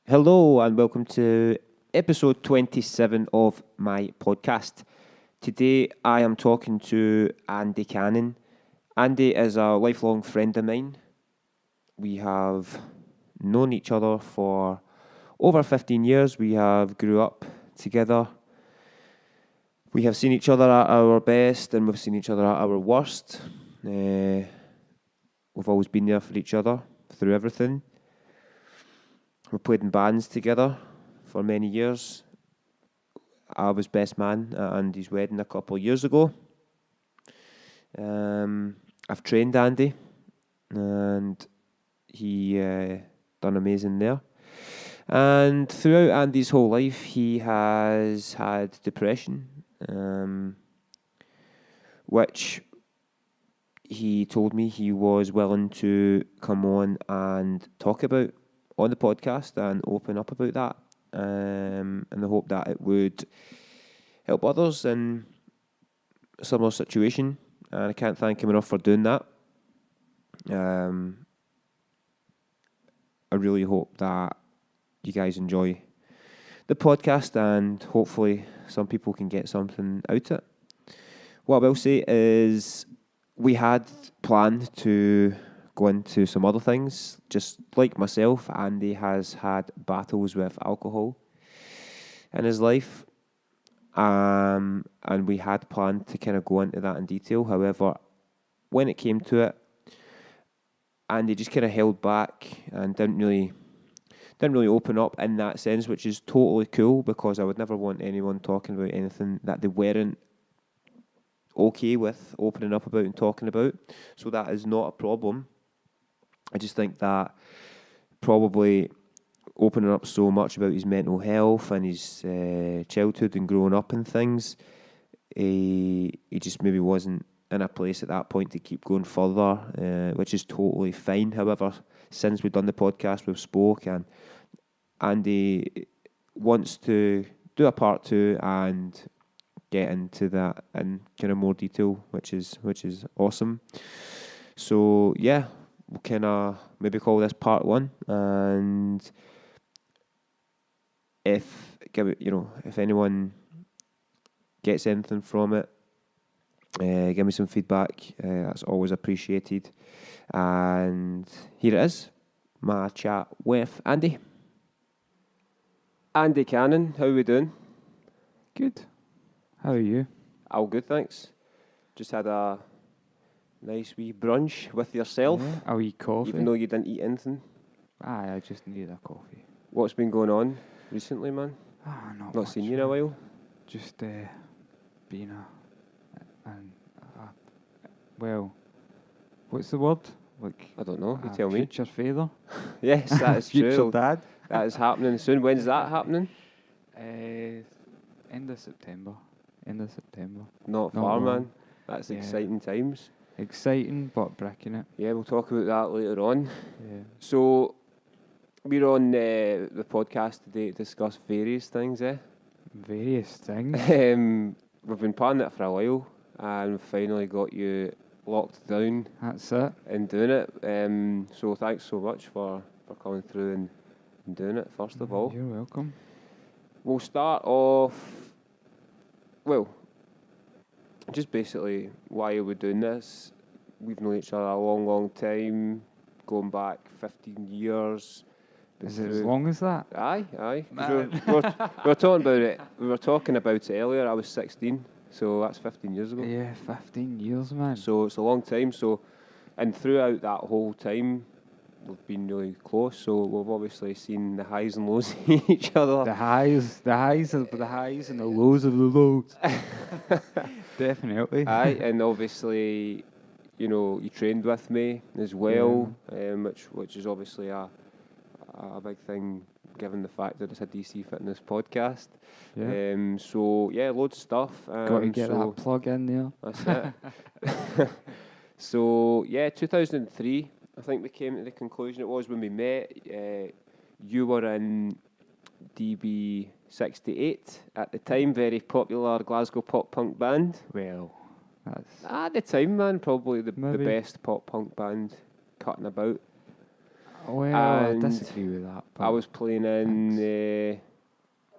Hello and welcome to episode 27 of my podcast. Today I am talking to Andy Cannon. Andy is a lifelong friend of mine. We have known each other for over 15 years. We have grew up together. We have seen each other at our best and we've seen each other at our worst. We've always been there for each other through everything. We played in bands together for many years. I was best man at Andy's wedding a couple of years ago. I've trained Andy and he done amazing there. And throughout Andy's whole life, he has had depression, which he told me he was willing to come on and talk about on the podcast and open up about that, and I hope that it would help others in a similar situation, and I can't thank him enough for doing that. I really hope that you guys enjoy the podcast and hopefully some people can get something out of it. What I will say is we had planned to go into some other things. Just like myself, Andy has had battles with alcohol in his life, and we had planned to kind of go into that in detail. However, when it came to it, Andy just kind of held back and didn't really open up in that sense, which is totally cool because I would never want anyone talking about anything that they weren't okay with opening up about and talking about. So that is not a problem. I just think that probably opening up so much about his mental health and his childhood and growing up and things, he just maybe wasn't in a place at that point to keep going further, which is totally fine. However, since we've done the podcast, we've spoke, and Andy wants to do a part 2 and get into that in kind of more detail, which is awesome. So yeah, we'll kind of maybe call this part 1, and if anyone gets anything from it, give me some feedback. That's always appreciated. And here it is, my chat with Andy. Andy Cannon, how are we doing? Good. How are you? All good, thanks. Just had a nice wee brunch with yourself. Yeah, a wee coffee. Even though you didn't eat anything. Aye, I just needed a coffee. What's been going on recently, man? Not seen you in a while. Just being well, what's the word? Like, I don't know. You tell me. Future father. Yes, that is true. Future dad. That is happening soon. When's that happening? End of September. Not far, man. That's exciting times. Exciting, but breaking it. Yeah, we'll talk about that later on. Yeah. So, we're on the podcast today to discuss various things, Various things. We've been planning it for a while, and we've finally got you locked down. That's it. And doing it. So, thanks so much for coming through and doing it, first of all. You're welcome. We'll start off, just basically why are we doing this. We've known each other a long, long time, going back 15 years. Is it as long as that? Aye. We were talking about it. We were talking about it earlier. I was 16, so that's 15 years ago. Yeah, 15 years, man. So it's a long time. So, and throughout that whole time, we've been really close. So we've obviously seen the highs and lows of each other. The highs of the highs and the lows of the lows. Definitely. Aye, and obviously, you trained with me as well, which is obviously a big thing, given the fact that it's a DC Fitness podcast. Yeah. So yeah, loads of stuff. Got to get that plug in there. That's it. So yeah, 2003. I think we came to the conclusion it was when we met. You were in DB68 at the time, very popular Glasgow pop punk band. Well, that's At the time, man, probably the Maybe. best pop punk band cutting about. Well, I And disagree with that. But I was playing in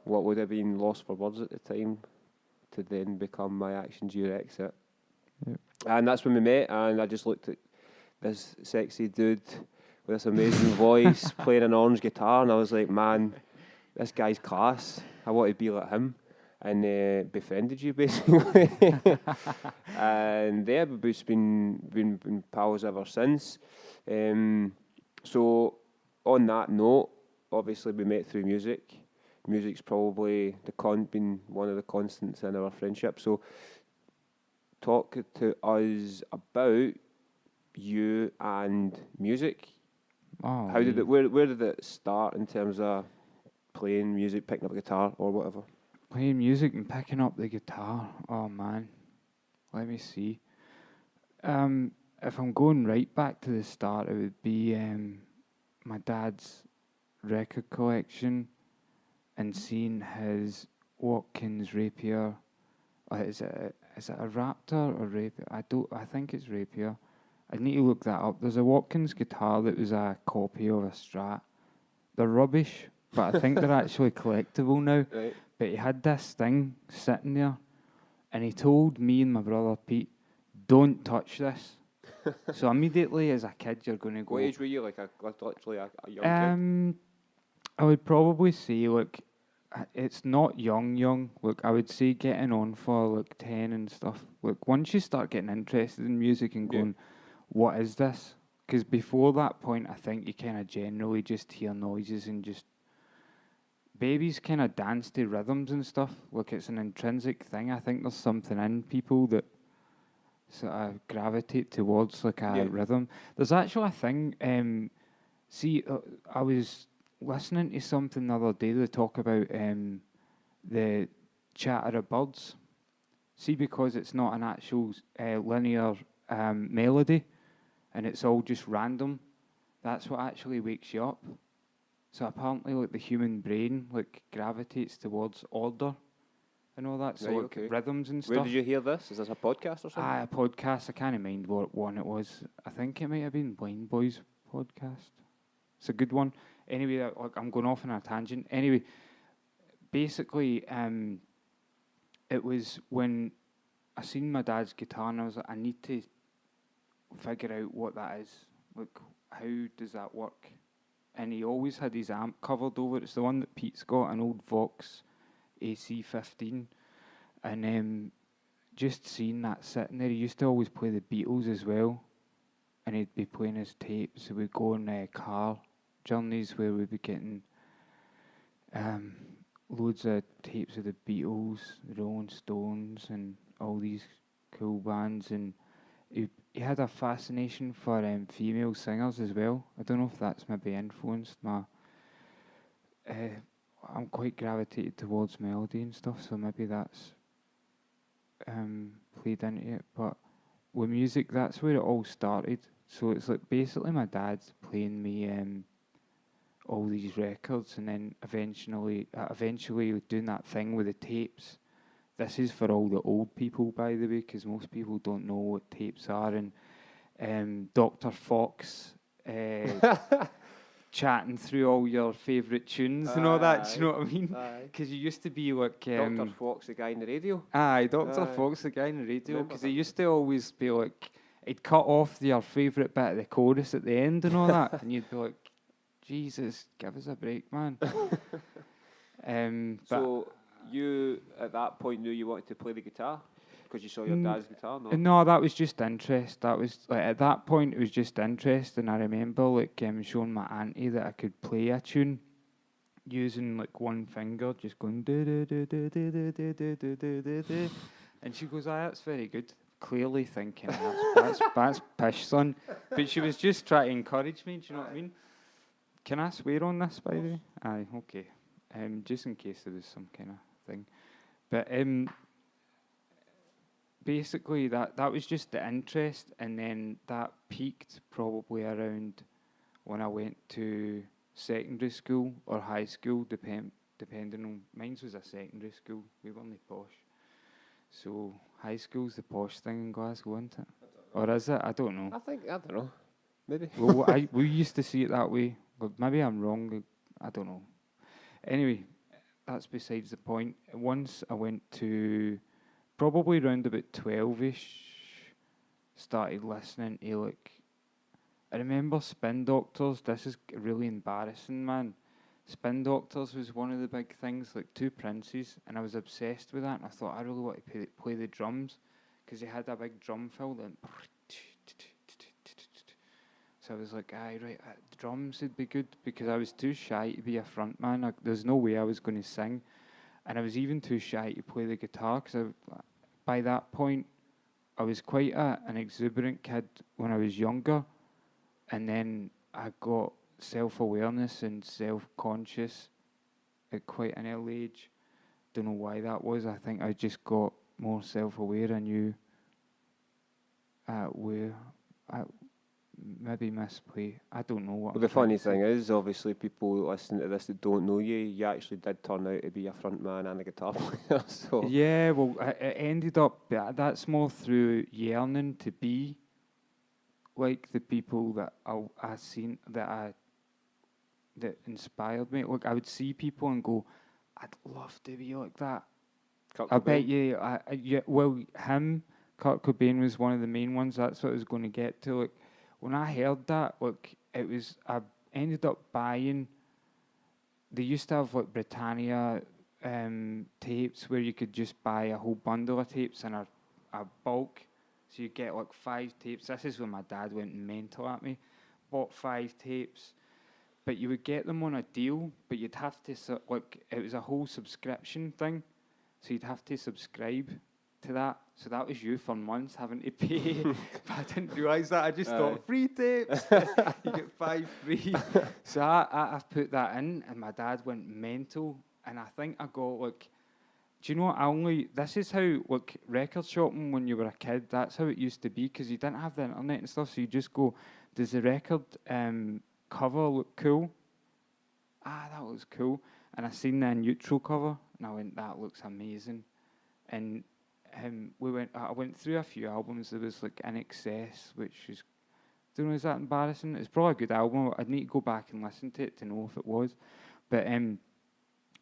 what would have been Lost for Words at the time, to then become My Actions Your Exit. Yep. And that's when we met, and I just looked at this sexy dude with this amazing voice playing an orange guitar, and I was like, man, this guy's class. I want to be like him. And befriended you, basically. And yeah, we've just been pals ever since. So on that note, obviously we met through music. Music's probably been one of the constants in our friendship. So talk to us about you and music. oh, How did it? Where did it start in terms of playing music, picking up a guitar or whatever? playing music and picking up the guitar? Oh man, let me see. If I'm going right back to the start, it would be my dad's record collection and seeing his Watkins Rapier. Is it a Raptor or Rapier? I think it's Rapier. I need to look that up. There's a Watkins guitar that was a copy of a Strat. They're rubbish, but I think they're actually collectible now. Right. But he had this thing sitting there, and he told me and my brother Pete, "Don't touch this." So immediately, as a kid, you're going to go. What age were you? Like literally a young kid? I would probably say, look, it's not young. Look, I would say getting on for like 10 and stuff. Look, once you start getting interested in music and going, what is this? Because before that point, I think you kind of generally just hear noises and just babies kind of dance to rhythms and stuff. Look, it's an intrinsic thing. I think there's something in people that sort of gravitate towards like a rhythm. There's actually a thing. I was listening to something the other day. They talk about the chatter of birds. See, because it's not an actual linear melody, and it's all just random. That's what actually wakes you up. So apparently, like the human brain, like gravitates towards order and all that. So Right, like okay. rhythms and stuff. Where did you hear this? Is this a podcast or something? A podcast. I can't mind what one it was. I think it might have been Blind Boys podcast. It's a good one. Anyway, like I'm going off on a tangent. Anyway, basically, it was when I seen my dad's guitar and I was like, I need to figure out what that is. Like, how does that work? And he always had his amp covered over. It's the one that Pete's got, an old Vox AC15. And just seeing that sitting there, he used to always play the Beatles as well. And he'd be playing his tapes. So we'd go on car journeys where we'd be getting loads of tapes of the Beatles, the Rolling Stones, and all these cool bands. And he had a fascination for female singers as well. I don't know if that's maybe influenced my. I'm quite gravitated towards melody and stuff, so maybe that's played into it. But with music, that's where it all started. So it's like basically my dad's playing me all these records, and then eventually doing that thing with the tapes. This is for all the old people, by the way, because most people don't know what tapes are. And Dr. Fox chatting through all your favourite tunes and all that. Do you know what I mean? Because you used to be like Dr. Fox, the guy in the radio. Aye, Dr. Fox, the guy in the radio. Because he used to always be like, he'd cut off your favourite bit of the chorus at the end and all that, and you'd be like, Jesus, give us a break, man. So you, at that point, knew you wanted to play the guitar? Because you saw your dad's guitar? No, that was just interest. That was, like, at that point, it was just interest, and I remember, like, showing my auntie that I could play a tune using, like, one finger, just going do-do-do-do-do-do-do-do-do-do. And she goes, aye, that's very good. Clearly thinking, that's pish, son. But she was just trying to encourage me, do you know what I mean? Can I swear on this, by the way? Aye, okay. Just in case there was some kind of thing. But basically, that was just the interest, and then that peaked probably around when I went to secondary school or high school, depending on. Mine was a secondary school. We weren't posh. So high school's the posh thing in Glasgow, isn't it? Or is it? I don't know. I don't know. maybe. Well, we used to see it that way. But maybe I'm wrong. I don't know. Anyway, that's besides the point. Once I went to probably around about 12ish, started listening to like. I remember Spin Doctors. This is really embarrassing, man. Spin Doctors was one of the big things, like Two Princes, and I was obsessed with that. And I thought I really want to play the drums because they had a big drum fill. That so I was like, aye, right, the drums would be good because I was too shy to be a front man. There's no way I was going to sing. And I was even too shy to play the guitar because by that point, I was quite an exuberant kid when I was younger. And then I got self-awareness and self-conscious at quite an early age. Don't know why that was. I think I just got more self-aware. I knew where I maybe misplay. I don't know what. Well, the funny thing is, obviously, people listening to this that don't know you, you actually did turn out to be a front man and a guitar player. So yeah, well, it ended up that's more through yearning to be like the people that I seen that inspired me. Like I would see people and go, I'd love to be like that. Kurt I Cobain. bet you. Kurt Cobain was one of the main ones. That's what I was going to get to. Like when I heard that, like I ended up buying. They used to have like Britannia tapes where you could just buy a whole bundle of tapes in a bulk. So you get like 5 tapes. This is when my dad went mental at me. Bought 5 tapes, but you would get them on a deal. But you'd have to it was a whole subscription thing. So you'd have to subscribe to that. So that was you for months having to pay. But I didn't realise that. I just thought free tapes. You get 5 free. So I put that in, and my dad went mental. And I think I got like. Do you know what? This is how, like, record shopping when you were a kid, that's how it used to be, because you didn't have the internet and stuff, so you just go, does the record cover look cool? That looks cool. And I seen the neutral cover, and I went, that looks amazing. And I went through a few albums. There was, like, In Excess, which is, don't know, is that embarrassing? It's probably a good album. I'd need to go back and listen to it to know if it was. But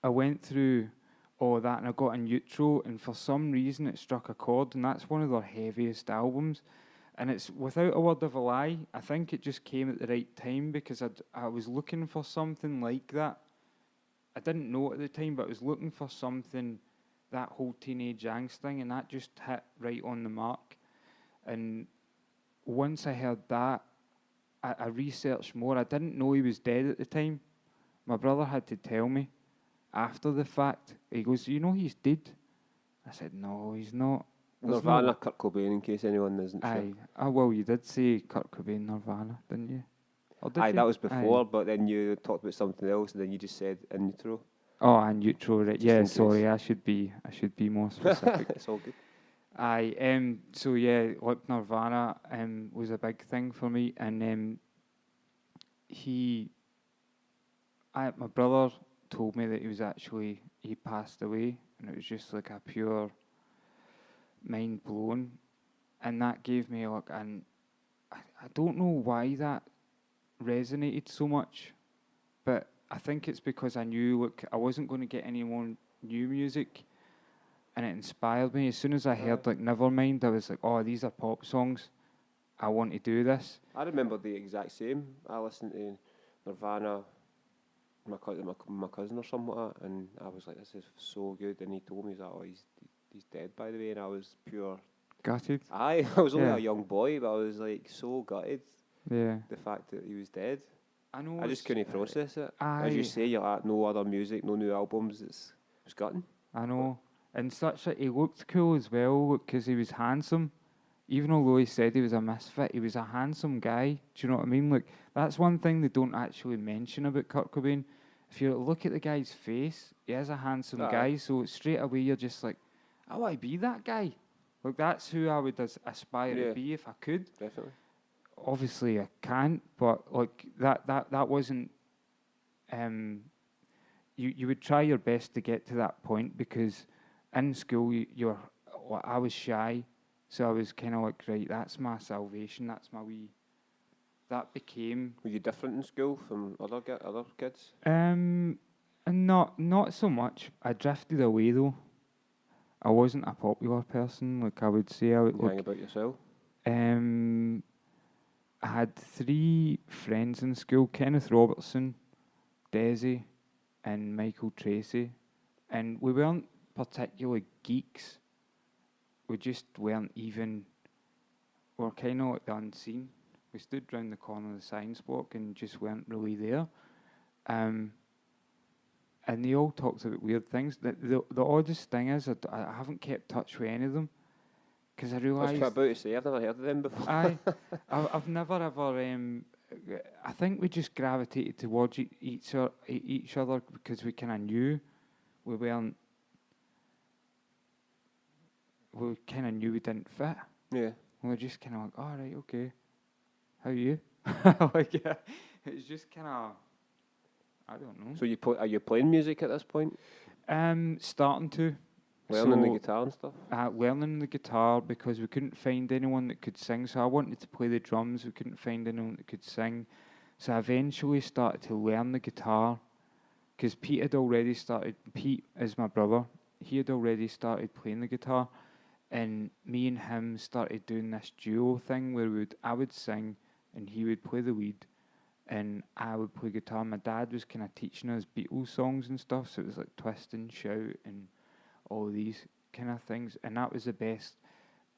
I went through all that, and I got a neutral, and for some reason it struck a chord, and that's one of their heaviest albums. And it's without a word of a lie, I think it just came at the right time because I was looking for something like that. I didn't know it at the time, but I was looking for something, that whole teenage angst thing, and that just hit right on the mark. And once I heard that, I researched more. I didn't know he was dead at the time. My brother had to tell me. After the fact, he goes, you know he's dead? I said, no, he's not. Nirvana, Kurt Cobain, in case anyone isn't sure. Well, you did say Kurt Cobain, Nirvana, didn't you? Or did you? That was before, but then you talked about something else, and then you just said in neutral. Oh, and neutral, right? Yeah, sorry, I should be more specific. It's all good. So yeah, like Nirvana was a big thing for me, and my brother told me that he passed away, and it was just like a pure mind blown, and that gave me like I don't know why that resonated so much, but I think it's because I knew I wasn't going to get any more new music, and it inspired me. As soon as I heard like Nevermind, I was like, oh, these are pop songs, I want to do this. I remember the exact same. I listened to Nirvana, my cousin or something like that, and I was like, this is so good, and he told me that, he's dead, by the way, and I was pure gutted. I was only a young boy, but I was like so gutted. Yeah, the fact that he was dead. I know. I just couldn't process it. As you say, you're like, no other music, no new albums. It's gutting. I know, and he looked cool as well because he was handsome. Even although he said he was a misfit, he was a handsome guy. Do you know what I mean? Like that's one thing they don't actually mention about Kurt Cobain. If you look at the guy's face, he is a handsome guy. So straight away you're just like, I want to be that guy. Like that's who I would aspire to be if I could. Definitely. Obviously I can't, but like that wasn't. You would try your best to get to that point because in school I was shy, so I was kind of like, right, that's my salvation. That's my wee that became Were you different in school from other kids? not so much. I drifted away though. I wasn't a popular person. Like I would say, I would You hang about yourself? I had 3 friends in school: Kenneth Robertson, Desi, and Michael Tracy, and we weren't particularly geeks. We just weren't even. We were kind of like the unseen. We stood round the corner of the science block and just weren't really there. And they all talked about weird things. The oddest thing is I haven't kept touch with any of them because I I was realised about to say, I've never heard of them before. I've never ever. I think we just gravitated towards each other because we kind of knew we weren't. We kind of knew we didn't fit. Yeah. We were just kind of like, all right, okay. How are you? Like, yeah, it's just kind of. I don't know. So are you playing music at this point? Starting to. Learning the guitar and stuff? Learning the guitar because we couldn't find anyone that could sing. So I wanted to play the drums. We couldn't find anyone that could sing. So I eventually started to learn the guitar because Pete is my brother. He had already started playing the guitar. And me and him started doing this duo thing where I would sing and he would play the lead and I would play guitar. My dad was kind of teaching us Beatles songs and stuff. So it was like Twist and Shout and all these kind of things, and that was the best.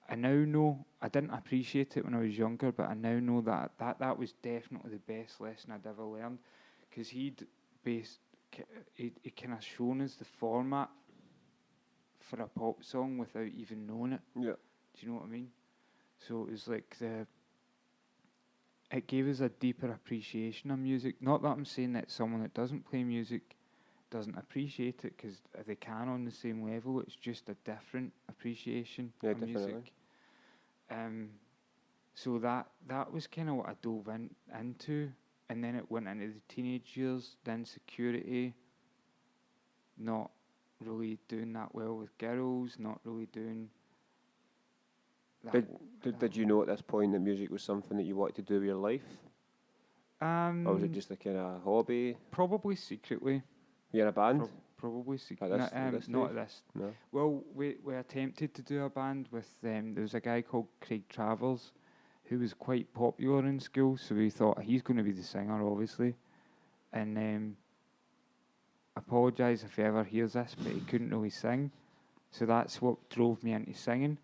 I now know I didn't appreciate it when I was younger, but I now know that was definitely the best lesson I'd ever learned, because he kind of shown us the format for a pop song without even knowing it. Yeah. Do you know what I mean? So it was like it gave us a deeper appreciation of music. Not that I'm saying that someone that doesn't play music doesn't appreciate it, because they can on the same level. It's just a different appreciation of music. So that was kind of what I dove into, and then it went into the teenage years, the insecurity, not really doing that well with girls, not really doing that. Did you know at this point that music was something that you wanted to do with your life? Or was it just a kind of hobby? Probably secretly. You in a band? Probably secretly. Not at this. No. Well, we attempted to do a band with there was a guy called Craig Travers who was quite popular in school, so we thought he's going to be the singer, obviously. And apologise if he ever hears this, but he couldn't really sing, so that's what drove me into singing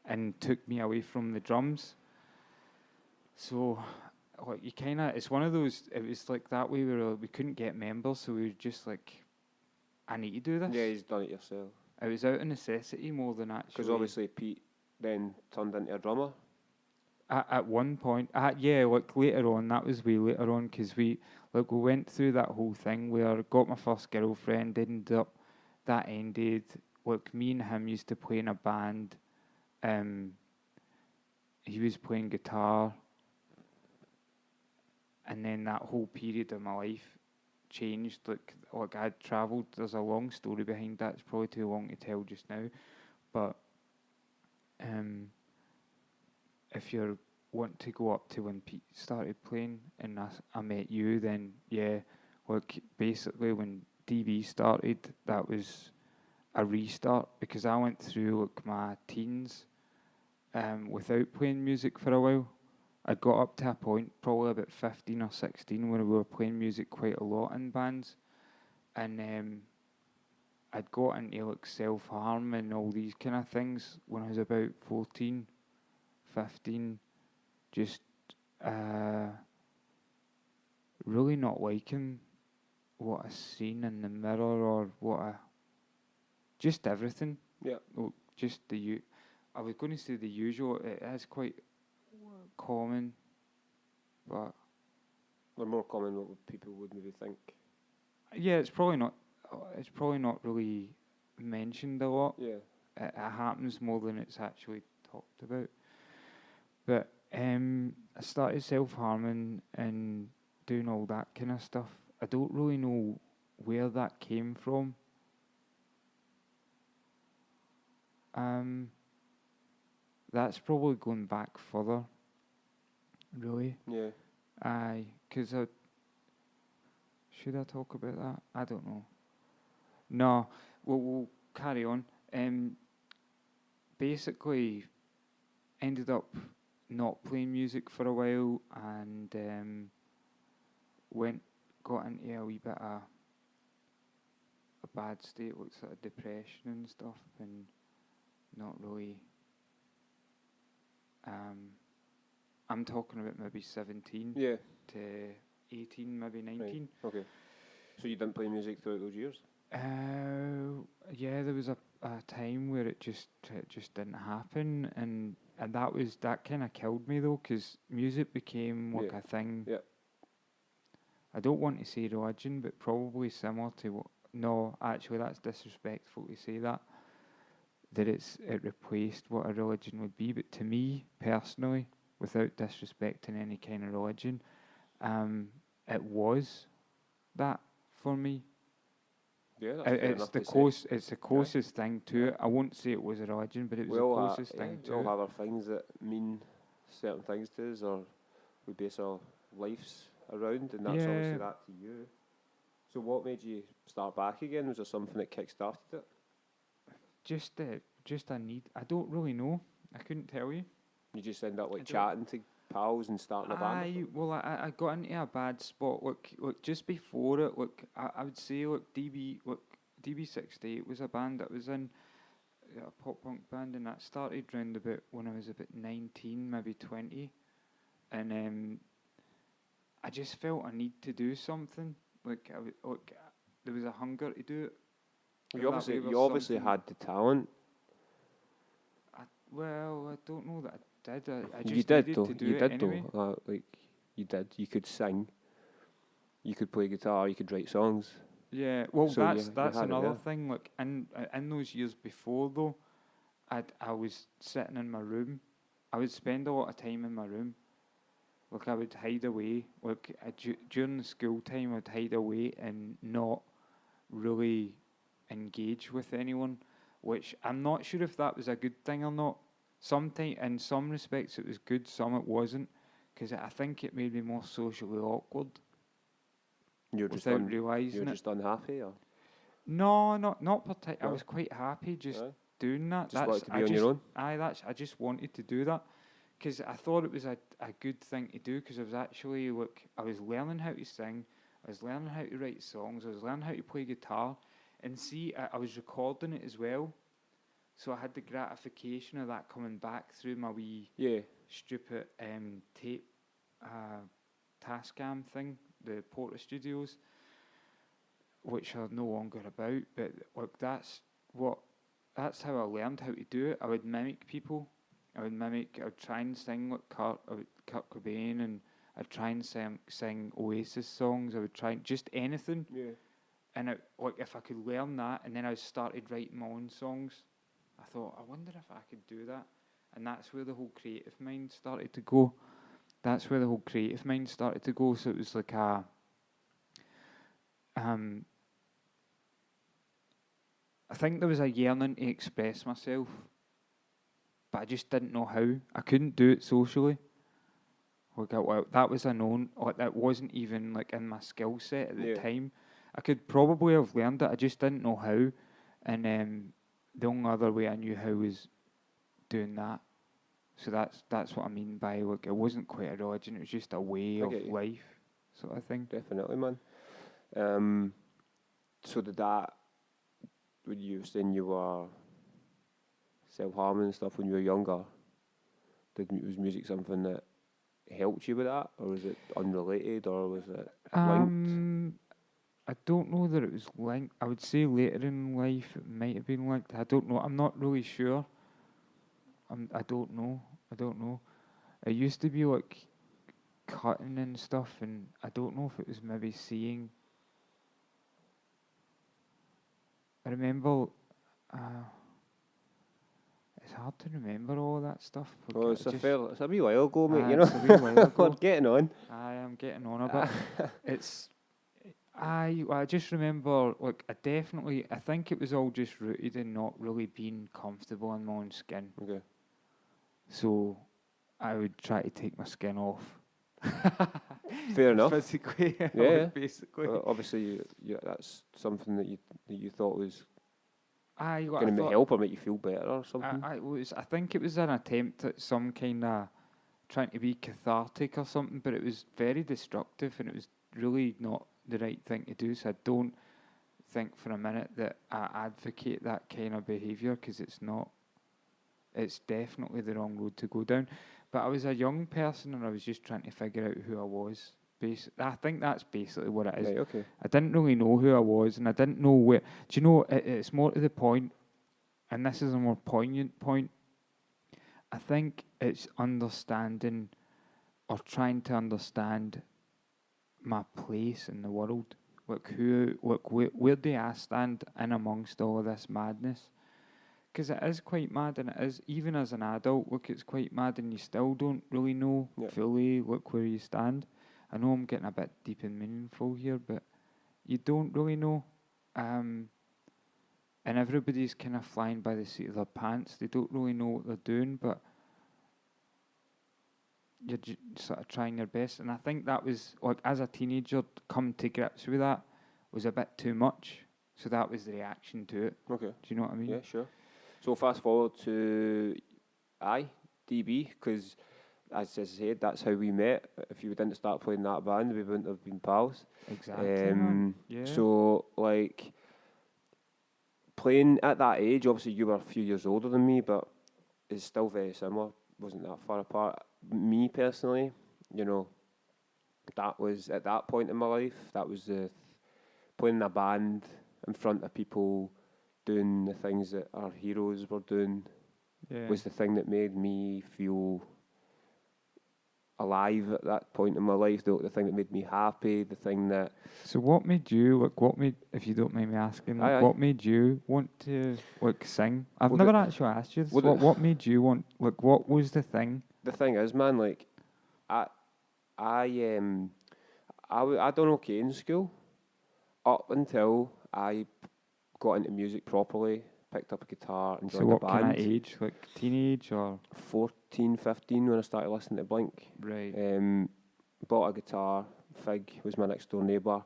and took me away from the drums. So like it's one of those. It was like that way we couldn't get members, so we were just like, I need to do this. Yeah, you've done it yourself. It was out of necessity more than actually. Because obviously Pete then turned into a drummer. At one point, like later on, that was way later on, because we went through that whole thing where I got my first girlfriend, that ended. Like me and him used to play in a band. He was playing guitar, and then that whole period of my life changed. Like I'd travelled. There's a long story behind that. It's probably too long to tell just now, but if you want to go up to when Pete started playing and I met you, then yeah, like basically when DB started, that was a restart, because I went through like my teens without playing music for a while. I got up to a point, probably about 15 or 16, where we were playing music quite a lot in bands, and I'd got into like self-harm and all these kind of things when I was about 14, 15, just really not liking what I seen in the mirror, or just everything. Yeah. Well, just I was going to say the usual. It is quite common, but They're more common than what people would maybe think. yeah, it's probably not. It's probably not really mentioned a lot. Yeah. It happens more than it's actually talked about. But I started self-harming and doing all that kind of stuff. I don't really know where that came from. That's probably going back further, really. Yeah. Aye, because should I talk about that? I don't know. No, we'll carry on. Basically, ended up not playing music for a while, and got into a wee bit of a bad state, like sort of depression and stuff, and not really. I'm talking about maybe 17 Yeah. to 18, maybe 19. Right. Okay. So you didn't play music throughout those years? Yeah, there was a time where it just didn't happen, and that kind of killed me though, because music became like a thing. Yeah. I don't want to say religion, but probably similar to what. No, actually, that's disrespectful to say that. That it replaced what a religion would be, but to me personally, without disrespecting any kind of religion, it was that for me. Yeah, that's fair It's enough the to say. It's the closest thing to it. I won't say it was a religion, but it was the closest thing we to all it. have our things that mean certain things to us, or we base our lives around, and that's obviously that to you. So what made you start back again? Was there something that kick-started it? Just a need. I don't really know. I couldn't tell you. You just end up like chatting to pals and starting a band? I got into a bad spot. Look, just before it, I would say, DB68 was a band that was in, a pop punk band, and that started round about when I was about 19, maybe 20, and I just felt a need to do something. There was a hunger to do it. You obviously had the talent. I don't know that I did. I You just did needed though. to do You it did anyway. though. You did. You could sing. You could play guitar. You could write songs. Yeah, well, So that's you had it another there. thing. Like in those years before, though, I was sitting in my room. I would spend a lot of time in my room. Like I would hide away. During the school time, I'd hide away and not really engage with anyone. Which I'm not sure if that was a good thing or not. Sometimes, in some respects, it was good. Some it wasn't, because I think it made me more socially awkward. You're without realising You're it. just unhappy, or No, not particularly. I No? was quite happy just Aye. doing that. Just wanted to be on your own? I just wanted to do that because I thought it was a good thing to do, because I was actually, I was learning how to sing, I was learning how to write songs, I was learning how to play guitar, and see, I was recording it as well, so I had the gratification of that coming back through my wee stupid tape Tascam thing, the Porta Studios, which are no longer about, but that's how I learned how to do it. I would mimic people. I would try and sing like Kurt Cobain, and I'd try and sing Oasis songs. I would try just anything. Yeah. And if I could learn that, and then I started writing my own songs, I thought, I wonder if I could do that. And that's where the whole creative mind started to go. So it was like I think there was a yearning to express myself, but I just didn't know how. I couldn't do it socially. That was a known. That wasn't even in my skill set at the time. I could probably have learned it. I just didn't know how, and the only other way I knew how was doing that. So that's what I mean by it wasn't quite a religion. It was just a way of life, sort of thing. Definitely, man. So did that, when you were saying you were self-harming and stuff when you were younger, was music something that helped you with that, or was it unrelated, or was it linked? I don't know that it was linked. I would say later in life it might have been linked. I don't know. I'm not really sure. I don't know. It used to be cutting and stuff, and I don't know if it was maybe seeing. I remember. It's hard to remember all that stuff. It's a wee while ago, mate. It's a wee while ago. We're getting on. I am getting on a bit. I just remember, I think it was all just rooted in not really being comfortable in my own skin. Okay. So I would try to take my skin off Fair enough. Physically, Yeah. basically. Obviously, that's something that you thought was I going to thought help or make you feel better or something. I think it was an attempt at some kind of trying to be cathartic or something, but it was very destructive and it was really not the right thing to do. So I don't think for a minute that I advocate that kind of behaviour, because it's not. It's definitely the wrong road to go down. But I was a young person and I was just trying to figure out who I was. I think that's basically what it is. Right, okay. I didn't really know who I was, and I didn't know where. Do you know? It's more to the point, and this is a more poignant point. I think it's understanding or trying to understand my place in the world. Where do I stand in amongst all of this madness? Because it is quite mad, and it is, even as an adult, it's quite mad, and you still don't really know fully, where you stand. I know I'm getting a bit deep and meaningful here, but you don't really know. And everybody's kind of flying by the seat of their pants. They don't really know what they're doing, but you're sort of trying your best. And I think that was, like, as a teenager, coming to grips with that was a bit too much. So that was the reaction to it. Okay. Do you know what I mean? Yeah, sure. So fast forward to DB, because as I said, that's how we met. If you didn't start playing that band, we wouldn't have been pals. Exactly, man. Yeah. So, like, playing at that age, obviously you were a few years older than me, but it's still very similar. Wasn't that far apart. Me personally, that was at that point in my life. That was playing in a band in front of people, doing the things that our heroes were doing. Yeah. Was the thing that made me feel alive at that point in my life, the thing that made me happy, the thing that... So what made you, if you don't mind me asking, what made you want to, sing? I've never actually asked you this. What made you want, what was the thing? The thing is, man, like, I done okay in school up until I got into music properly, picked up a guitar and joined a band. So what kind of age? Like teenage or? 14, 15 when I started listening to Blink. Right. Bought a guitar. Fig was my next door neighbour.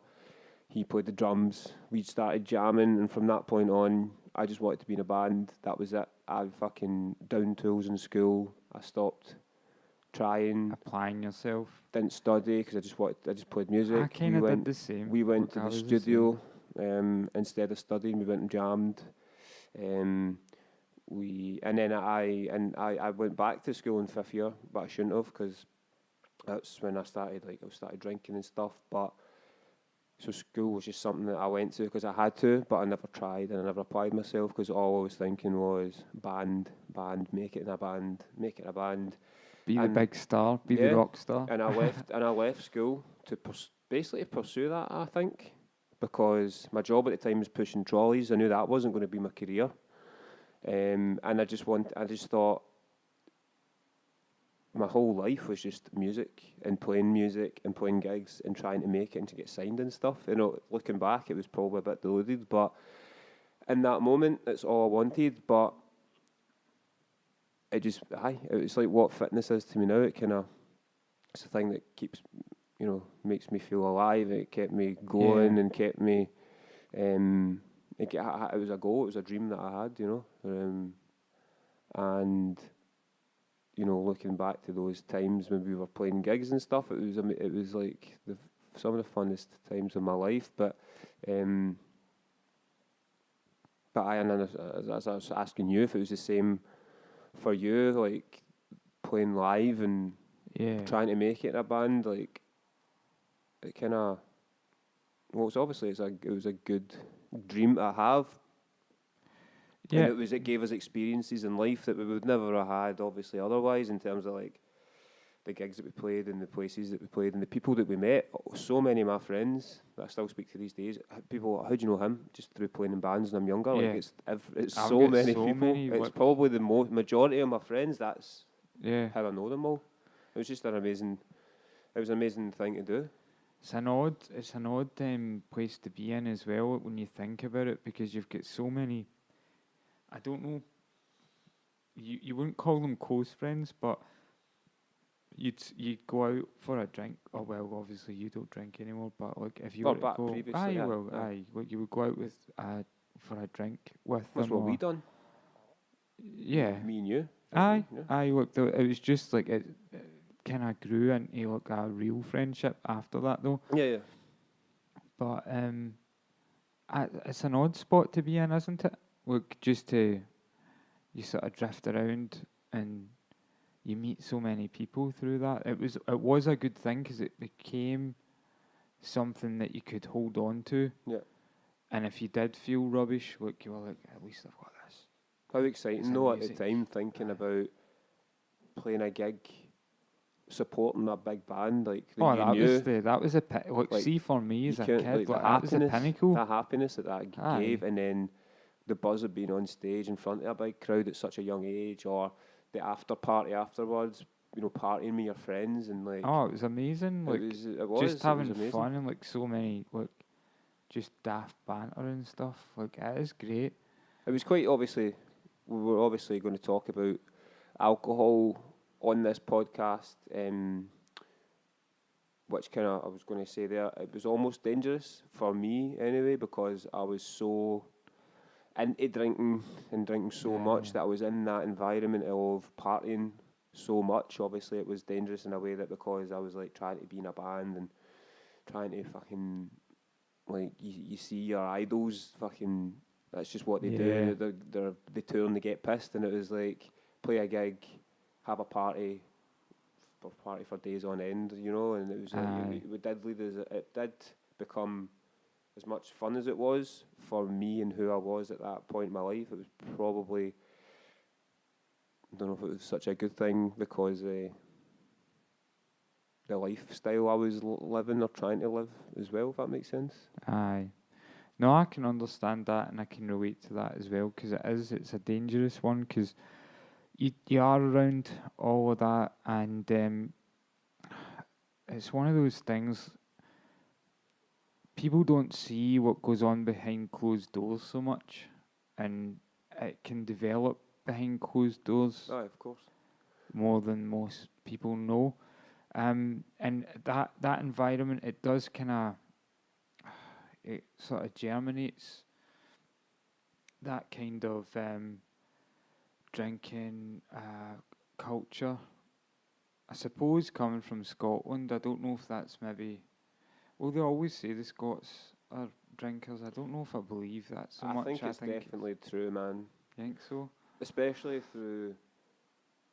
He played the drums. We started jamming, and from that point on, I just wanted to be in a band. That was it. I fucking down tools in school. I stopped trying. Applying yourself. Didn't study because I just played music. I kind of did the same. We went to the studio instead of studying. We went and jammed. I went back to school in 5th year, but I shouldn't have, because that's when I started drinking and stuff. But so school was just something that I went to because I had to, but I never tried and I never applied myself, because all I was thinking was band, make it in a band. Be the big star, be the rock star. And I left school to basically pursue that, I think, because my job at the time was pushing trolleys. I knew that wasn't going to be my career. And I just thought my whole life was just music and playing gigs and trying to make it and to get signed and stuff. Looking back, it was probably a bit deluded, but in that moment, that's all I wanted. But it's like what fitness is to me now. It's a thing that keeps, makes me feel alive. It kept me going and kept me. It was a goal. It was a dream that I had, and looking back to those times when we were playing gigs and stuff, it was like some of the funnest times of my life. But as I was asking you if it was the same for you, like playing live and trying to make it in a band, like it kind of. Well, it was a good dream to have. Yeah. And it gave us experiences in life that we would never have had, obviously, otherwise, in terms of like the gigs that we played and the places that we played and the people that we met. So many of my friends that I still speak to these days, people, how do you know him? Just through playing in bands when I'm younger. Yeah. Like it's so many people. It's probably the majority of my friends. That's how I know them all. It was just an amazing thing to do. It's an odd place to be in as well when you think about it, because you've got so many. I don't know. You wouldn't call them close friends, but you'd go out for a drink. Oh well, obviously you don't drink anymore. But like if you Or were to back go, previously, aye, aye, well, aye. aye, like you would go out with for a drink with That's them. what we Or, done. yeah, Me and you. aye, Yeah. aye. Look, it was just like it kind of grew into like a real friendship after that though. Yeah. But it's an odd spot to be in, isn't it? Look, just to you sort of drift around and you meet so many people through that. It was a good thing because it became something that you could hold on to. Yeah. And if you did feel rubbish, look, you were like, at least I've got this. How exciting It's though at the music. time, thinking about playing a gig, supporting a big band like that Oh, you that knew. was the like, Like, see, for me You as a can't, kid, like the like, that was the happiness, pinnacle. the happiness that Aye. gave, and then the buzz of being on stage in front of a big crowd at such a young age, or the after party afterwards, partying with your friends and like. Oh, it was amazing. Like It was just having amazing. fun and like so many like just daft banter and stuff. Like it is great. It was quite obviously. We were obviously going to talk about alcohol on this podcast, which kind of I was going to say there. It was almost dangerous for me anyway because I was so into drinking and drinking so much Yeah. that I was in that environment of partying so much. Obviously, it was dangerous in a way that because I was like trying to be in a band and trying to fucking like you see your idols fucking. That's just what they Yeah. do. They tour and they get pissed, and it was like play a gig, have a party for days on end, and it was like Aye. we did lead us. It did become as much fun as it was for me and who I was at that point in my life. It was probably, I don't know if it was such a good thing because the lifestyle I was living or trying to live as well, if that makes sense. Aye. No, I can understand that and I can relate to that as well because it's a dangerous one because you are around all of that and it's one of those things people don't see what goes on behind closed doors so much and it can develop behind closed doors Aye, of course. more than most people know. And that environment, it does kind of, it sort of germinates that kind of drinking culture. I suppose coming from Scotland, I don't know if that's maybe. Well, they always say the Scots are drinkers. I don't know if I believe that so much. I think it's definitely true, man. You think so? Especially through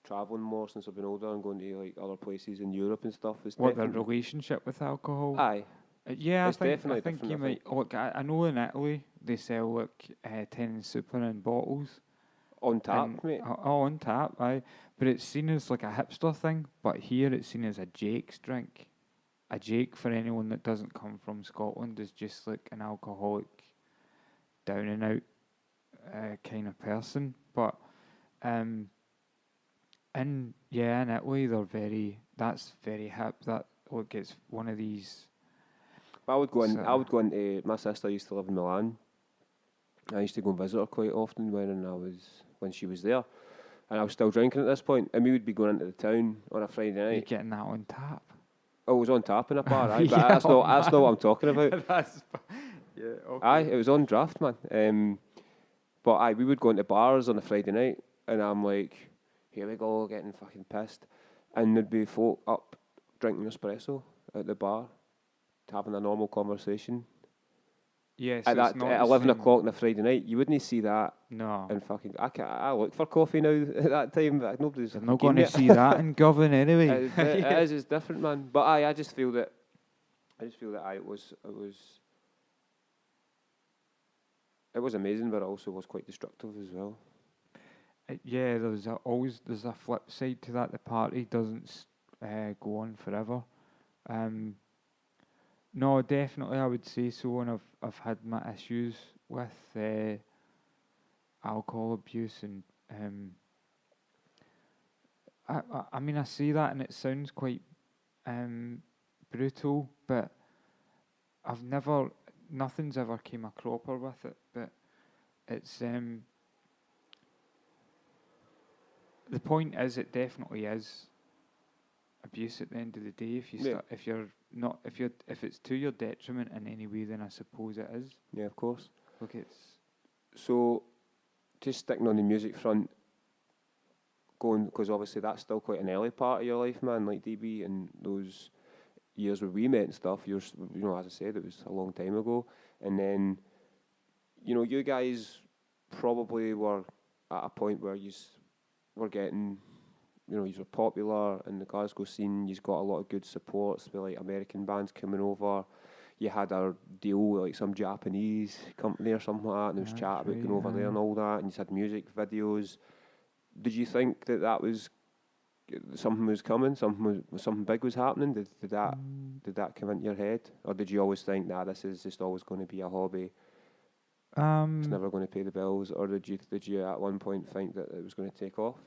travelling more since I've been older and going to like other places in Europe and stuff. It's What, their definitely relationship with alcohol? aye. Yeah, It's I definitely think you different, I might. Look, I know in Italy they sell like tin and super in bottles. On tap, And, mate. on tap, aye. But it's seen as like a hipster thing. But here it's seen as a Jake's drink. A Jake, for anyone that doesn't come from Scotland, is just like an alcoholic, down and out kind of person. But in Italy that's very hip. That look, it's one of these. But I would go in. So- I would go into. My sister used to live in Milan. I used to go and visit her quite often when she was there, and I was still drinking at this point. And we would be going into the town on a Friday You're night. getting that on tap. Oh, it was on tap in a bar, aye, but Yeah, that's not what I'm talking about. Yeah, okay. Aye, it was on draft, man. But aye, we would go into bars on a Friday night, and I'm like, here we go, getting fucking pissed, and there'd be folk up drinking espresso at the bar, having a normal conversation. Yes, At it's not at the 11 same- o'clock on a Friday night, you wouldn't see that. No, And fucking, I look for coffee now at that time, but nobody's. I'm not giving going me to it. see that in Govan anyway. It's different, man. But I just feel that. It was amazing, but it also was quite destructive as well. Yeah, there's a flip side to that. The party doesn't go on forever. No, definitely, I would say so. And I've had my issues with alcohol abuse, and I mean I say that, and it sounds quite brutal, but nothing's ever came a cropper with it. But it's the point is, it definitely is abuse at the end of the day. If you Yeah. if it's to your detriment in any way, then I suppose it is. Yeah, of course. Look, it's So, just sticking on the music front, because obviously that's still quite an early part of your life, man, like DB, and those years where we met and stuff, as I said, it was a long time ago. And then, you guys probably were at a point where you were getting, you were popular in the Glasgow scene. You've got a lot of good supports with like American bands coming over. You had a deal with like some Japanese company or something like that, and there was chat about going over there and all that, and you had music videos. Did you think that was something was coming, something big was happening? Did that come into your head, or did you always think, nah, this is just always going to be a hobby? It's never going to pay the bills, or did you at one point think that it was going to take off?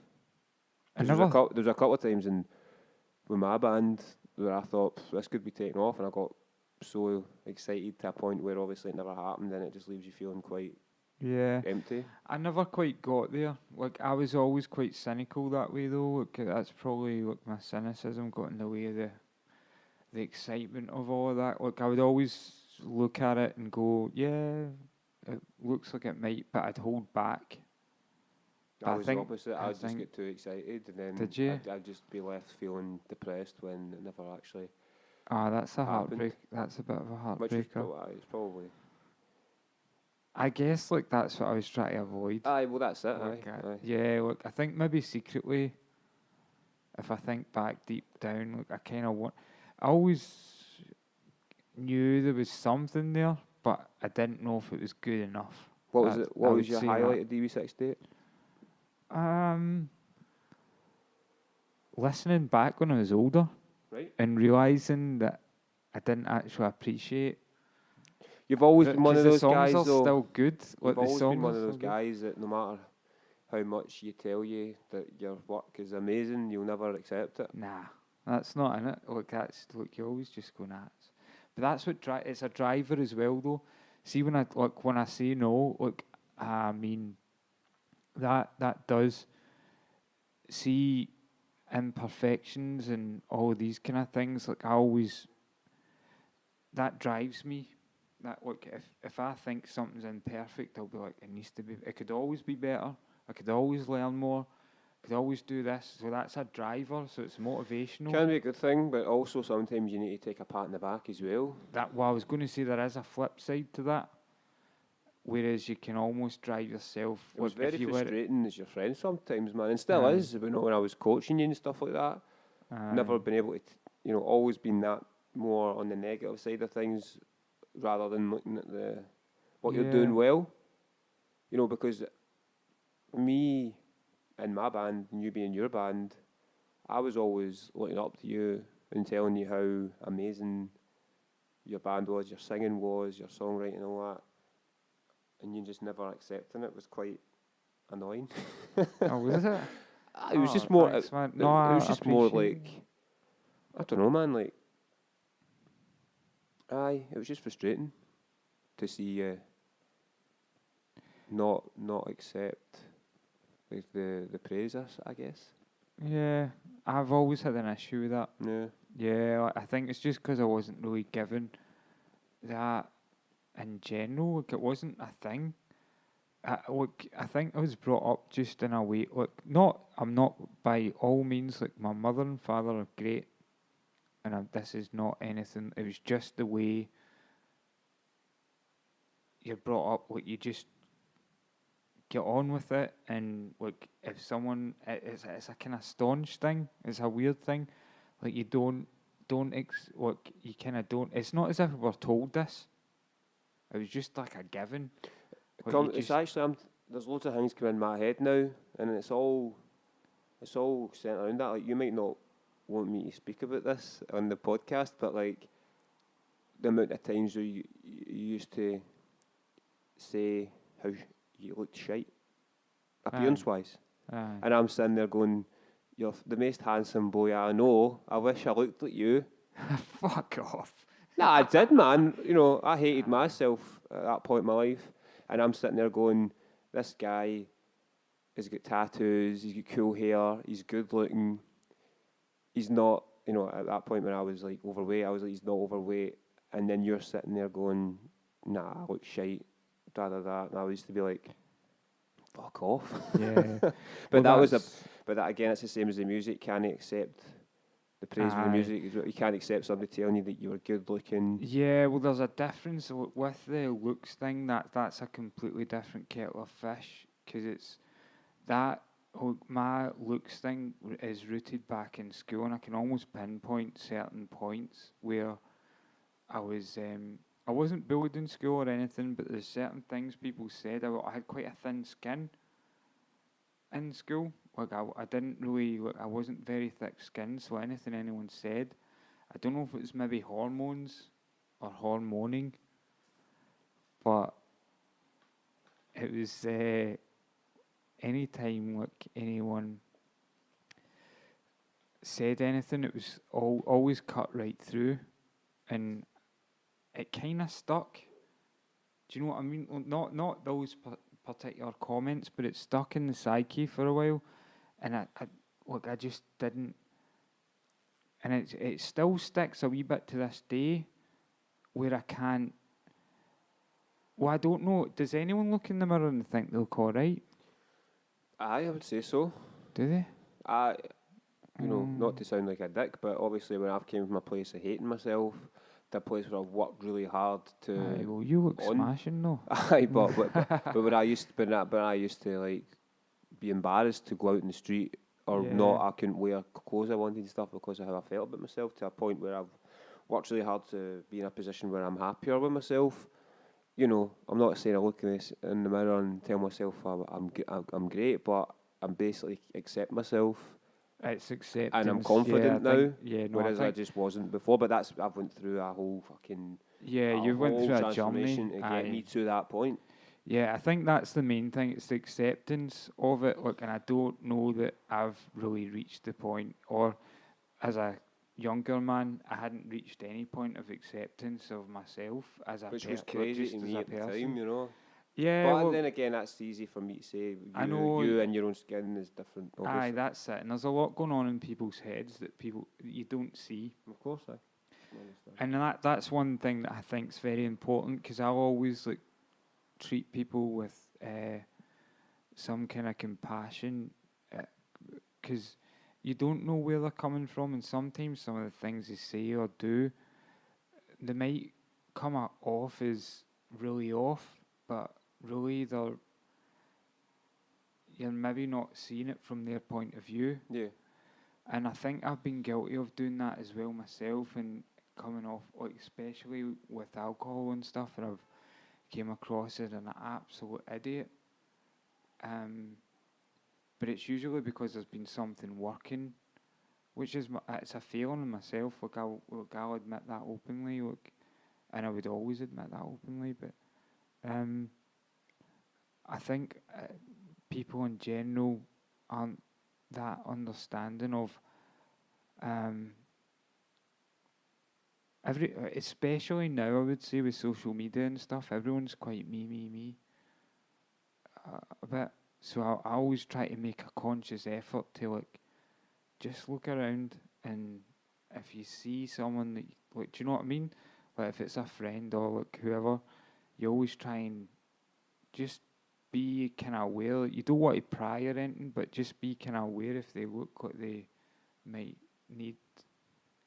There was a couple of times with my band where I thought this could be taken off, and I got so excited to a point where obviously it never happened, and it just leaves you feeling quite empty. I never quite got there. Like, I was always quite cynical that way, though. Like, that's probably like my cynicism got in the way of the excitement of all of that. Like, I would always look at it and go, yeah, it looks like it might, but I'd hold back. I was the opposite. I'd just get too excited, and then did you? I'd just be left feeling depressed when it never actually. That's a heartbreak. That's a bit of a heartbreaker. It's probably. I guess like that's what I was trying to avoid. Aye, well that's it. Like, aye. Yeah, look, I think maybe secretly, if I think back deep down, like I kind of I always knew there was something there, but I didn't know if it was good enough. What was it? What was your highlight of DB68? Listening back when I was older, right, and realising that I didn't actually appreciate. You've always been one of those guys, though. The songs are still good. You've always been one of those guys that no matter how much you tell you that your work is amazing, you'll never accept it. Nah, that's not in it. Look, you always just go nuts. But that's what it's a driver as well, though. See, when I say no, look, I mean that does see imperfections and all these kind of things. Like that drives me. That look, if I think something's imperfect, I'll be like, it could always be better. I could always learn more. I could always do this. So that's a driver. So it's motivational. Can be a good thing, but also sometimes you need to take a pat in the back as well. I was going to say there is a flip side to that. Whereas you can almost drive yourself. It was very frustrating as your friend sometimes, man, and still is. When I was coaching you and stuff like that, never been able to, always been that more on the negative side of things, rather than looking at what you're doing well. Because me and my band, and you being your band, I was always looking up to you and telling you how amazing your band was, your singing was, your songwriting and all that. And you just never accepting it was quite annoying. Oh, was it? It was just more. Thanks, man. It was just more like, I don't know, man. Like, it was just frustrating to see you not accept like the praises, I guess. Yeah, I've always had an issue with that. Yeah. Yeah, I think it's just because I wasn't really given that in general. Like, it wasn't a thing. I think I was brought up just in a way. I'm not by all means, like, my mother and father are great, and this is not anything. It was just the way you're brought up. Like, you just get on with it, and like, if someone, it's a kind of staunch thing. It's a weird thing. Like, you you kind of don't. It's not as if we were told this. It was just like a given. Like, it's actually, there's loads of things coming in my head now, and it's all centered around that. Like, you might not want me to speak about this on the podcast, but like, the amount of times where you used to say how you looked shite, appearance-wise. And I'm sitting there going, you're the most handsome boy I know. I wish I looked like you. Fuck off. Nah, I did, man. I hated myself at that point in my life. And I'm sitting there going, this guy has got tattoos, he's got cool hair, he's good looking. He's not you know, at that point when I was like overweight, I was like, he's not overweight, and then you're sitting there going, nah, I look shite, da da da, and I used to be like, fuck off. Yeah. But Well, but that again, it's the same as the music. Can't accept the praise of the Aye. music. You can't accept somebody telling you that you were good looking. Yeah, well, there's a difference with the looks thing. That's a completely different kettle of fish, because it's that. My looks thing is rooted back in school, and I can almost pinpoint certain points where I was. I wasn't bullied in school or anything, but there's certain things people said. I had quite a thin skin in school. Like I didn't really. Like, I wasn't very thick skinned, so anything anyone said, I don't know if it was maybe hormones or hormoning, but it was any time like anyone said anything, it was always cut right through, and it kind of stuck. Do you know what I mean? Well, not those particular comments, but it stuck in the psyche for a while, and I just didn't, and it still sticks a wee bit to this day, where I can't. Well, I don't know. Does anyone look in the mirror and think they look alright? I would say so. Do they? You know, not to sound like a dick, but obviously when I've came from a place of hating myself, to a place where I've worked really hard to. Aye, well, you look smashing though. Aye, but when I used to like be embarrassed to go out in the street or not, I couldn't wear clothes I wanted and stuff because of how I felt about myself. To a point where I've worked really hard to be in a position where I'm happier with myself. You know, I'm not saying I look in the mirror and tell myself I'm great, but I'm basically accept myself. It's acceptance. And I'm confident now, whereas I think just wasn't before. But I've went through a whole fucking you went whole through a transformation journey to get me to that point. Yeah, I think that's the main thing. It's the acceptance of it. Like, and I don't know that I've really reached the point, or as a younger man, I hadn't reached any point of acceptance of myself as a Which was crazy to me at the time, you know. Yeah, but then again, that's easy for me to say. I know you and your own skin is different. Obviously. Aye, that's it. And there's a lot going on in people's heads that you don't see. Of course, I understand. And that's one thing that I think is very important, because I'll always treat people with some kind of compassion, because you don't know where they're coming from, and sometimes some of the things they say or do, they might come off as really off, but really you're maybe not seeing it from their point of view. Yeah. And I think I've been guilty of doing that as well myself, and coming off, like, especially with alcohol and stuff, and I've came across as an absolute idiot. But it's usually because there's been something working, which is it's a feeling in myself. I'll admit that openly, and I would always admit that openly. But I think people in general aren't that understanding of especially now, I would say, with social media and stuff. Everyone's quite me a bit. So I always try to make a conscious effort to just look around, and if you see someone that do you know what I mean? Like, if it's a friend or whoever, you always try and just be kind of aware. You don't want to pry or anything, but just be kind of aware if they look like they might need.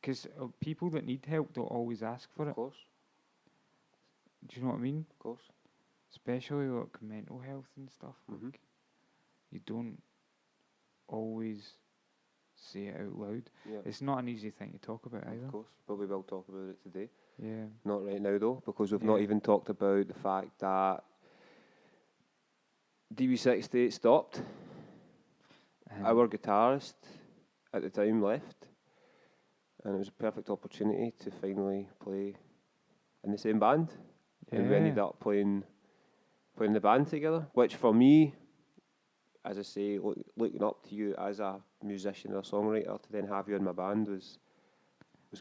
Because people that need help don't always ask for it. Of course. Do you know what I mean? Of course. Especially mental health and stuff. Mm-hmm. You don't always say it out loud. Yeah. It's not an easy thing to talk about either. Of course, but we will talk about it today. Yeah. Not right now though, because we've not even talked about the fact that DB68 stopped. Our guitarist at the time left, and it was a perfect opportunity to finally play in the same band. And we ended up playing the band together, which for me, as I say, looking up to you as a musician or a songwriter, to then have you in my band was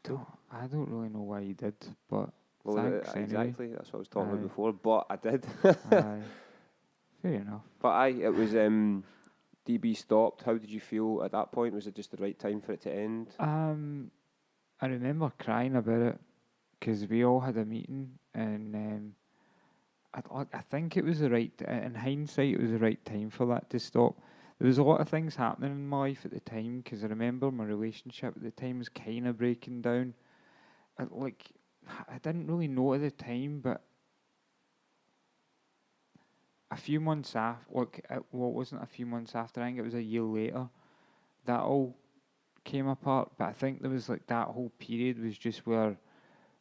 cool. I don't really know why you did, but thanks exactly. Anyway. That's what I was talking about before, but I did. Aye. Fair enough. But it was DB stopped. How did you feel at that point? Was it just the right time for it to end? I remember crying about it because we all had a meeting, and I think it was the right. In hindsight, it was the right time for that to stop. There was a lot of things happening in my life at the time because I remember my relationship at the time was kind of breaking down. Like, I didn't really know at the time, but a few months after, well, it wasn't a few months after, I think it was a year later, that all came apart. But I think there was like that whole period was just where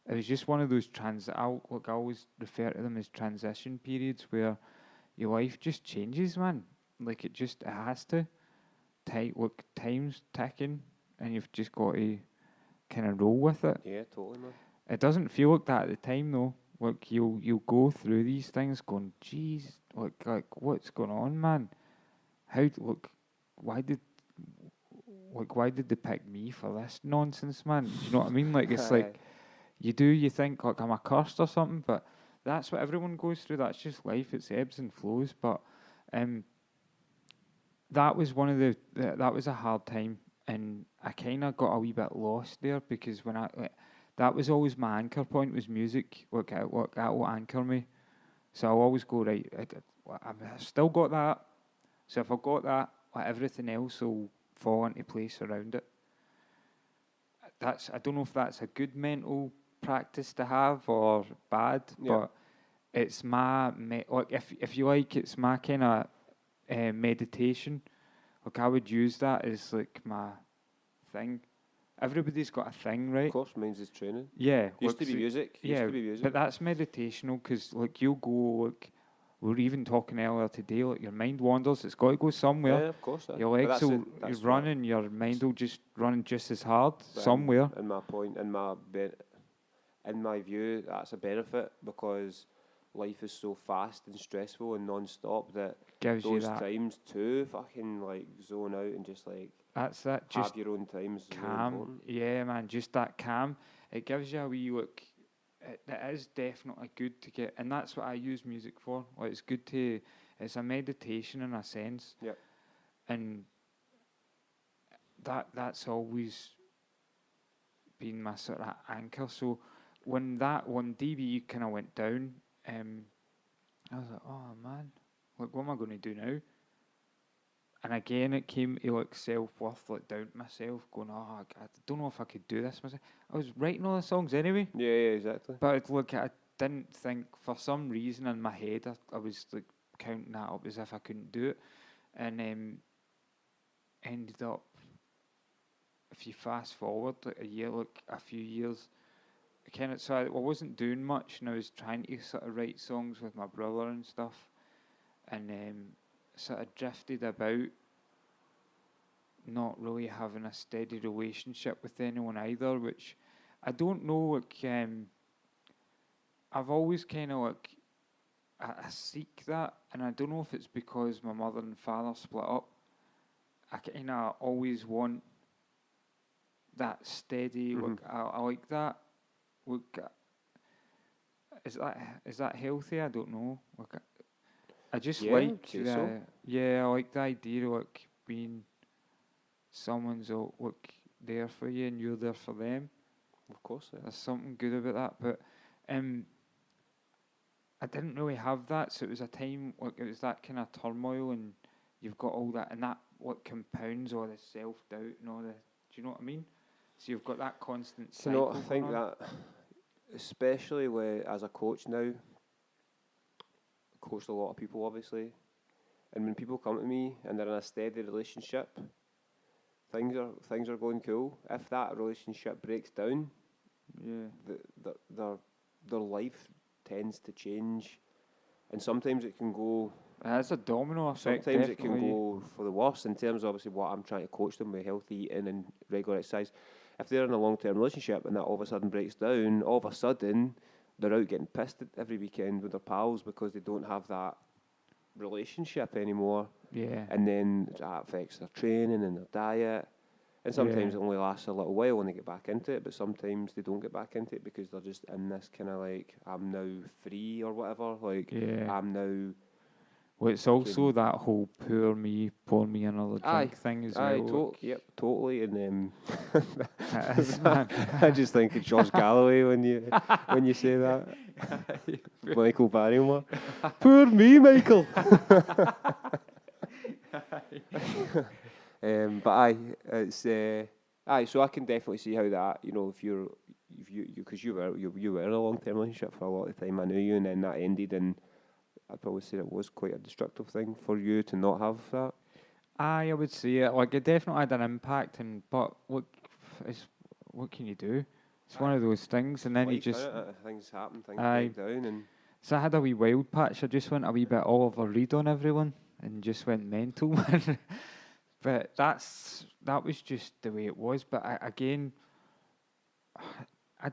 it was just one of those I always refer to them as transition periods where your life just changes, man. Like it has to. Time's ticking, and you've just got to kind of roll with it. Yeah, totally, man. It doesn't feel like that at the time though. Like you'll go through these things going, geez, like what's going on, man? Why did why did they pick me for this nonsense, man? Do you know what I mean? Like it's like you think like I'm accursed or something, but that's what everyone goes through. That's just life. It's ebbs and flows. But that was that was a hard time, and I kind of got a wee bit lost there because that was always my anchor point was music. That will anchor me. So I'll always go right. I've still got that. So if I got that, everything else will fall into place around it. I don't know if that's a good mental practice to have or bad, but it's my if you like, it's my kind of meditation. Like I would use that as like my thing. Everybody's got a thing, right? Of course, mine's is training. Yeah. Used to be music. But that's meditational because like you'll go like we were even talking earlier today. Like your mind wanders. It's got to go somewhere. Yeah, of course. Your legs will you're running. Your mind will just run just as hard somewhere. In my view, that's a benefit because life is so fast and stressful and non-stop that gives those you that times to fucking like zone out and just like just have your own times. Calm, yeah, man, just that calm. It gives you a wee look. It is definitely good to get, and that's what I use music for. Like it's good to, it's a meditation in a sense. Yeah. And that's always been my sort of anchor. So when DB kind of went down, I was like, oh man, like what am I going to do now? And again, it came to like self-worth, like doubting myself, going, oh, I don't know if I could do this myself. I was writing all the songs anyway. Yeah, exactly. But look, I didn't think, for some reason in my head, I was like counting that up as if I couldn't do it. And ended up, if you fast forward like a few years, so I wasn't doing much, and I was trying to sort of write songs with my brother and stuff. And sort of drifted about, not really having a steady relationship with anyone either, which I don't know, like, I've always kind of like, I seek that, and I don't know if it's because my mother and father split up. I kind of always want that steady, like, I like that. Look, is that healthy? I don't know. Like, I just like I like the idea of like being someone's like there for you and you're there for them. Of course, there's something good about that. But I didn't really have that, so it was a time like it was that kind of turmoil, and you've got all that, and that what compounds all the self doubt and all the. Do you know what I mean? So you've got that constant cycle. I think that, especially as a coach now. Coached a lot of people, obviously, and when people come to me and they're in a steady relationship, things are going cool. If that relationship breaks down, their life tends to change, and sometimes it can go. That's a domino effect. Sometimes it can go for the worse in terms of obviously what I'm trying to coach them with healthy eating and regular exercise. If they're in a long-term relationship and that all of a sudden breaks down, all of a sudden they're out getting pissed every weekend with their pals because they don't have that relationship anymore. Yeah. And then that affects their training and their diet. And sometimes it only lasts a little while when they get back into it, but sometimes they don't get back into it because they're just in this kind of like, I'm now free or whatever. Like, I'm now Well, it's also that whole pour me another drink thing as well. Totally. And It is, man. I just think of George Galloway when you say that. Michael Barrymore. Poor me, Michael. But it's so I can definitely see how that, you know, if you because you were in a long-term relationship for a lot of time. I knew you, and then that ended, and I'd probably say it was quite a destructive thing for you to not have that. I would say it. Like, it definitely had an impact, but look, what can you do? It's one of those things, and then Life, you just things happen, things break down, and so I had a wee wild patch. I just went a wee bit Oliver Reed on everyone, and just went mental, man. But that was just the way it was. But again, I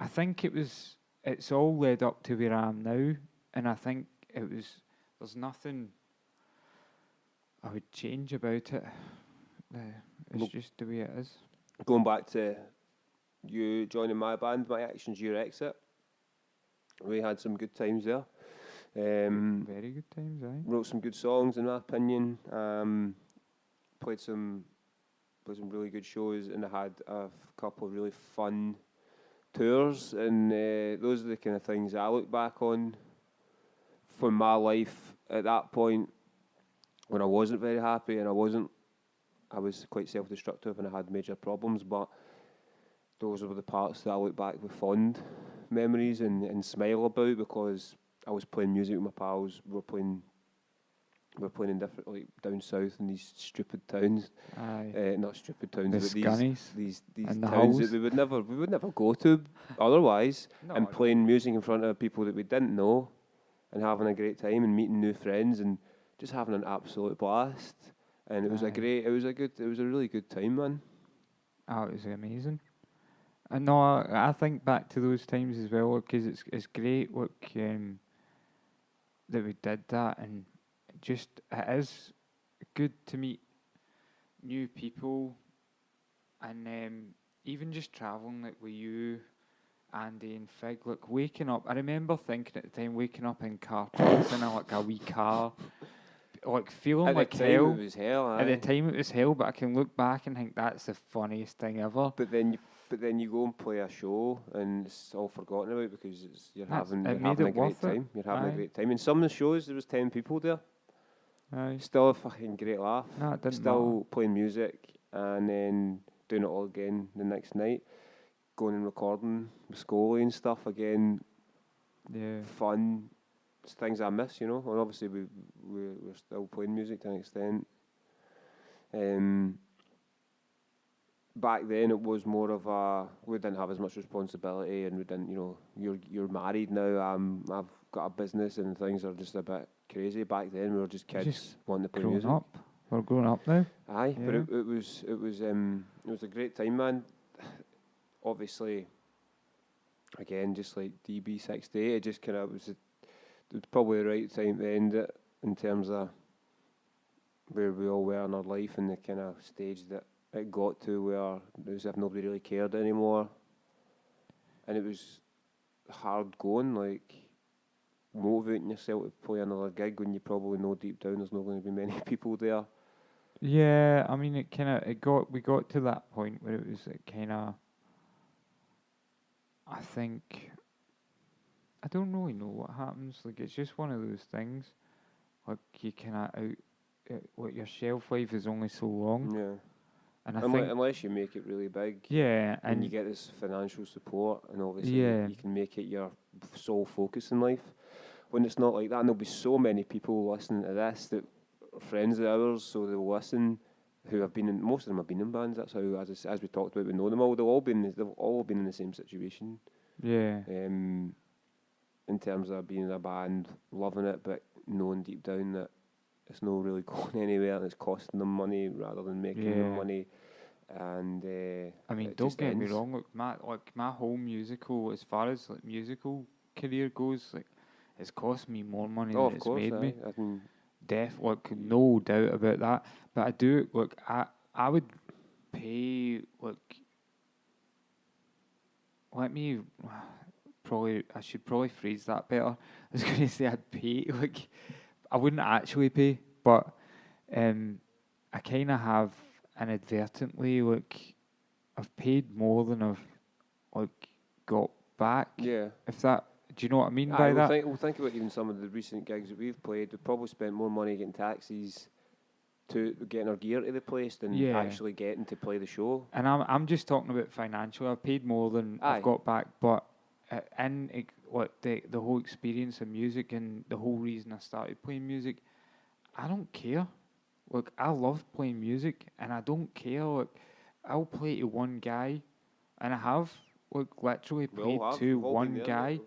think it's all led up to where I am now, and I think there's nothing I would change about it. It's just the way it is. Going back to you joining my band, My Actions, Your Exit, we had some good times there. Very good times, aye. Wrote some good songs, in my opinion. Played some really good shows, and I had a couple of really fun tours. And those are the kind of things I look back on for my life at that point when I wasn't very happy, and I was quite self-destructive, and I had major problems. But those were the parts that I look back with fond memories and smile about, because I was playing music with my pals. We were playing in different, like, down south in these stupid towns. Not stupid towns, the but these towns that we would never go to otherwise. And playing music in front of people that we didn't know, and having a great time, and meeting new friends, and just having an absolute blast. And it was a really good time, man. Oh, it was amazing. And no, I think back to those times as well, because it's great that we did that, and just it is good to meet new people, and even just travelling like with you, Andy and Fig, like waking up. I remember thinking at the time, waking up in car parks in a wee car, like feeling like hell. At the time it was hell. At the time it was hell, but I can look back and think that's the funniest thing ever. But then you go and play a show, and it's all forgotten about, because you're having a great time. You're having a great time. In some of the shows, there was 10 people there. Aye. Still a fucking great laugh. No, it didn't Still matter. playing music, and then doing it all again the next night. Going and recording with Scully and stuff again. Yeah. Fun. It's things I miss, you know. And obviously we're still playing music to an extent. Back then it was more of we didn't have as much responsibility, and we didn't, you know, you're married now. I've got a business, and things are just a bit crazy. Back then we were just kids wanting to play music. Up. We're grown up now. Aye, Yeah. but it was a great time, man. Obviously, again, just like DB68, it just kind of it was probably the right time to end it, in terms of where we all were in our life, and the kind of stage that it got to, where it was as if nobody really cared anymore. And it was hard going, like motivating yourself to play another gig when you probably know deep down there's not going to be many people there. Yeah, I mean, we got to that point where it was kind of, I think, I don't really know what happens. Like, it's just one of those things. Like, you kind of like your shelf life is only so long. Yeah. And unless you make it really big. Yeah, and you get this financial support, and obviously yeah, you can make it your sole focus in life. When it's not like that, and there'll be so many people listening to this that are friends of ours, so they'll listen, who have been in, most of them have been in bands. That's how, as we talked about, we know them all. They've all been in the same situation. Yeah. In terms of being in a band, loving it, but knowing deep down that it's not really going anywhere, and it's costing them money rather than making them money. And I mean, don't get me wrong. My whole musical, as far as like musical career goes, like it's cost me more money than it's made me. I mean, no doubt about that. But I do I would pay let me should probably phrase that better. I was going to say I'd pay. Like, I wouldn't actually pay, but I kind of have inadvertently. Like, I've paid more than I've like got back. Yeah. If that, do you know what I mean by that? We'll think about even some of the recent gigs that we've played. We've probably spent more money getting taxis to getting our gear to the place than actually getting to play the show. And I'm just talking about financial. I've paid more than I've got back, but the whole experience of music and the whole reason I started playing music, I don't care. Look, I love playing music, and I don't care. Look, I'll play to one guy, and I have literally played to one guy.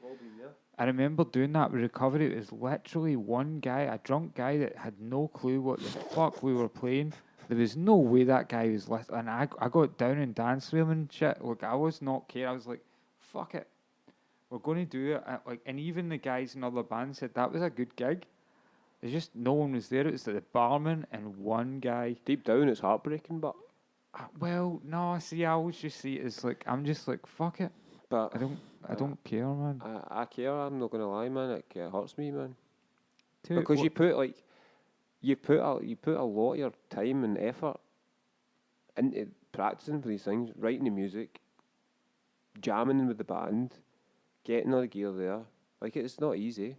I remember doing that with Recovery. It was literally one guy, a drunk guy that had no clue what the fuck we were playing. There was no way that guy was listening. And I got down and danced with him and shit. Look, I was not care. I was like, fuck it. We're going to do it. And even the guys in other bands said that was a good gig. There's just no one was there. It was the barman and one guy. Deep down, it's heartbreaking, but... well, no, see, I always just see it as like, I'm just like, fuck it. But I don't care, man. I care. I'm not gonna lie, man. It hurts me, man. Because you put a lot of your time and effort into practicing for these things, writing the music, jamming with the band, getting all the gear there. Like, it's not easy.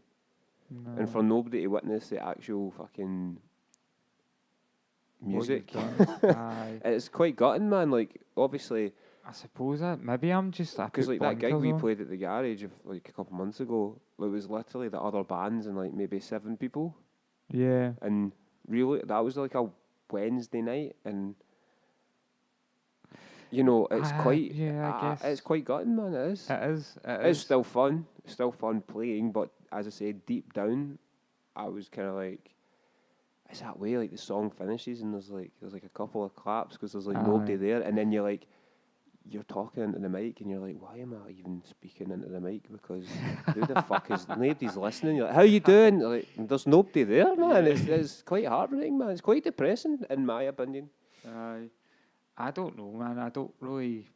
No. And for nobody to witness the actual fucking music, it's quite gutting, man. Like, obviously. I suppose that maybe I'm just because like that gig we played at the garage like a couple of months ago, it was literally the other bands and like maybe 7 people. Yeah. And really, that was like a Wednesday night, and you know, it's quite. Yeah, I guess it's quite gutting, man. It is. It is. It's still fun. It's still fun playing, but as I said, deep down, I was kind of like. It's that way, like the song finishes and there's like a couple of claps because there's like nobody there, and then you're talking into the mic and you're like, why am I even speaking into the mic? Because who the fuck is nobody's listening? You're like, how you doing? Like, there's nobody there, man. It's quite heartbreaking, man. It's quite depressing, in my opinion. I don't know, man. I don't really.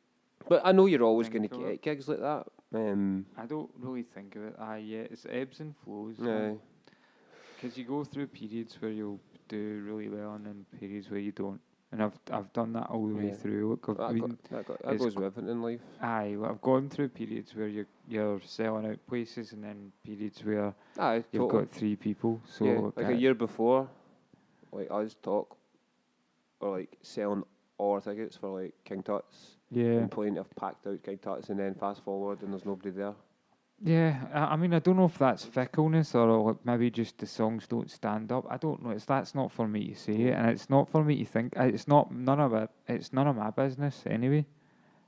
But I know you're always going to get gigs like that. I don't really think of it. It's ebbs and flows. Because you go through periods where you'll do really well and then periods where you don't. And I've done that all the way through. Look, that goes with everything in life. I've gone through periods where you're selling out places, and then periods where you've got 3 people. So like a year before, like us talk, or like selling all our tickets for like King Tut's. Yeah. And playing to packed out King Tut's, and then fast forward and there's nobody there. Yeah, I mean, I don't know if that's fickleness or like maybe just the songs don't stand up. I don't know. That's not for me to say it, and it's not for me to think. It's none of it. It's none of my business anyway.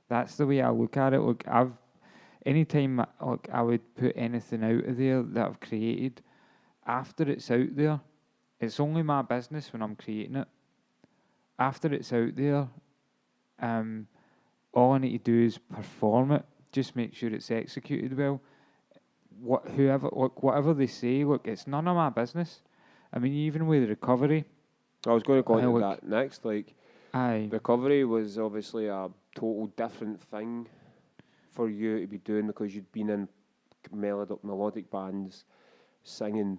That's the way I look at it. Look, anytime I would put anything out of there that I've created, after it's out there, it's only my business when I'm creating it. After it's out there, all I need to do is perform it. Just make sure it's executed well. Whatever they say, look, it's none of my business. I mean, even with Recovery, I was going to go into that next. Like, aye, Recovery was obviously a total different thing for you to be doing because you'd been in melodic bands, singing,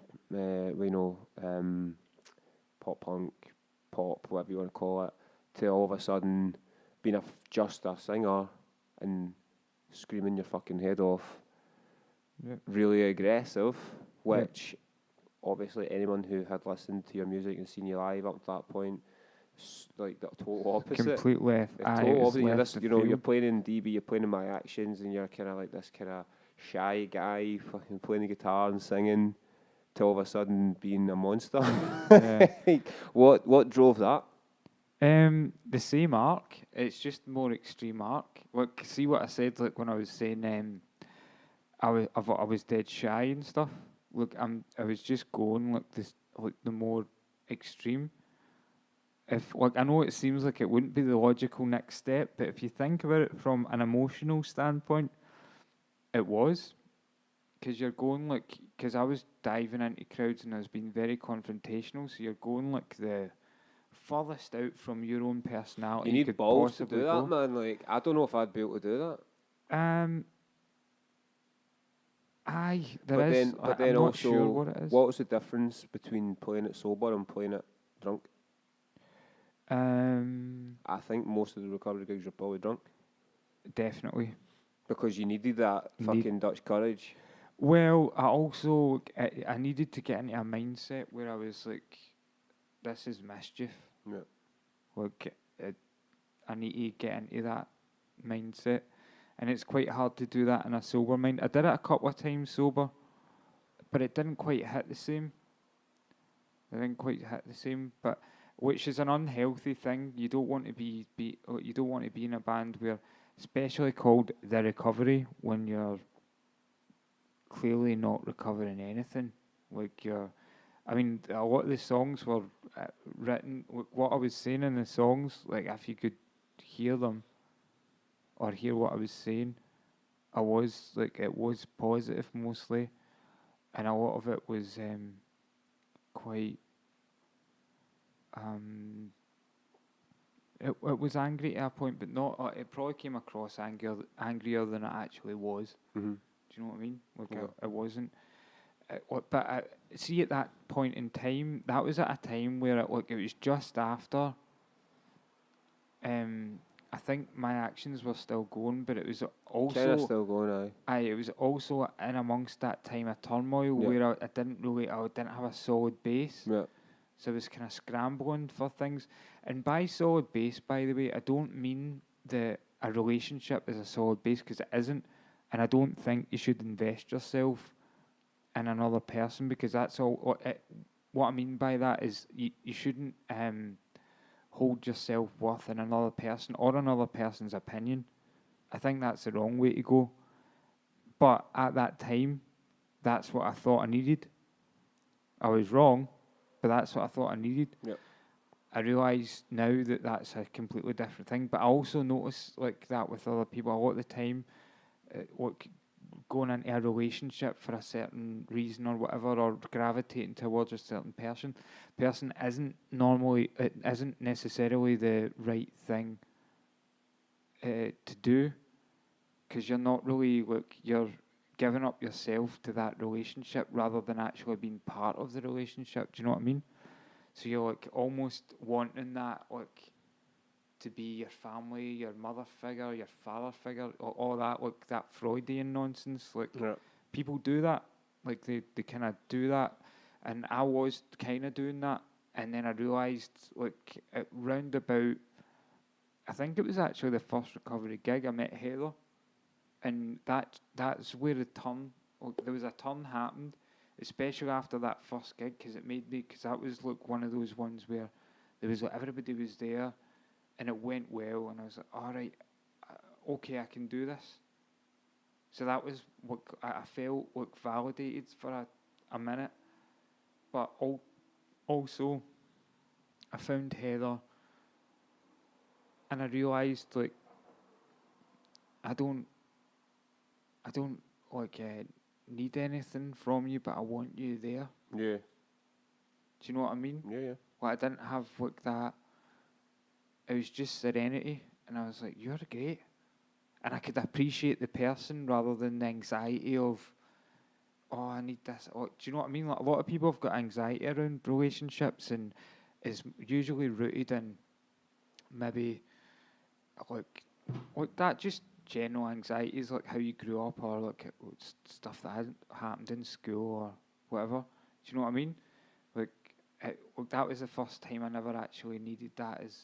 pop punk, pop, whatever you want to call it, to all of a sudden being just a singer and screaming your fucking head off. Yep. Really aggressive, which obviously anyone who had listened to your music and seen you live up to that point, like the total opposite. Complete left. You're playing in DB, you're playing in My Actions, and you're kind of like this kind of shy guy, fucking playing the guitar and singing, to all of a sudden being a monster. What drove that? The same arc. It's just more extreme arc. Like, see what I said, like when I was saying, I was dead shy and stuff. Look, I was just going like this, like the more extreme. If I know it seems like it wouldn't be the logical next step, but if you think about it from an emotional standpoint, it was. Because you're going because I was diving into crowds and I was being very confrontational. So you're going like the furthest out from your own personality. You need balls to do that, man. Like, I don't know if I'd be able to do that. Aye, there But is. then I'm not also, sure what it is. what was the difference between playing it sober and playing it drunk? I think most of the recovery gigs are probably drunk. Definitely. Because you needed that fucking Dutch courage. Well, I needed to get into a mindset where I was like, this is mischief. Yeah. Like, I need to get into that mindset. And it's quite hard to do that in a sober mind. I did it a couple of times sober, but it didn't quite hit the same. But which is an unhealthy thing. You don't want to be you don't want to be in a band where, especially called The Recovery, when you're clearly not recovering anything. Like I mean, a lot of the songs were written. What I was saying in the songs, like if you could hear them or hear what I was saying, it was positive mostly, and a lot of it was quite. It was angry at a point, but not. It probably came across angrier than it actually was. Mm-hmm. Do you know what I mean? Like Yeah. it wasn't. But see, at that point in time, that was at a time where it was just after. I think my actions were still going, but it was also Kind of still going, aye. it was also in amongst that time of turmoil Yeah. where I didn't have a solid base. Yeah. So I was kind of scrambling for things. And by solid base, by the way, I don't mean that a relationship is a solid base, because it isn't. And I don't think you should invest yourself in another person, because that's all. What I mean by that is you shouldn't hold your self-worth in another person or another person's opinion. I think that's the wrong way to go. But at that time, that's what I thought I needed. I was wrong, but that's what I thought I needed. Yep. I realise now that that's a completely different thing. But I also notice like that with other people a lot of the time. Going into a relationship for a certain reason or whatever, or gravitating towards a certain person isn't necessarily the right thing to do, because you're not really you're giving up yourself to that relationship rather than actually being part of the relationship. Do you know what I mean? So you're almost wanting that to be your family, your mother figure, your father figure, all that that Freudian nonsense. Yeah. People do that, they kind of do that, and I was kind of doing that, and then I realised at round about, I think it was actually the first recovery gig, I met Heather, and that's where the turn. There was a turn happened, especially after that first gig, because that was one of those ones where there was everybody was there. And it went well, and I was like, all right, okay, I can do this. So that was what I felt validated for a minute. But also, I found Heather, and I realised I don't need anything from you, but I want you there. Yeah. Do you know what I mean? Yeah. I didn't have that. It was just serenity, and I was like, you're great. And I could appreciate the person rather than the anxiety of, oh, I need this. Do you know what I mean? A lot of people have got anxiety around relationships, and is usually rooted in maybe that just general anxieties, how you grew up, or stuff that hasn't happened in school or whatever. Do you know what I mean? That was the first time I never actually needed that as.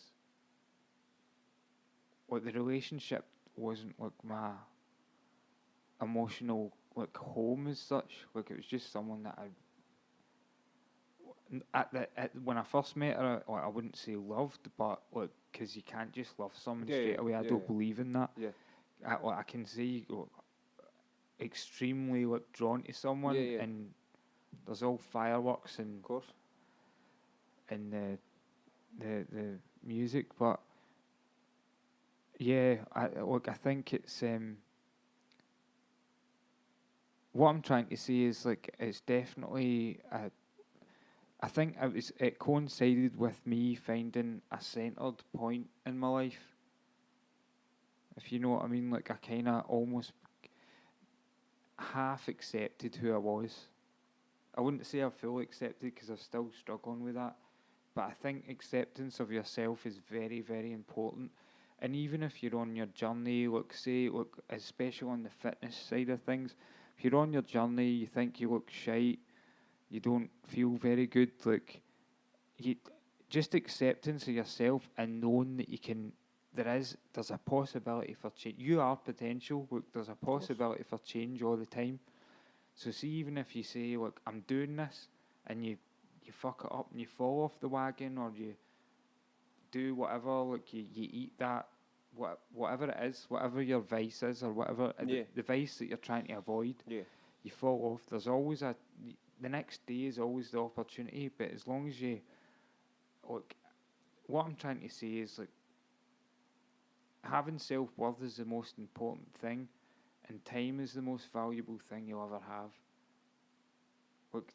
The relationship wasn't my emotional home as such. It was just someone that when I first met her, I wouldn't say loved, but because you can't just love someone straight away. I don't believe in that. Yeah. I can see extremely drawn to someone, and there's all fireworks and of course, and the music, but. Yeah, I think it's what I'm trying to say is it's definitely I think it coincided with me finding a centered point in my life. If you know what I mean, I kind of almost half accepted who I was. I wouldn't say I've fully accepted because I'm still struggling with that. But I think acceptance of yourself is very, very important. And even if you're on your journey, especially on the fitness side of things, if you're on your journey, you think you look shite, you don't feel very good, you just acceptance of yourself and knowing that there's a possibility for change. You are potential. Look, there's a possibility for change all the time. So see, even if you say, look, I'm doing this, and you fuck it up and you fall off the wagon, or you do whatever, like you eat that, whatever it is, whatever your vice is, or whatever the vice that you're trying to avoid, you fall off. There's always the next day is always the opportunity, but as long as you, like, what I'm trying to say is, like, having self-worth is the most important thing, and time is the most valuable thing you'll ever have. Look,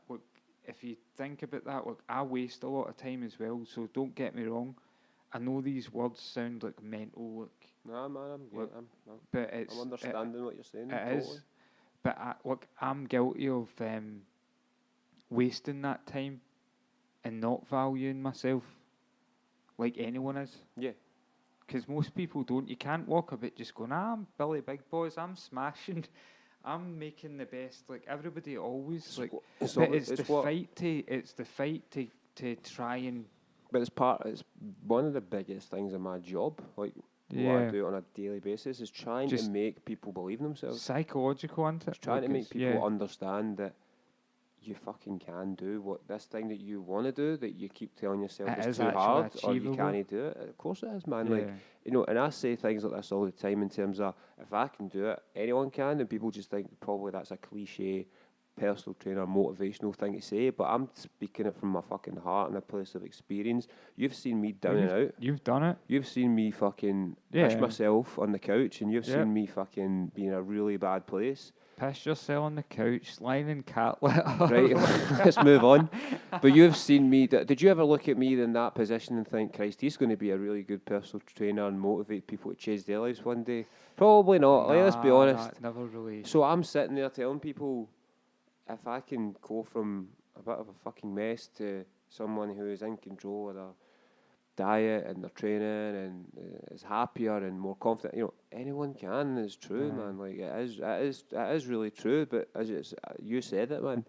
look, if you think about that, look, I waste a lot of time as well, so don't get me wrong. I know these words sound like mental, look. No, man, I'm understanding what you're saying. It totally. is. But I'm guilty of wasting that time and not valuing myself like anyone is. Yeah. Because most people don't. You can't walk about just going, I'm Billy Big Boys, I'm smashing, I'm making the best. Like, everybody always, it's the fight to try and... But it's one of the biggest things in my job, like, what I do on a daily basis, is trying to make people believe in themselves. Psychological, isn't it? It's trying to make people understand that you fucking can do what this thing that you want to do, that you keep telling yourself is too hard, or you can't do it. Of course it is, man. Like, and I say things like this all the time in terms of, if I can do it, anyone can, and people just think probably that's a cliche personal trainer motivational thing to say, but I'm speaking it from my fucking heart and a place of experience. You've seen me down and out. You've done it. You've seen me fucking piss myself on the couch, and you've seen me fucking be in a really bad place. Piss yourself on the couch, lying in cat litter. Right, let's move on. But you've seen me. Did you ever look at me in that position and think, Christ, he's going to be a really good personal trainer and motivate people to change their lives one day? Probably not. Let's be honest. Never really. So I'm sitting there telling people, if I can go from a bit of a fucking mess to someone who is in control of their diet and their training and is happier and more confident, anyone can. It's true, man. Like, it is really true. But as you said it, man,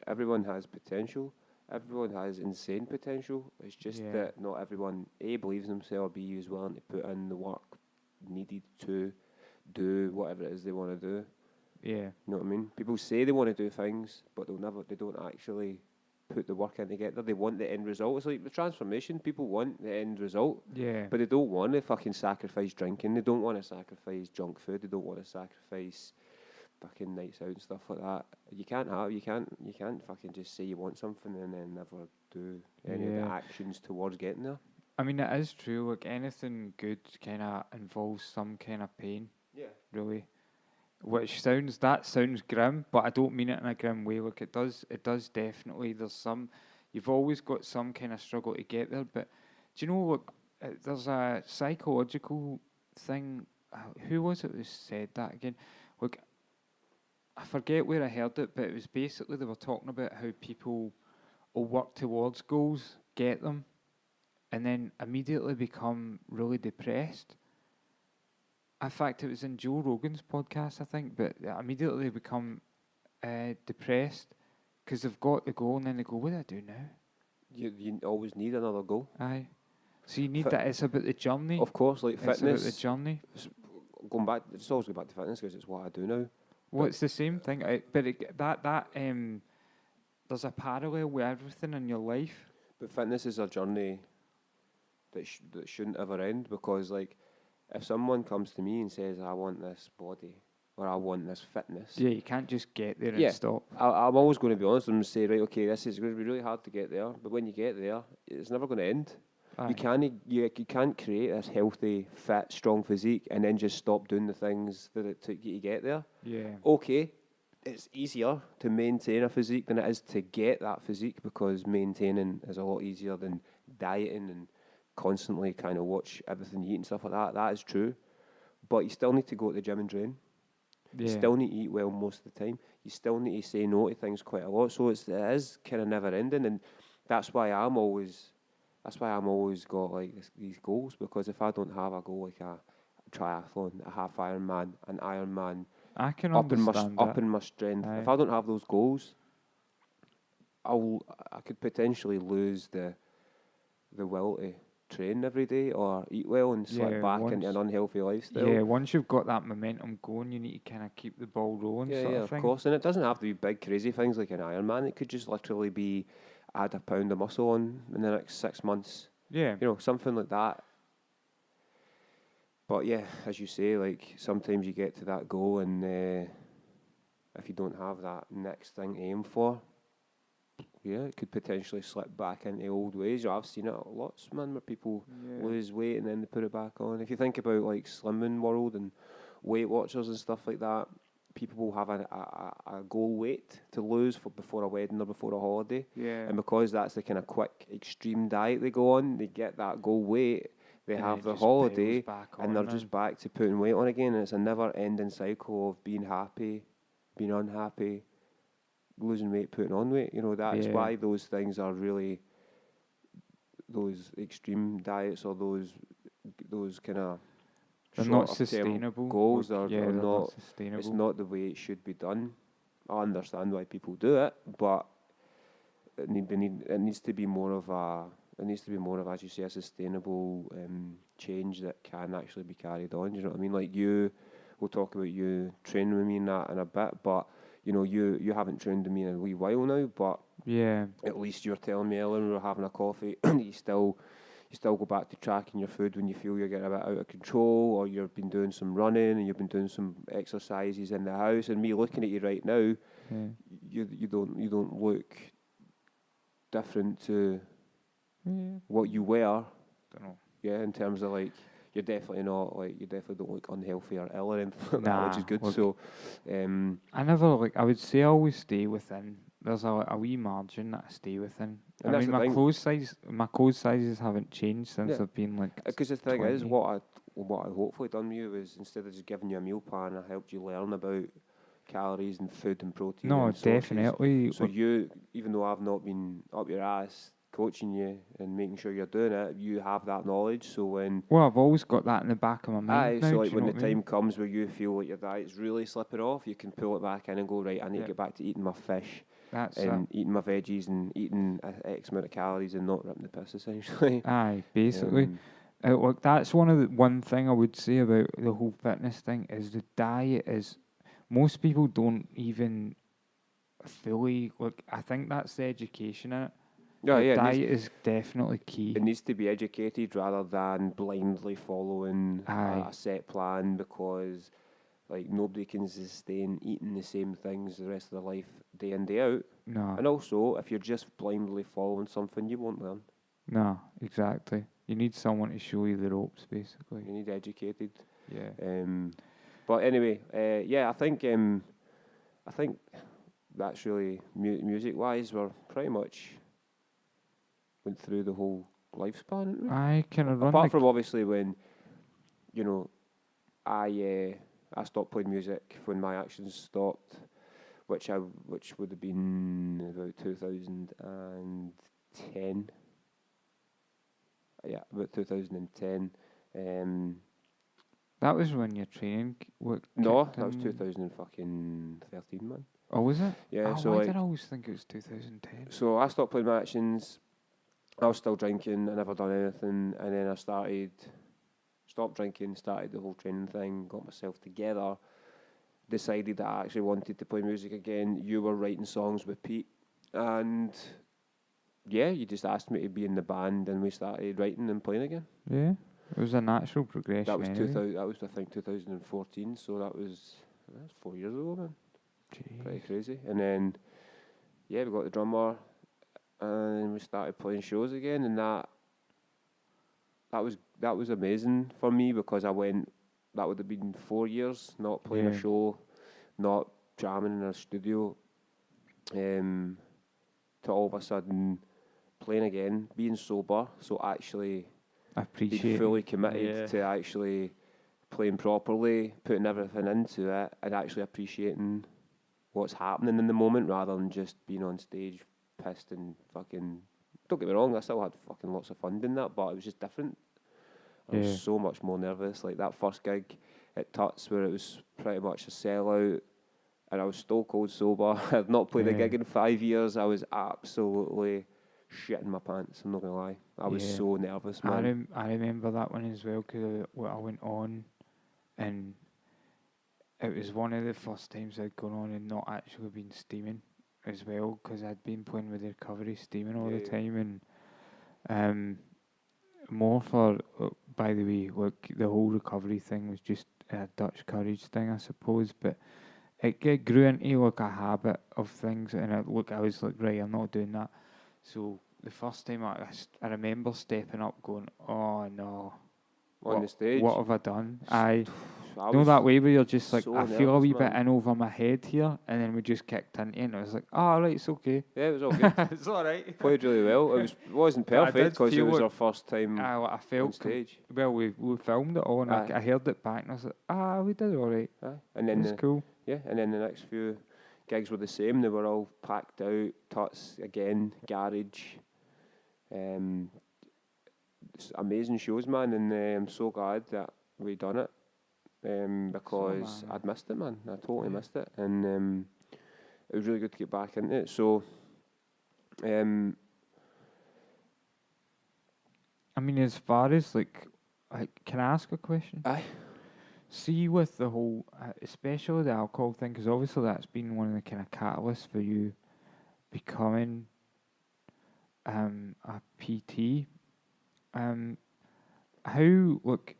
everyone has potential. Everyone has insane potential. It's just that not everyone believes in themselves, B, is willing to put in the work needed to do whatever it is they want to do. Yeah. You know what I mean? People say they want to do things, but they don't actually put the work in to get there. They want the end result. It's like the transformation. People want the end result. Yeah. But they don't want to fucking sacrifice drinking. They don't want to sacrifice junk food. They don't want to sacrifice fucking nights out and stuff like that. You can't fucking just say you want something and then never do any of the actions towards getting there. I mean, it is true. Like, anything good kind of involves some kind of pain. Yeah. Really. Which sounds grim, but I don't mean it in a grim way. Like, it does definitely. You've always got some kind of struggle to get there. But do you know, look, there's a psychological thing. Who was it who said that again? Look, I forget where I heard it, but it was basically they were talking about how people will work towards goals, get them, and then immediately become really depressed. In fact, it was in Joe Rogan's podcast, I think, but immediately they become depressed because they've got the goal and then they go, what do I do now? You always need another goal. Aye. So you need that. It's about the journey. Of course, like fitness. It's about the journey. It's always go back to fitness because it's what I do now. Well, it's the same thing. There's a parallel with everything in your life. But fitness is a journey that shouldn't ever end, because, like, if someone comes to me and says, I want this body, or I want this fitness... Yeah, you can't just get there and stop. I'm always going to be honest with them and say, right, okay, this is going to be really hard to get there, but when you get there, it's never going to end. Aye. You can't create this healthy, fit, strong physique and then just stop doing the things that it took you to get there. Yeah. Okay, it's easier to maintain a physique than it is to get that physique, because maintaining is a lot easier than dieting and constantly kind of watch everything you eat and stuff like that. That is true. But you still need to go to the gym and train. You Yeah. still need to eat well most of the time. You still need to say no to things quite a lot. So it is kind of never ending, and that's why I'm always got like these goals, because if I don't have a goal like a triathlon, a half Ironman, an Ironman, I can understand up that. in my strength, if Aye. I don't have those goals, I could potentially lose the will to train every day or eat well and slip Yeah, back into an unhealthy lifestyle. yeah, once you've got that momentum going, you need to kind of keep the ball rolling, Yeah, sort yeah, of of thing. course. And it doesn't have to be big, crazy things like an Ironman. It could just literally be add a pound of muscle on in the next 6 months. Yeah, You know, something like that. But yeah, as you say, like sometimes you get to that goal, and if you don't have that next thing to aim for, yeah, it could potentially slip back into old ways. I've seen it lots, man, where people yeah, lose weight and then they put it back on. If you think about like Slimming World and Weight Watchers and stuff like that, people will have a goal weight to lose for before a wedding or before a holiday. yeah. And because that's the kind of quick, extreme diet they go on, they get that goal weight, they And have it the just piles holiday, back and on, they're man. just back to putting weight on again. And it's a never-ending cycle of being happy, being unhappy, losing weight, putting on weight. You know, that's Yeah. why those things are really, those extreme diets or those kind of They're not short-term sustainable. goals Like, are they're not not. sustainable. It's not the way it should be done. I understand why people do it, but it needs to be more of as you say, a sustainable change that can actually be carried on. You know what I mean? Like we'll talk about you training with me in that in a bit, but you know, you haven't trained with me in a wee while now, but Yeah, at least you're telling me earlier when we were having a coffee, you still go back to tracking your food when you feel you're getting a bit out of control, or you've been doing some running and you've been doing some exercises in the house. And me looking at you right now, yeah. you don't look different to Yeah. what you were. Don't know. Yeah, in terms of like you definitely don't look unhealthy or ill or anything like that, which is good. Look, So, I would say I always stay within. There's a wee margin that I stay within. and that's mean, the thing. my clothes sizes haven't changed since Yeah. I've been like. Because the thing is, 20. what I hopefully done with you is, instead of just giving you a meal plan, I helped you learn about calories and food and protein No, and sources. definitely. So you, even though I've not been up your ass coaching you and making sure you're doing it, you have that knowledge. So when Well, I've always got that in the back of my mind now. so do like you when know the what I mean? time comes where you feel like your diet's really slipping off, you can pull it back in and go, right, I need Yeah. to get back to eating my fish That's and eating my veggies and eating X amount of calories and not ripping the piss, essentially. Aye, basically. Um, Look, that's one thing I would say about the whole fitness thing is the diet is most people don't even fully look. I think that's the education in it. yeah, The yeah, diet is definitely key. it needs to be educated rather than blindly following Aye. a set plan, because like nobody can sustain eating the same things the rest of their life day in day out. No, And also, if you're just blindly following something, you won't learn. no, exactly. You need someone to show you the ropes, basically. You need educated. Yeah. But anyway, yeah, I think that's really music wise. We're pretty much went through the whole lifespan. Didn't we? I kind of run Apart like from obviously when, you know, I stopped playing music when my actions stopped, which would have been about 2010. Yeah, about 2010. that was when your training No, kicked that was in. 2013, man. Oh, was it? Yeah, Oh, so why like, did I always think it was 2010? so I stopped playing my actions. I was still drinking. I never done anything, and then I stopped drinking, started the whole training thing, got myself together, decided that I actually wanted to play music again. You were writing songs with Pete, and yeah, you just asked me to be in the band, and we started writing and playing again. Yeah, it was a natural progression. That was anyway. 2000. That was, I think, 2014. So that's 4 years ago, man. Pretty Jeez. crazy. And then yeah, we got the drummer, and we started playing shows again, and that was amazing for me, because I went. That would have been 4 years not playing a Yeah. show, not jamming in a studio, to all of a sudden playing again, being sober, so actually I being appreciate fully it. committed Yeah. to actually playing properly, putting everything into it, and actually appreciating what's happening in the moment rather than just being on stage pissed and fucking. Don't get me wrong, I still had fucking lots of fun doing that, but it was just different. I Yeah. was so much more nervous. Like that first gig at Tuts, where it was pretty much a sellout, and I was stone cold sober. I'd not played a gig in 5 years. I was absolutely shitting my pants. I'm not gonna lie. I was so nervous, man. I remember that one as well because I went on, and it was one of the first times I'd gone on and not actually been steaming as well, because I'd been playing with the recovery steaming all the time, and more for, by the way, like the whole recovery thing was just a Dutch courage thing, I suppose, but it grew into like a habit of things, and I was like, right, I'm not doing that. So the first time I remember stepping up going, oh no, On the stage, what have I done? I You know that way where you're just like, so I feel a nervous, wee bit man. in over my head here, and then we just kicked into it, and I was like, oh, right, it's okay. Yeah, it was all good. It's all right. Played really well. It wasn't But I perfect did because it feel was like- our first time I felt on stage. well, we filmed it all, and Aye. I heard it back, and I was like, we did all right. Aye. And It then was cool. and then the next few gigs were the same. They were all packed out. Tuts again, garage. Amazing shows, man, and I'm so glad that we done it. Because I'd missed it, man. I totally missed it, and it was really good to get back into it. So, I mean, as far as like, can I ask a question? aye, See, with the whole, especially the alcohol thing, because obviously that's been one of the kind of catalysts for you becoming a PT. How, look,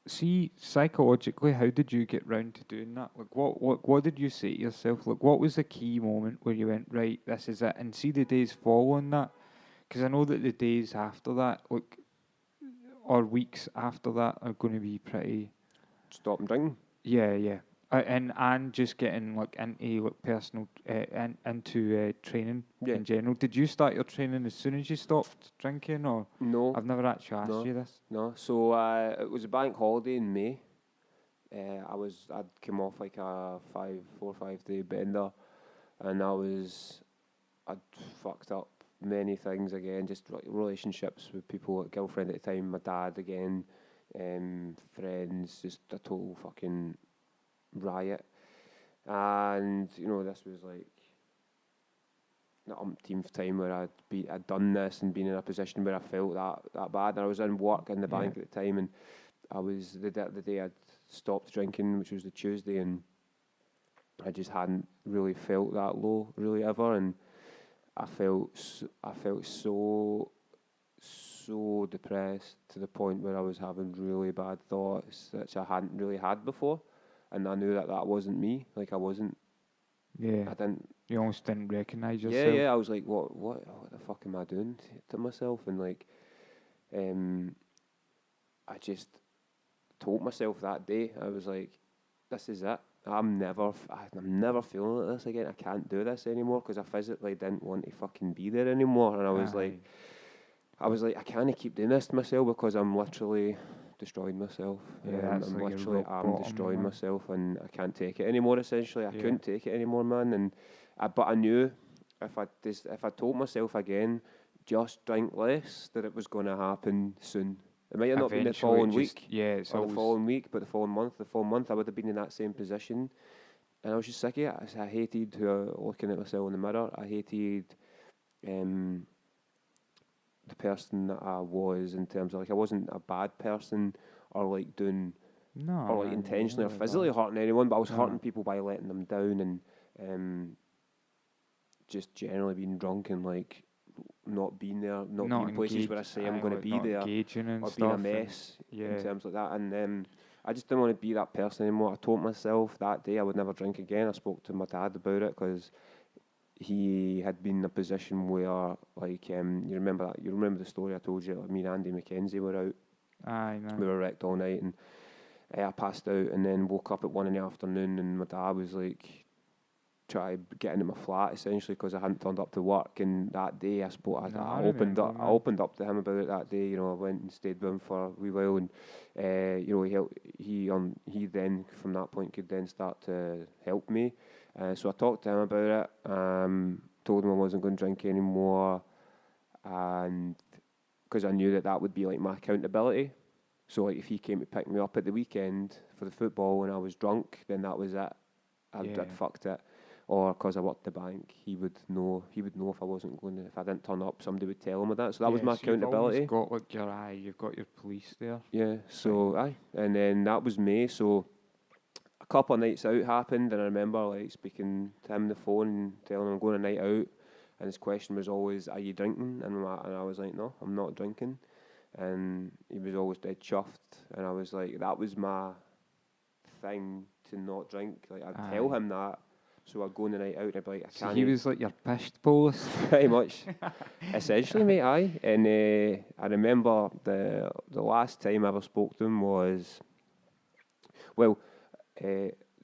see, psychologically, how did you get round to doing that? Like, what did you say to yourself? Like, what was the key moment where you went, right, this is it? And see the days following that, because I know that the days after that, like, or weeks after that, are going to be pretty. stop drinking. Yeah. And just getting like into like personal into training in general. Did you start your training as soon as you stopped drinking, or No, I've never actually asked you this. no. So it was a bank holiday in May. I'd come off like a 4 or 5 day bender, and I'd fucked up many things again, just like relationships with people, like girlfriend at the time, my dad again, friends, just a total fucking riot. And this was like the umpteenth time where I'd done this and been in a position where I felt that bad. And I was in work in the bank at the time, and I was the day I'd stopped drinking, which was the Tuesday, and I just hadn't really felt that low really ever, and I felt so depressed to the point where I was having really bad thoughts that I hadn't really had before, and I knew that wasn't me. Like I wasn't. Yeah. I didn't. You almost didn't recognise yourself. Yeah. I was like, what the fuck am I doing to myself? And like, I just told myself that day, I was like, this is it. I'm never feeling like this again. I can't do this anymore, because I physically didn't want to fucking be there anymore. And I was like, I can't keep doing this to myself, because I'm literally destroying myself. Yeah, I'm destroying myself, and I can't take it anymore. Essentially, I couldn't take it anymore, man. And but I knew if I told myself again, just drink less, that it was going to happen soon. It might have not been the following week, the following week, but the following month, I would have been in that same position. And I was just sick of it. I hated looking at myself in the mirror. I hated the person that I was, in terms of like, I wasn't a bad person or like doing or like intentionally or physically hurting anyone, but I was hurting people by letting them down, and just generally being drunk and like not being there, not being places where I say I'm going to be there, or being a mess in terms like that. And I just didn't want to be that person anymore. I told myself that day I would never drink again. I spoke to my dad about it, because he had been in a position where, like, you remember the story I told you, like, me and Andy McKenzie were out. Aye, no. We were wrecked all night, and I passed out, and then woke up at 1 in the afternoon, and my dad was like try to get into my flat essentially because I hadn't turned up to work. And that day, I remember, I opened up to him about it that day. You know, I went and stayed with him for a wee while, and you know, he then from that point could then start to help me. So I talked to him about it. Told him I wasn't going to drink anymore, and because I knew that would be like my accountability. So like if he came to pick me up at the weekend for the football and I was drunk, then that was it. I'd fucked it. Or because I worked the bank, he would know if I wasn't going to, if I didn't turn up, somebody would tell him of that. So that was my accountability. You've got like you've got your police there. Yeah, so and then that was May, so a couple of nights out happened, and I remember like speaking to him on the phone and telling him I'm going a night out, and his question was always, "Are you drinking?" And I was like, "No, I'm not drinking," and he was always dead chuffed, and I was like, that was my thing to not drink. Like I'd tell him that, so I'd go on the night out and I'd be like, I can't. He was like your pished police. Pretty much, essentially, mate. Aye, and I remember the last time I ever spoke to him was, well,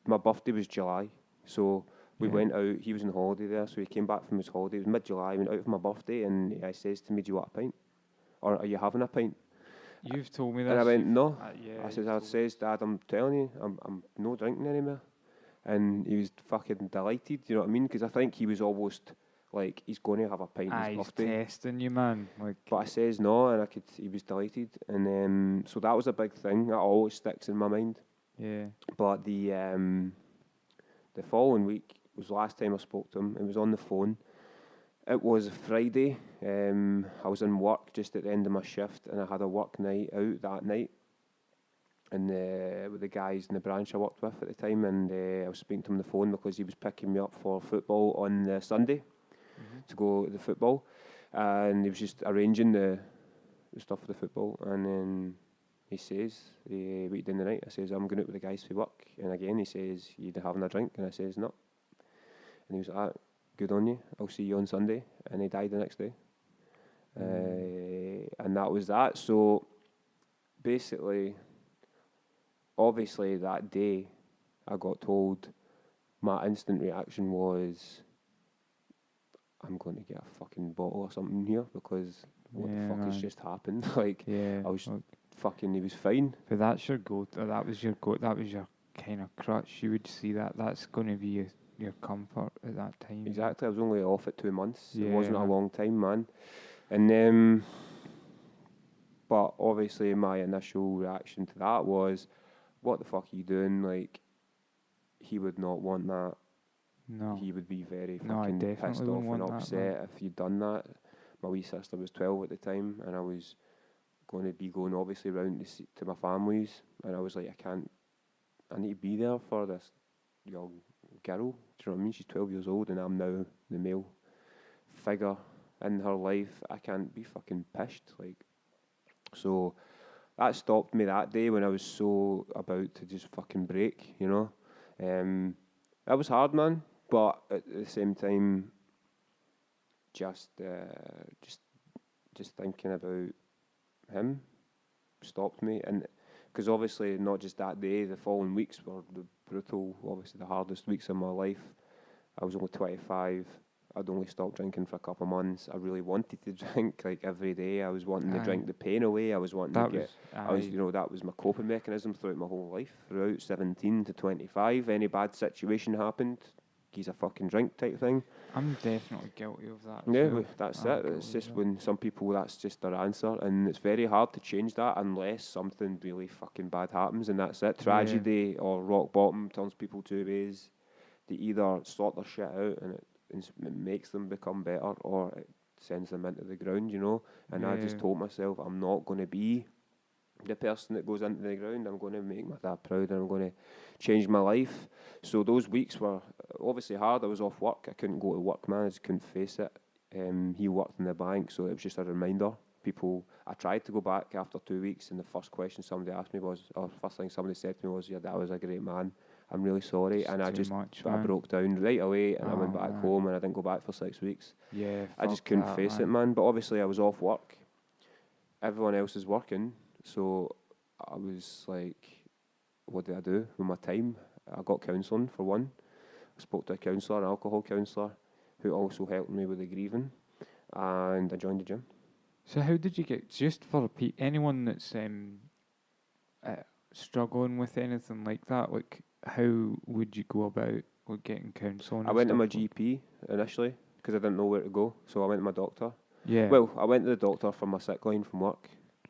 my birthday was July, so we went out. He was on holiday there, so he came back from his holiday. It was mid-July. He went out for my birthday, and he says to me, "Do you want a pint? Or are you having a pint?" You've told me this. And I went, "No." Yeah, I says, "Dad, I'm telling you, I'm no drinking anymore." And he was fucking delighted, you know what I mean? Because I think he was almost like, he's going to have a pint on his birthday. He's testing you, man. Like, but I says no, and he was delighted. And so that was a big thing. That always sticks in my mind. Yeah. But the following week was the last time I spoke to him. It was on the phone. It was a Friday. I was in work just at the end of my shift, and I had a work night out that night. And with the guys in the branch I worked with at the time, and I was speaking to him on the phone because he was picking me up for football on the Sunday to go to the football, and he was just arranging the stuff for the football. And then he says, "What you doing tonight?" I says, "I'm going out with the guys for work." And again he says, "You having a drink?" And I says, "No." And he was like, "Good on you, I'll see you on Sunday." And he died the next day. And that was that. So basically, obviously that day I got told, my instant reaction was, I'm going to get a fucking bottle or something here, because what the fuck has just happened? Like, I was fucking, he was fine. But that's your goat. That was your kind of crutch. You would see that. That's going to be your comfort at that time. Exactly. I was only off at 2 months. It wasn't a long time, man. And but obviously my initial reaction to that was, what the fuck are you doing? Like, he would not want that. No. He would be very fucking pissed off and upset if you'd done that. My wee sister was 12 at the time, and I was going to be going obviously round to my family's, and I was like, I need to be there for this young girl. Do you know what I mean? She's 12 years old, and I'm now the male figure in her life. I can't be fucking pissed. Like, so that stopped me that day when I was so about to just fucking break, you know. That was hard, man, but at the same time, just thinking about him stopped me. And because obviously not just that day, the following weeks were the brutal, obviously the hardest weeks of my life. I was only 25. I'd only stopped drinking for a couple of months. I really wanted to drink like every day. I was wanting to drink the pain away. I was wanting that was my coping mechanism throughout my whole life. Throughout 17 to 25, any bad situation happened, he's a fucking drink type thing. I'm definitely guilty of that. Yeah, that's it. It's just when some people, that's just their answer, and it's very hard to change that unless something really fucking bad happens, and that's it. Tragedy or rock bottom turns people two ways. They either sort their shit out and it makes them become better, or it sends them into the ground, you know. And I just told myself, I'm not going to be the person that goes into the ground. I'm going to make my dad proud, and I'm going to change my life. So those weeks were obviously hard. I was off work. I couldn't go to work, man. I just couldn't face it. He worked in the bank, so it was just a reminder. I tried to go back after 2 weeks, and the first question somebody asked me was, or first thing somebody said to me was, "Your dad was a great man. I'm really sorry." And I broke down right away, and I went back home, and I didn't go back for 6 weeks. Yeah, I just couldn't face it, man. But obviously I was off work. Everyone else is working, so I was like, what did I do with my time? I got counselling for one. spoke to a counsellor, an alcohol counsellor, who also helped me with the grieving, and I joined the gym. So how did you get, just for anyone that's struggling with anything like that, like how would you go about like getting counselling? I went to my GP initially because I didn't know where to go, so I went to my doctor. Yeah. Well, I went to the doctor for my sick line from work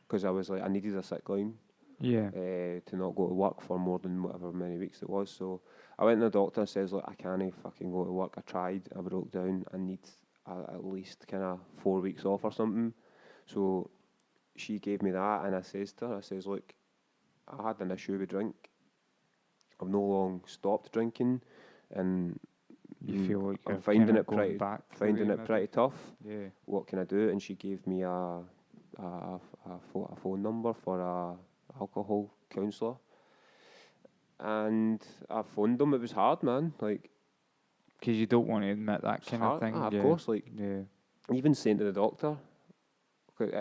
because I was like, I needed a sick line Yeah. to not go to work for more than whatever many weeks it was. So I went to the doctor and says, look, I can't fucking go to work. I tried, I broke down, I need at least kind of 4 weeks off or something. So she gave me that, and I says to her, I says, look, I had an issue with drink. I've no long stopped drinking, and You feel like I'm you're finding it going pretty back pretty tough. Yeah. What can I do? And she gave me a phone number for a alcohol counsellor, and I phoned them. It was hard, man. Like, because you don't want to admit that kind hard. of thing. Of course. Like, yeah. even saying to the doctor,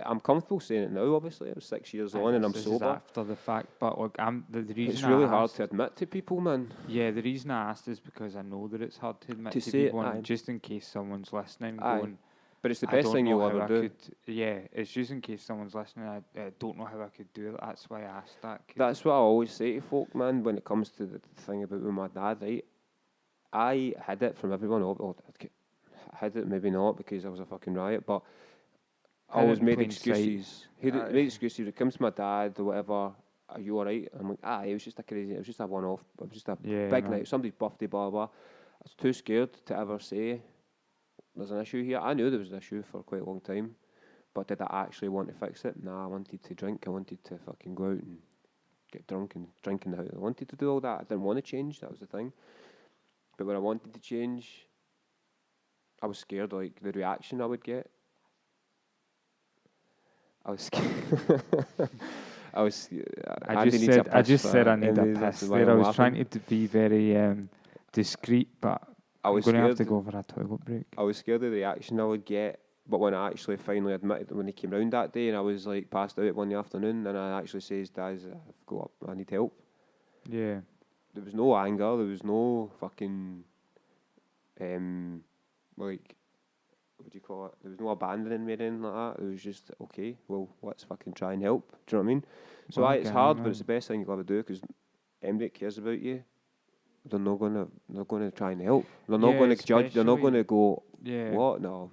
I'm comfortable saying it now. Obviously, I'm 6 years on and I'm This sober. is after the fact, but look, the reason It's really I hard asked, to admit to people, man. Yeah, the reason I asked is because I know that it's hard to admit To to say it, people, aye. and just in case someone's listening, Aye. going, But it's the I best don't thing know you'll how ever I do. could. Yeah, it's just in case someone's listening. I don't know how I could do it. That's why I asked that. That's what I always say to folk, man, when it comes to the thing about with my dad, right? I hid it from everyone. I hid it, maybe not, because I was a fucking riot, but I always made excuses. Made excuses. When it comes to my dad or whatever, are you alright? I'm like, it was just it was just a one-off. It was just a big night, somebody's birthday, blah, blah. I was too scared to ever say, there's an issue here. I knew there was an issue for quite a long time, but did I actually want to fix it? Nah, I wanted to drink. I wanted to fucking go out and get drunk and drink in the house. I wanted to do all that. I didn't want to change. That was the thing. But when I wanted to change, I was scared, like, the reaction I would get. I was scared. I just said I need a piss there. I was trying to be very discreet, but I'm going to have to go for a toilet break. I was scared of the reaction I would get, but when I actually finally admitted, when he came round that day and I was like passed out one afternoon, and I actually says, Daz, I've got up, I need help. Yeah. There was no anger, there was no fucking, like, what do you call it? There was no abandoning me or anything like that. It was just, okay, well, let's fucking try and help. Do you know what I mean? So it's hard, but it's the best thing you'll ever do, because anybody that cares about you, they're not gonna try and help. They're not gonna judge. They're not gonna go, what? No,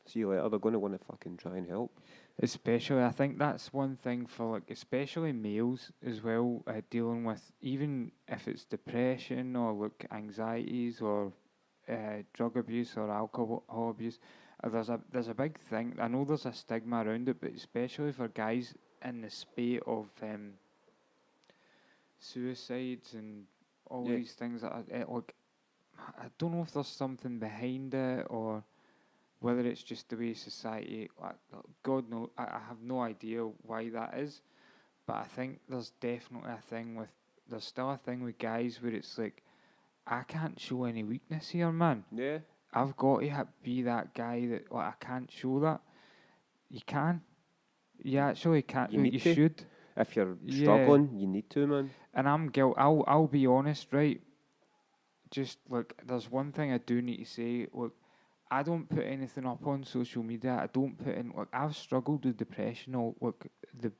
see you later. They're gonna want to fucking try and help. Especially, I think that's one thing for, like, especially males as well, dealing with, even if it's depression or like anxieties or drug abuse or alcohol abuse. There's a big thing. I know there's a stigma around it, but especially for guys in the spate of suicides and all these things that like, I don't know if there's something behind it or whether it's just the way society, God knows, I have no idea why that is, but I think there's definitely there's still a thing with guys where it's like, I can't show any weakness here, man. Yeah. I've got to be that guy that, like, I can't show that. You can. You actually can. You should. If you're struggling, you need to, man. And I'll be honest, right? Just, like, there's one thing I do need to say. Look, I don't put anything up on social media. I don't put in, like, I've struggled with depression all, like, the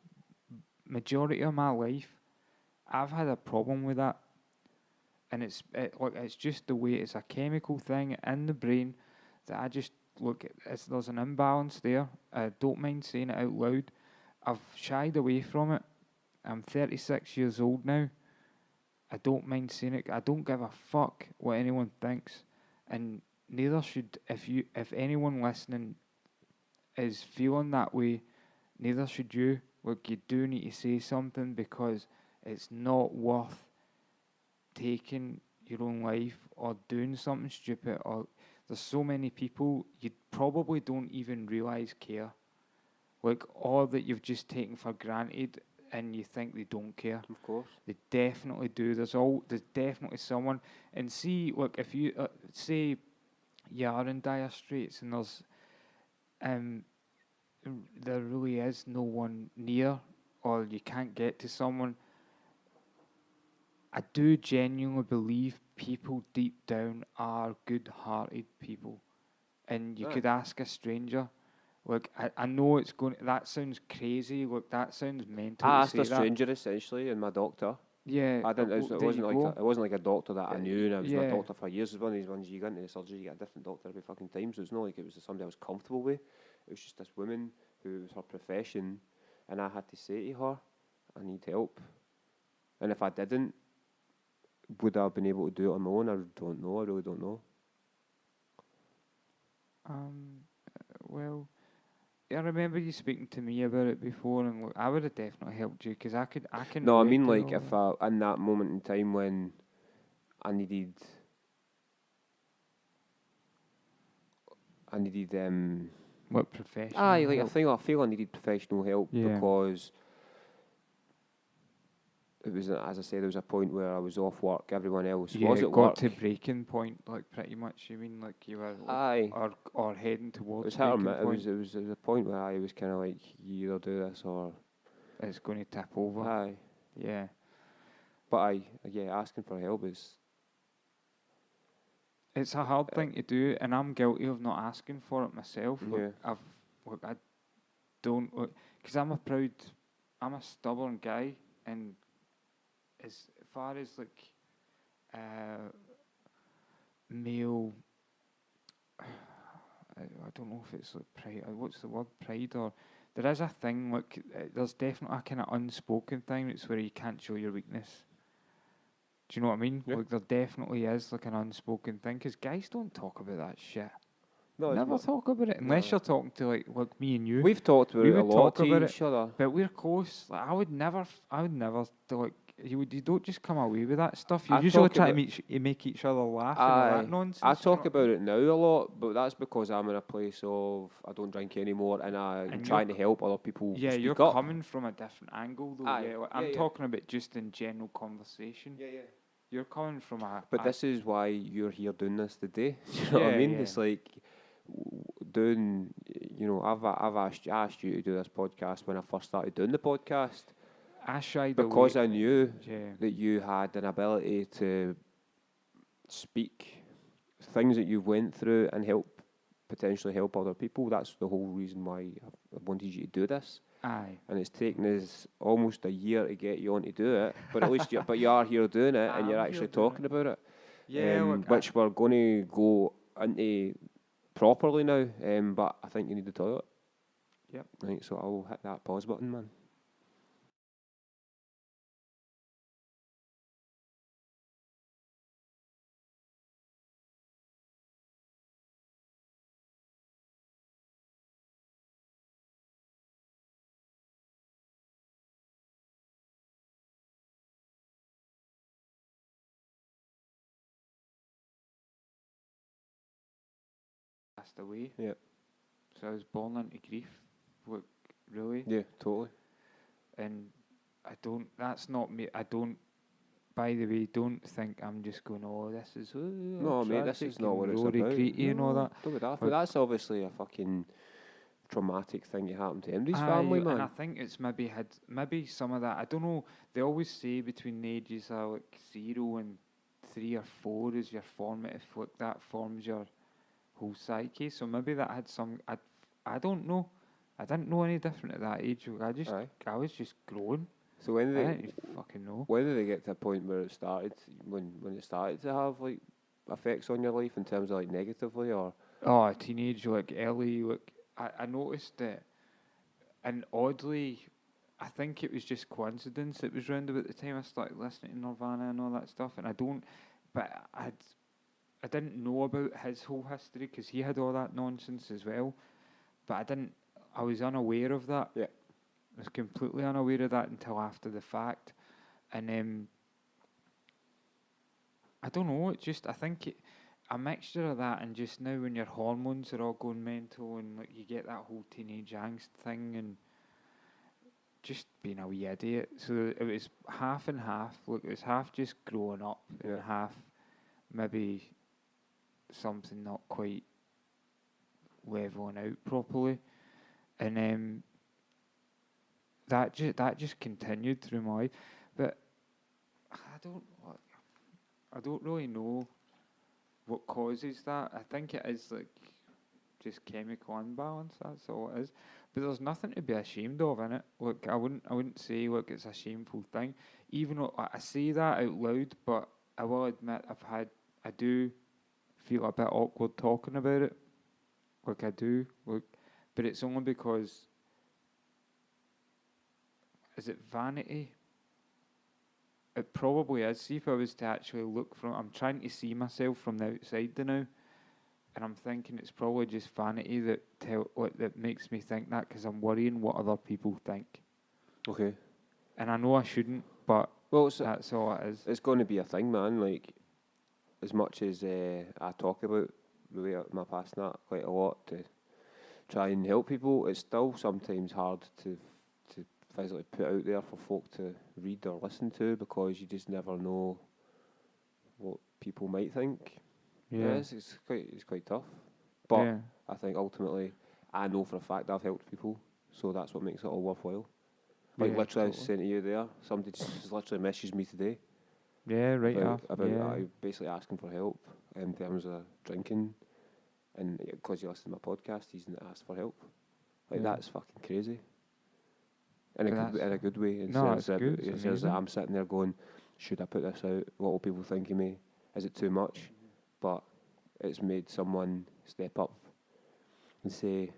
majority of my life. I've had a problem with that. And it's just the way it's a chemical thing in the brain that I just look. There's an imbalance there. I don't mind saying it out loud. I've shied away from it. I'm 36 years old now. I don't mind saying it. I don't give a fuck what anyone thinks, and neither should if anyone listening is feeling that way. Neither should you. Look, you do need to say something, because it's not worth taking your own life or doing something stupid. Or there's so many people you probably don't even realise care, like, all that you've just taken for granted, and you think they don't care. Of course, they definitely do. There's definitely someone. And see, look, if you say you are in dire straits and there's there really is no one near, or you can't get to someone, I do genuinely believe people deep down are good-hearted people, and you Aye. could ask a stranger. Look, I know it's going. That sounds crazy. Look, that sounds mental I to asked say a that. stranger essentially, and my doctor. Yeah, I didn't. It there you wasn't like go. it wasn't like a doctor that I knew, and I was my Yeah. doctor for years. It was one of these ones you go into the surgery, you get a different doctor every fucking time. So it's not like it was somebody I was comfortable with. It was just this woman who was her profession, and I had to say to her, "I need help." And if I didn't, would I have been able to do it on my own? I don't know. I really don't know. Well, I remember you speaking to me about it before, and look, I would have definitely helped you because I can No, I relate mean to like all if that. in that moment in time when I needed, I needed What professional aye, like help? I feel I needed professional help Yeah. because it was, as I said, there was a point where I was off work. Everyone else Yeah, was it at got work. to breaking point, like pretty much. You mean like you were, Aye, or heading it towards was hit or breaking miss. point? It was a point where I was kind of like, you either do this or It's going to tip over. aye. Yeah. But yeah, asking for help is It's a hard thing to do, and I'm guilty of not asking for it myself. yeah. Look, I don't, because I'm a stubborn guy, and as far as like uh, male, I don't know if it's like pride. What's the word? Pride, or there is a thing like there's definitely a kind of unspoken thing. It's where you can't show your weakness. Do you know what I mean? Yeah. Like there definitely is like an unspoken thing because guys don't talk about that shit. No, it's Never not. talk about it unless you're talking to like me and you. We've talked about We it a would lot talk to about each it, other. but we're close. Like I would never like you don't just come away with that stuff. You I usually talk try to about make each other laugh and all that I nonsense. You know talk what I about mean? it now a lot, but that's because I'm in a place of I don't drink anymore, and I'm And trying to help other people yeah, you're speak up. coming from a different angle though. Aye, Yeah, like, yeah, I'm yeah. talking about just in general conversation. Yeah, yeah. You're coming from But a this is why you're here doing this today. You know what I yeah, mean? yeah. It's like doing. You know, I've asked you to do this podcast when I first started doing the podcast I shied because away. I knew Yeah, that you had an ability to speak things that you've went through and potentially help other people. That's the whole reason why I wanted you to do this. aye, And it's taken us almost a year to get you on to do it, but at least you are here doing it, and you're I'm here actually doing talking it. about it. Yeah, look, Which we're going to go into properly now. But I think you need the toilet. Yep. Right, so I'll hit that pause button, man. passed away. Yeah. So I was born into grief. Look, really. Yeah, totally. And I don't. That's not me. I don't. By the way, don't think I'm just going. Oh, this is No, mate, this is tragic not what and it's rory about. greety and all No, that. don't be daft. But Like, that's obviously a fucking traumatic thing that happened to Henry's aye, family, man. and I think it's maybe some of that. I don't know. They always say between the ages of like 0 and 3 or 4 is your formative. Like that forms your whole psyche. So maybe that had some. I don't know. I didn't know any different at that age. Aye. I was just growing. So when I did didn't fucking know. when did they get to a point where it started, when it started to have like effects on your life in terms of like negatively or? Oh, teenage, like early, like I noticed that, and oddly, I think it was just coincidence. It was round about the time I started listening to Nirvana and all that stuff, and I didn't know about his whole history because he had all that nonsense as well, but I was unaware of that. Yeah. I was completely unaware of that until after the fact, and I don't know. I think a mixture of that and just now when your hormones are all going mental and like you get that whole teenage angst thing and just being a wee idiot. So it was half and half. Look, it was half just growing up and Yeah. half maybe something not quite leveling out properly, and that just continued through my life. But I don't really know what causes that. I think it is like just chemical imbalance. That's all it is. But there's nothing to be ashamed of in it. Look, I wouldn't say look it's a shameful thing, even though I say that out loud. But I will admit I do feel a bit awkward talking about it. Like I do. Like, but it's only because is it vanity? It probably is. See if I was to actually look from, I'm trying to see myself from the outside now, and I'm thinking it's probably just vanity that makes me think that because I'm worrying what other people think. Okay. And I know I shouldn't, but that's all it is. It's going to be a thing, man. Like, as much as I talk about really my past and that quite a lot to try and help people, it's still sometimes hard to physically put out there for folk to read or listen to because you just never know what people might think. Yeah. It's quite tough. But Yeah. I think ultimately I know for a fact I've helped people, so that's what makes it all worthwhile. Like Yeah, literally I was totally. saying to you there, somebody just literally messaged me today Yeah, right about yeah. basically asking for help in terms of drinking, and because he listened to my podcast, he's asked for help. Like Yeah. that's fucking crazy. In But a good way. no, it's good. It's It says that amazing. I'm sitting there going, should I put this out? What will people think of me? Is it too much? But it's made someone step up and say,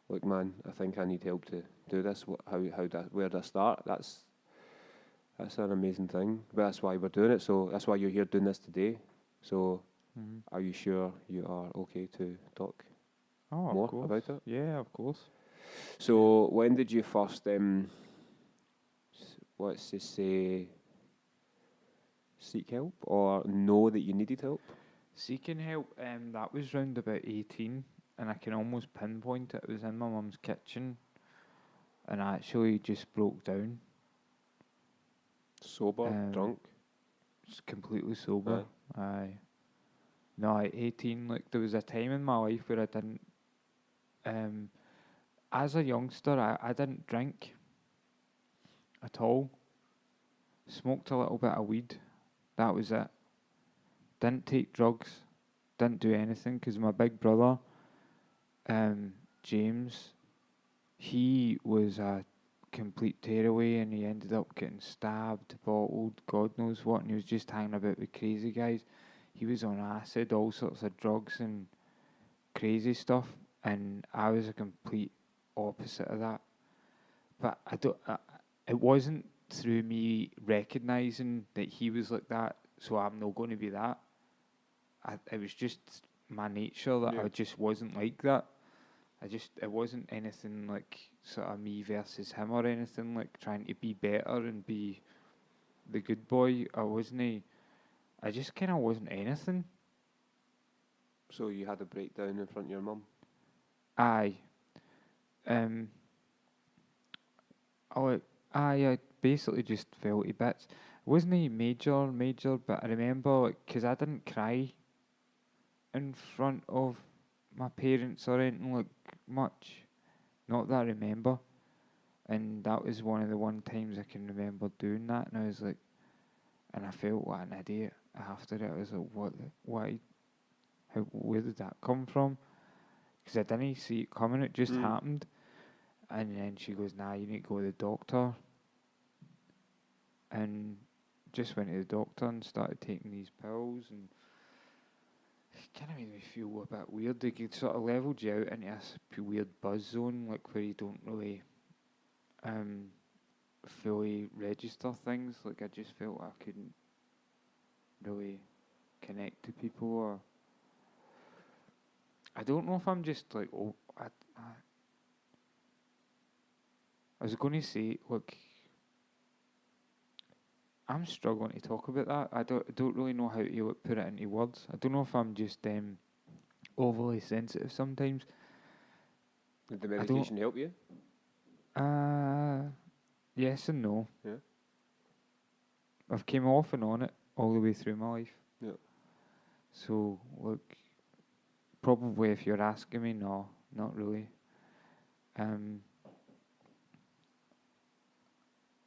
look, man, I think I need help to do this. Where do I start? That's an amazing thing. But that's why we're doing it. So that's why you're here doing this today. So Mm-hmm. are you sure you are okay to talk Oh, more of course. about it? Yeah, of course. So when did you first, let's just say, seek help or know that you needed help? Seeking help, that was round about 18, and I can almost pinpoint it. It was in my mum's kitchen, and I actually just broke down. Sober, drunk? Just completely sober. Aye. No, at 18, like, there was a time in my life where I didn't, as a youngster, I didn't drink at all. Smoked a little bit of weed. That was it. Didn't take drugs. Didn't do anything because my big brother, James, he was a complete tearaway and he ended up getting stabbed, bottled, God knows what, and he was just hanging about with crazy guys. He was on acid, all sorts of drugs and crazy stuff, and I was a complete opposite of that. But it wasn't through me recognising that he was like that, so I'm not going to be that. It was just my nature that I just wasn't like that. It wasn't anything like sort of me versus him or anything like trying to be better and be the good boy. I just kind of wasn't anything. So you had a breakdown in front of your mum? Aye. I basically just fell to bits. It wasn't a major, but I remember, because I didn't cry in front of my parents or anything like much. Not that I remember. And that was one of the one times I can remember doing that, and I was like, and I felt like an idiot after it. I was like, why, where did that come from? Because I didn't see it coming, it just happened. And then she goes, nah, you need to go to the doctor. And just went to the doctor and started taking these pills, and it kind of made me feel a bit weird. They could sort of leveled you out into this weird buzz zone, like where you don't really fully register things. Like I just felt I couldn't really connect to people, or I don't know if I'm just like I was going to say, look, I'm struggling to talk about that. I don't really know how to put it into words. I don't know if I'm just overly sensitive sometimes. Did the medication help you? Yes and no. Yeah. I've came off and on it all the way through my life. Yeah. So, look, probably if you're asking me, no, not really.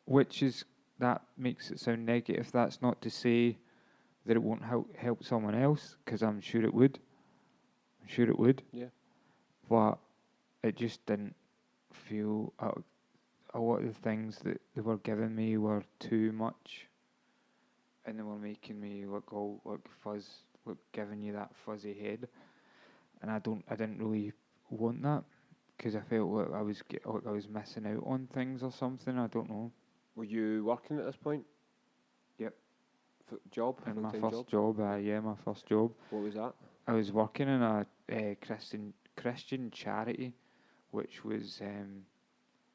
Which is that makes it sound negative. That's not to say that it won't help someone else, because I'm sure it would. I'm sure it would. Yeah. But it just didn't feel... a lot of the things that they were giving me were too much, and they were making me look all giving you that fuzzy head, and I didn't really want that, because I felt like I was missing out on things or something. I don't know. Were you working at this point? Yep. Job? And my Full-time first job, my first job. What was that? I was working in a Christian charity, which was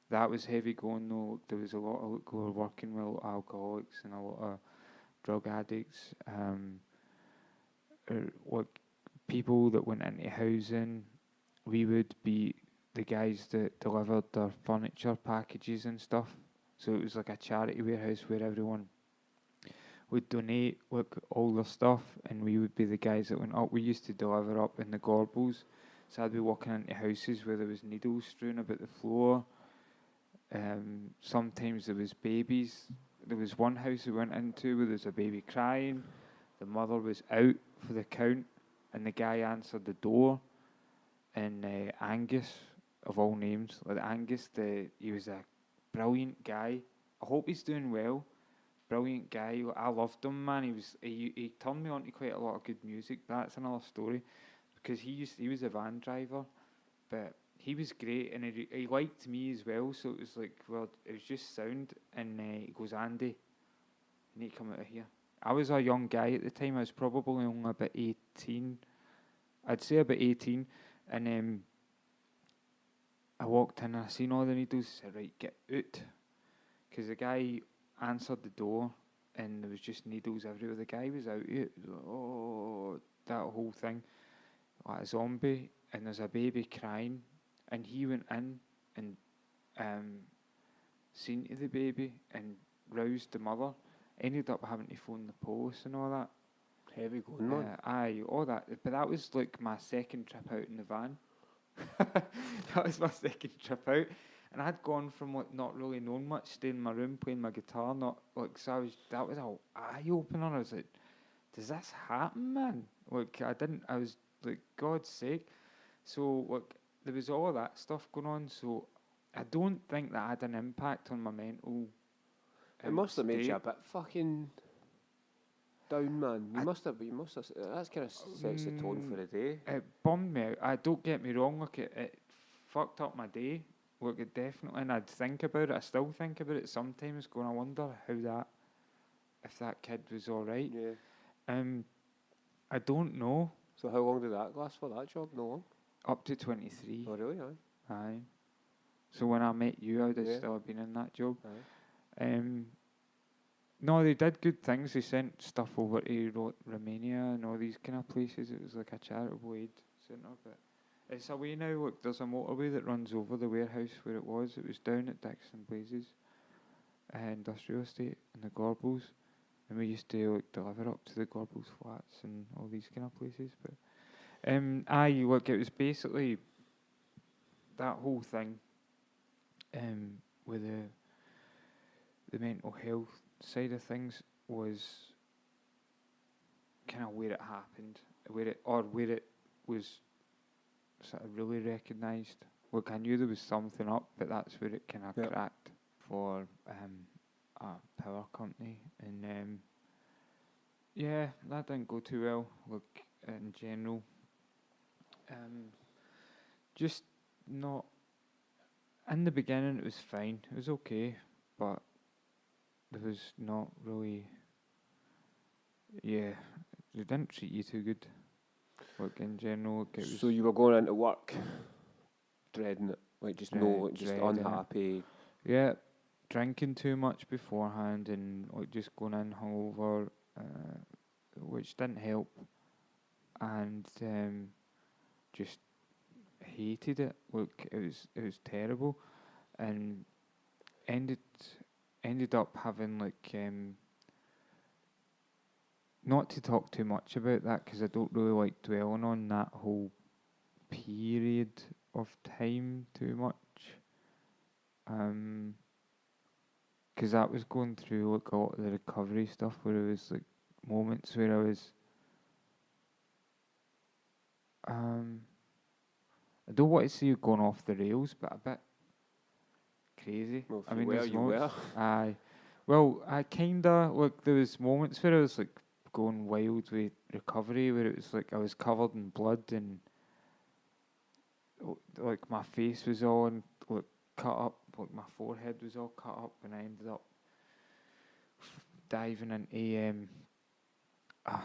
that was heavy going though. There was a lot of we were working with alcoholics and a lot of drug addicts, like people that went into housing. We would be the guys that delivered their furniture packages and stuff. So it was like a charity warehouse where everyone would donate like all their stuff, and we would be the guys that went up. We used to deliver up in the Gorbals, so I'd be walking into houses where there was needles strewn about the floor. Sometimes there was babies. There was one house we went into where there was a baby crying. The mother was out for the count, and the guy answered the door. And Angus, of all names, like Angus, he was a brilliant guy. I hope he's doing well. Brilliant guy. I loved him, man. He turned me on to quite a lot of good music. That's another story, because he was a van driver, but he was great, and he liked me as well. So it was like, well, it was just sound. And he goes, Andy, you need to come out of here. I was a young guy at the time. I was probably only about 18. I'd say about 18. And I walked in and I seen all the needles. I said, right, get out. Because the guy answered the door and there was just needles everywhere. The guy was out here. Oh, that whole thing. Like a zombie. And there's a baby crying. And he went in and seen to the baby and roused the mother. Ended up having to phone the police and all that. Heavy going, man. Aye, all that. But that was like my second trip out in the van. That was my second trip out. And I'd gone from like not really knowing much, staying in my room, playing my guitar, that was an eye opener. I was like, does this happen, man? Like, I was like, God's sake. So, like, there was all of that stuff going on. So, I don't think that had an impact on my mental It must have made state. you a bit fucking down, man. You must have. That's kind of sets the tone for the day. It bummed me out. Don't get me wrong, look, it fucked up my day. Look, it definitely, and I'd think about it. I still think about it sometimes, going, I wonder if that kid was alright. Yeah. I don't know. So how long did that last for, that job? No long? Up to 23. Oh, really? Aye. Aye. So when I met you, I would Yeah. still have been in that job. Aye. No, they did good things. They sent stuff over to Romania and all these kind of places. It was like a charitable aid centre, but it's away now. Look, there's a motorway that runs over the warehouse where it was. It was down at Dixon Blazes Industrial Estate in the Gorbals, and we used to like deliver up to the Gorbals flats and all these kind of places. But look, it was basically that whole thing with the mental health side of things was kind of where it happened, where it was sort of really recognised. Look, I knew there was something up, but that's where it kind of cracked for a power company, and that didn't go too well. Look, in general, just not. In the beginning, it was fine. It was okay, but there was not really. Yeah, they didn't treat you too good. Like in general, like it was. So you were going into work, dreading it, like just unhappy. Yeah, drinking too much beforehand and like just going in hungover, which didn't help, and just hated it. Look, it was terrible, and ended up having like not to talk too much about that, because I don't really like dwelling on that whole period of time too much. 'cause that was going through like a lot of the recovery stuff where it was like moments where I was, I don't want to see you going off the rails, but a bit crazy. Well, if I you mean, were, there's you moments. were. Aye. Well, I kinda like there was moments where I was like going wild with recovery, where it was like I was covered in blood and like my face was all like cut up, like my forehead was all cut up, and I ended up diving into a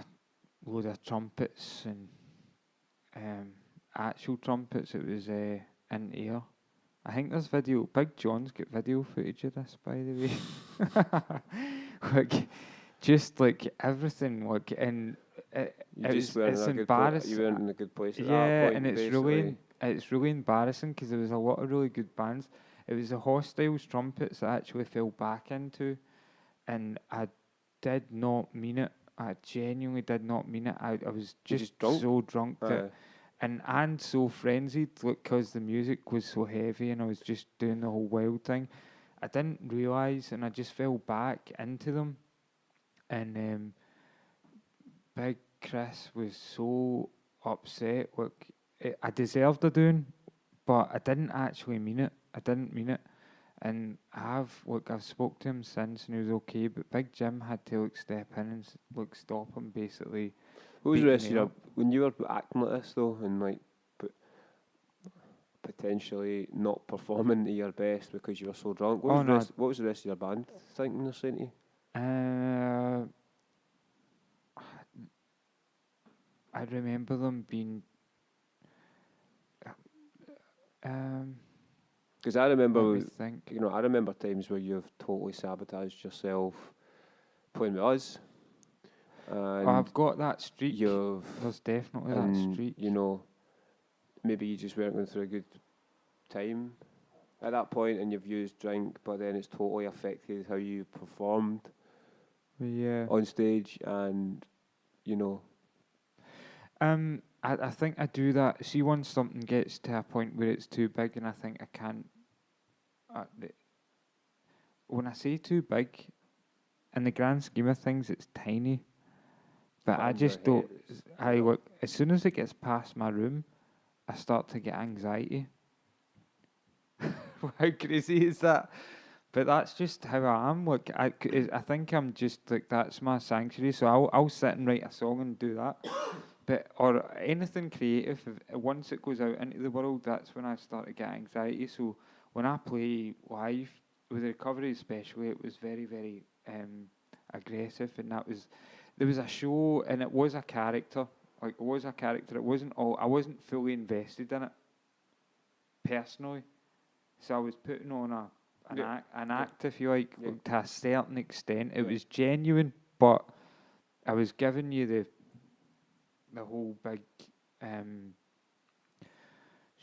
load of trumpets and actual trumpets. It was in air. I think there's video. Big John's got video footage of this, by the way. Like, just like everything, like, and it's embarrassing. You weren't in a good place at that Yeah, point, and basically. it's really embarrassing because there was a lot of really good bands. It was the Hostiles trumpets that I actually fell back into, and I did not mean it. I genuinely did not mean it. I was just drunk? so drunk that Aye. and so frenzied, like, because the music was so heavy and I was just doing the whole wild thing. I didn't realise, and I just fell back into them. And Big Chris was so upset. Like, I deserved a doing, but I didn't actually mean it. I didn't mean it. And I've spoke to him since, and he was okay. But Big Jim had to like step in and like stop him, basically. What was the beating rest of me your up. when you were acting like this though, and like potentially not performing to your best because you were so drunk? Oh no, What was the rest of your band thinking or saying to you? I remember them being. Because I Let remember, me think. I remember times where you've totally sabotaged yourself playing with us, Oh, and I've got that streak. you've There's definitely that and streak. maybe you just weren't going through a good time at that point, and you've used drink, but then it's totally affected how you performed Yeah. on stage, and you know, I think I do that. See, once something gets to a point where it's too big, and I think I can't. When I say too big, in the grand scheme of things, it's tiny. But I in your just don't. head, it's I enough. look as soon as it gets past my room, I start to get anxiety. How crazy is that? But that's just how I am. Like, I think I'm just like, that's my sanctuary. So I'll sit and write a song and do that. But or anything creative. Once it goes out into the world, that's when I start to get anxiety. So when I play live with recovery, especially, it was very very aggressive, and there was a show, and it was a character. Like, it was a character. It wasn't all. I wasn't fully invested in it personally. So I was putting on an act, if you like, to a certain extent. It was genuine, but I was giving you the whole big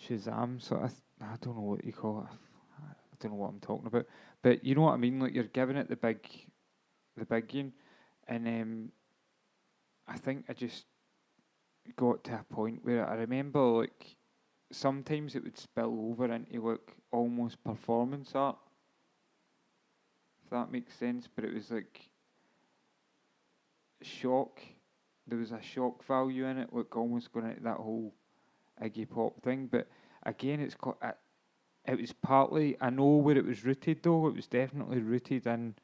Shazam sort of. I don't know what you call it. I don't know what I'm talking about, but you know what I mean. Like, you're giving it the big game, and I think I just got to a point where I remember, like, sometimes it would spill over into like almost performance art, if that makes sense. But it was like shock. There was a shock value in it, like almost going into that whole Iggy Pop thing. But again, it was partly, I know where it was rooted though. It was definitely rooted in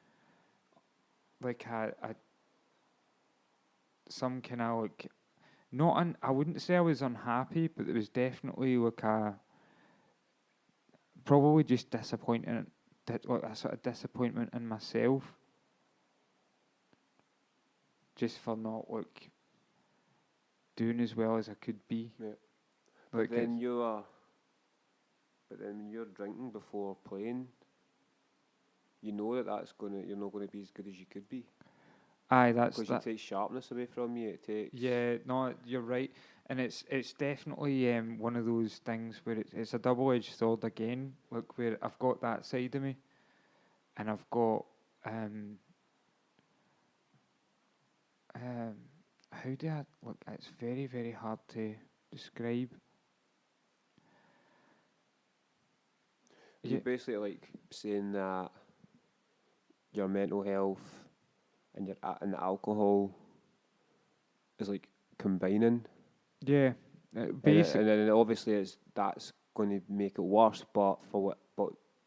like a some kind of like, I wouldn't say I was unhappy, but there was definitely like probably just disappointing, like a sort of disappointment in myself, just for not like doing as well as I could be. Yeah. Like, but then when you're drinking before playing, you know you're not going to be as good as you could be. Aye, because it takes sharpness away from you. It takes. Yeah, no, you're right, and it's definitely one of those things where it's a double-edged sword again. Like, where I've got that side of me, and I've got how do I look? It's very very hard to describe. You're basically like saying that your mental health and and the alcohol is like combining. Yeah. And Basic. then obviously that's going to make it worse. But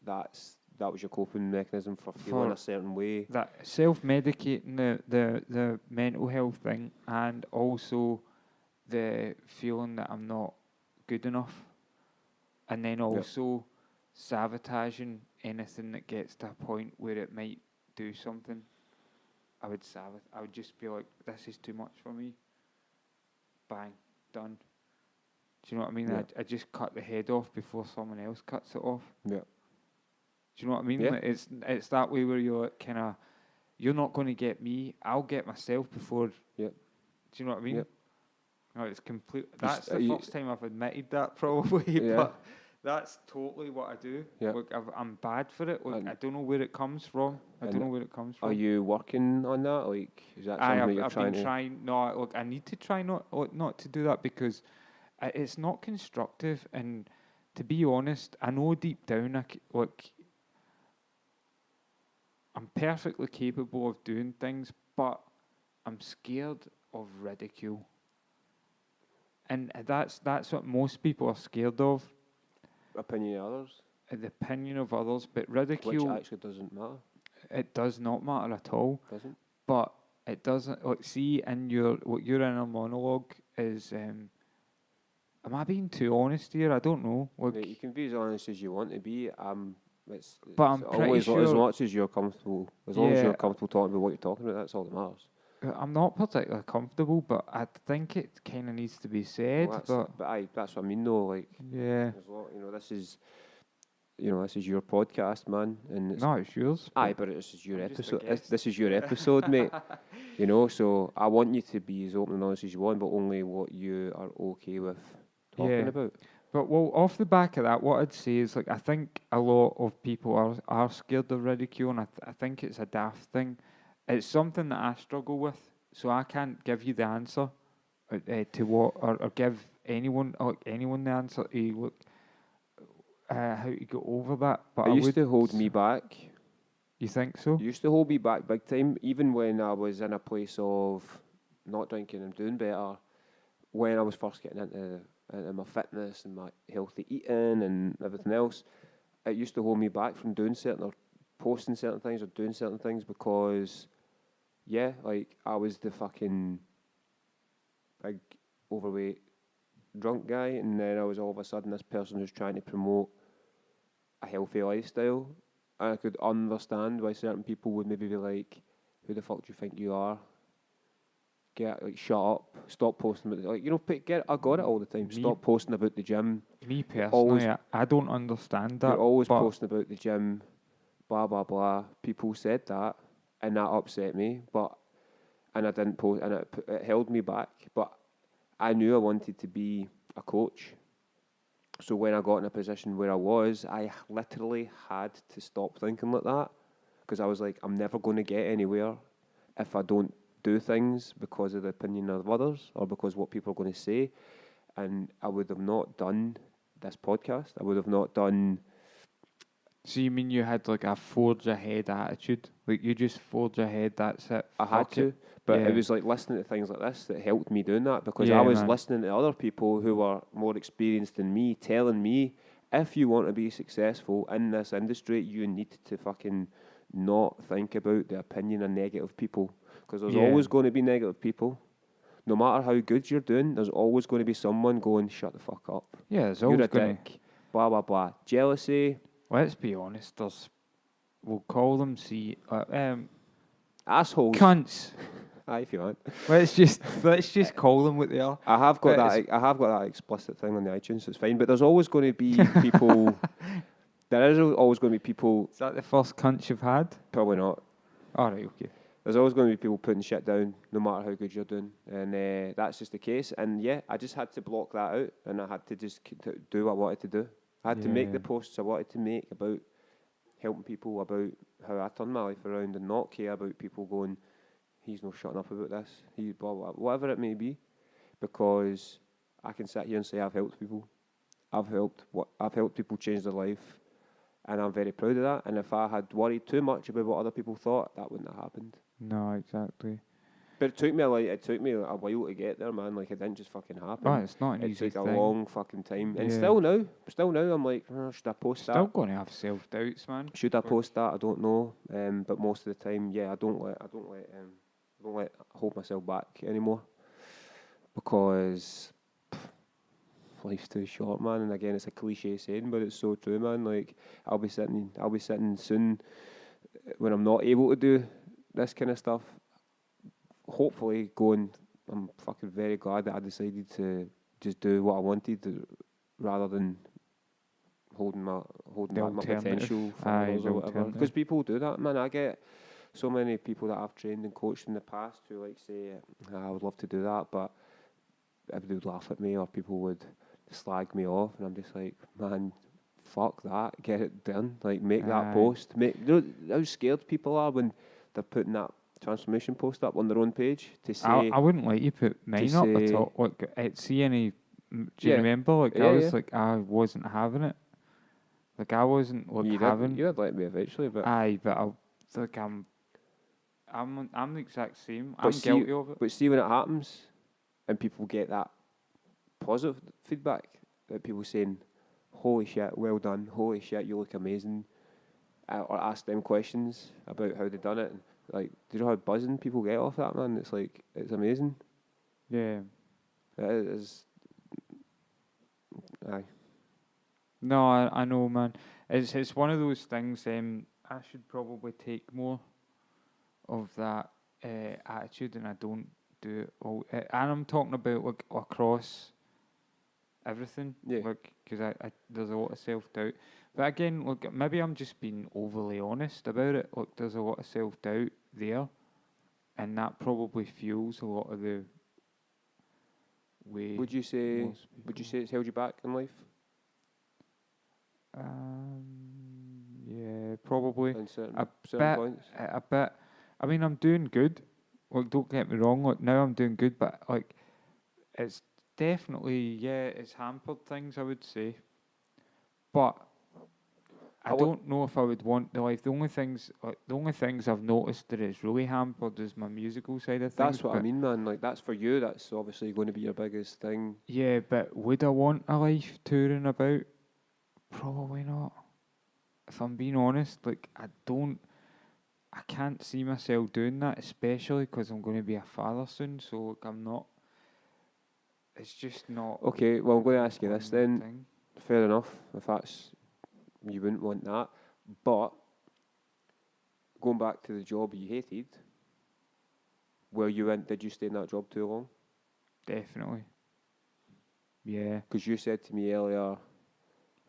that was your coping mechanism for feeling For a certain way. that self-medicating the mental health thing, and also the feeling that I'm not good enough, and then also sabotaging anything that gets to a point where it might do something. I would just be like, this is too much for me. Bang, done. Do you know what I mean? Yeah. I just cut the head off before someone else cuts it off. Yeah. Do you know what I mean? Yeah. Like it's that way where you're kind of, you're not going to get me. I'll get myself before. Yeah. Do you know what I mean? Yeah. No, it's complete. That's the you- first time I've admitted that probably, Yeah. but that's totally what I do. Yeah. Look, I'm bad for it. Look, And- I don't know where it comes from. I don't and know where it comes from. Are you working on that? Like, is that something that you're I've trying been to? trying. No, look, I need to try not to do that because it's not constructive. And to be honest, I know deep down, look, I'm perfectly capable of doing things, but I'm scared of ridicule. And that's what most people are scared of, Opinion of others, the opinion of others. But which ridicule, actually doesn't matter, it does not matter at all. doesn't? But it doesn't. Like, see, in your inner monologue is. Am I being too honest here? I don't know. Like, Like, you can be as honest as you want to be. But I'm pretty always as sure- much as you're comfortable. As long as Yeah. you're comfortable talking about what you're talking about, that's all that matters. I'm not particularly comfortable, but I think it kind of needs to be said. Well, that's what I mean though. Like, Yeah, there's a lot, this is your podcast, man, and it's no, it's yours. but this is your I'm just a episode. guest. This is your episode, mate. So I want you to be as open and honest as you want, but only what you are okay with talking about. But well, off the back of that, what I'd say is, like, I think a lot of people are scared of ridicule, and I think it's a daft thing. It's something that I struggle with, so I can't give you the answer to what, or give anyone the answer to look how to get over that. But It used to hold me back. You think so? It used to hold me back big time, even when I was in a place of not drinking and doing better. When I was first getting into my fitness and my healthy eating and everything else, it used to hold me back from doing certain or posting certain things or doing certain things because, like, I was the fucking big overweight drunk guy, and then I was all of a sudden this person who's trying to promote a healthy lifestyle. And I could understand why certain people would maybe be like, "Who the fuck do you think you are? Shut up! Stop posting about I got it all the time. Stop posting about the gym. Me personally, I don't understand that. You're always but posting about the gym, blah blah blah." People said that, and that upset me. And I didn't post, and it held me back. But I knew I wanted to be a coach. So when I got in a position where I literally had to stop thinking like that, because I was like, I'm never going to get anywhere if I don't do things because of the opinion of others or because what people are going to say. And I would have not done this podcast. I would have not done. So you mean you had like a forge ahead attitude? Like you just forge ahead, that's it. I had to, but Yeah. it was like listening to things like this that helped me doing that, because Yeah, I was man. listening to other people who were more experienced than me telling me, if you want to be successful in this industry, you need to fucking not think about the opinion of negative people, because there's Yeah. always going to be negative people. No matter how good you're doing, there's always going to be someone going, shut the fuck up. Yeah, there's You're always a going to... dick. Blah, blah, blah. Jealousy. Let's be honest, we'll call them Assholes. cunts. Aye, if you want. let's just call them what they are. I have got It's- that. I have got that explicit thing on the iTunes. So it's fine, but there's always going to be people. There is always going to be people. Is that the first cunt you've had? Probably not. All right, okay. There's always going to be people putting shit down, no matter how good you're doing, and that's just the case. And yeah, I just had to block that out, and I had to just do what I wanted to do. I had to make the Yeah. posts I wanted to make about helping people, about how I turned my life around, and not care about people going, he's not shutting up about this, he blah blah, whatever it may be, because I can sit here and say I've helped people. I've helped people change their life and I'm very proud of that. And if I had worried too much about what other people thought, that wouldn't have happened. No, exactly. But it took me a while to get there, man. Like, it didn't just fucking happen. Oh, it's not an It easy took a thing. long fucking time, and Yeah. still now, I'm like, should I post Still that? going to have self doubts, man. Should I post that? I don't know. But most of the time, yeah, I don't let hold myself back anymore, because life's too short, man. And again, it's a cliche saying, but it's so true, man. Like, I'll be sitting soon when I'm not able to do this kind of stuff. Hopefully, I'm fucking very glad that I decided to just do what I wanted, rather than holding back my potential for others or whatever. Because people do that, man. I get so many people that I've trained and coached in the past who like say, I would love to do that, but everybody would laugh at me or people would slag me off, and I'm just like, man, fuck that, get it done. Like, make that post. You know how scared people are when they're putting that transformation post up on their own page to say. I wouldn't let you put mine up at all. Like, see any? Do you remember? Like, I was like, I wasn't having it. Like, I wasn't having. You would let me eventually, but but I'm the exact same. I'm guilty of it. But see, when it happens, and people get that positive feedback, that people saying, "Holy shit, well done! Holy shit, you look amazing," or ask them questions about how they done it. And, like, do you know how buzzing people get off that, man? It's like, it's amazing. Yeah. It is. Aye. No, I know, man. It's one of those things. I should probably take more of that attitude, and I don't do it all. And I'm talking about like across everything. Yeah. Like, because I there's a lot of self doubt. But again, look, maybe I'm just being overly honest about it. Look, there's a lot of self doubt there, and that probably fuels a lot of the way. Would you say it's held you back in life? Yeah, probably. In certain bit, points? a bit. I mean, I'm doing good. Like, don't get me wrong. Like, now I'm doing good, but like, it's definitely, it's hampered things, I would say. But I don't know if I would want the life. The only things I've noticed that it's really hampered is my musical side of things. That's what I mean, man. Like, that's for you. That's obviously going to be your biggest thing. Yeah, but would I want a life touring about? Probably not. If I'm being honest, like, I can't see myself doing that, especially because I'm going to be a father soon. So, like, I'm not. It's just not. Okay, well, I'm going to ask you this then. Thing. Fair enough. If that's, you wouldn't want that, but going back to the job you hated, did you stay in that job too long? Definitely. Yeah. Because you said to me earlier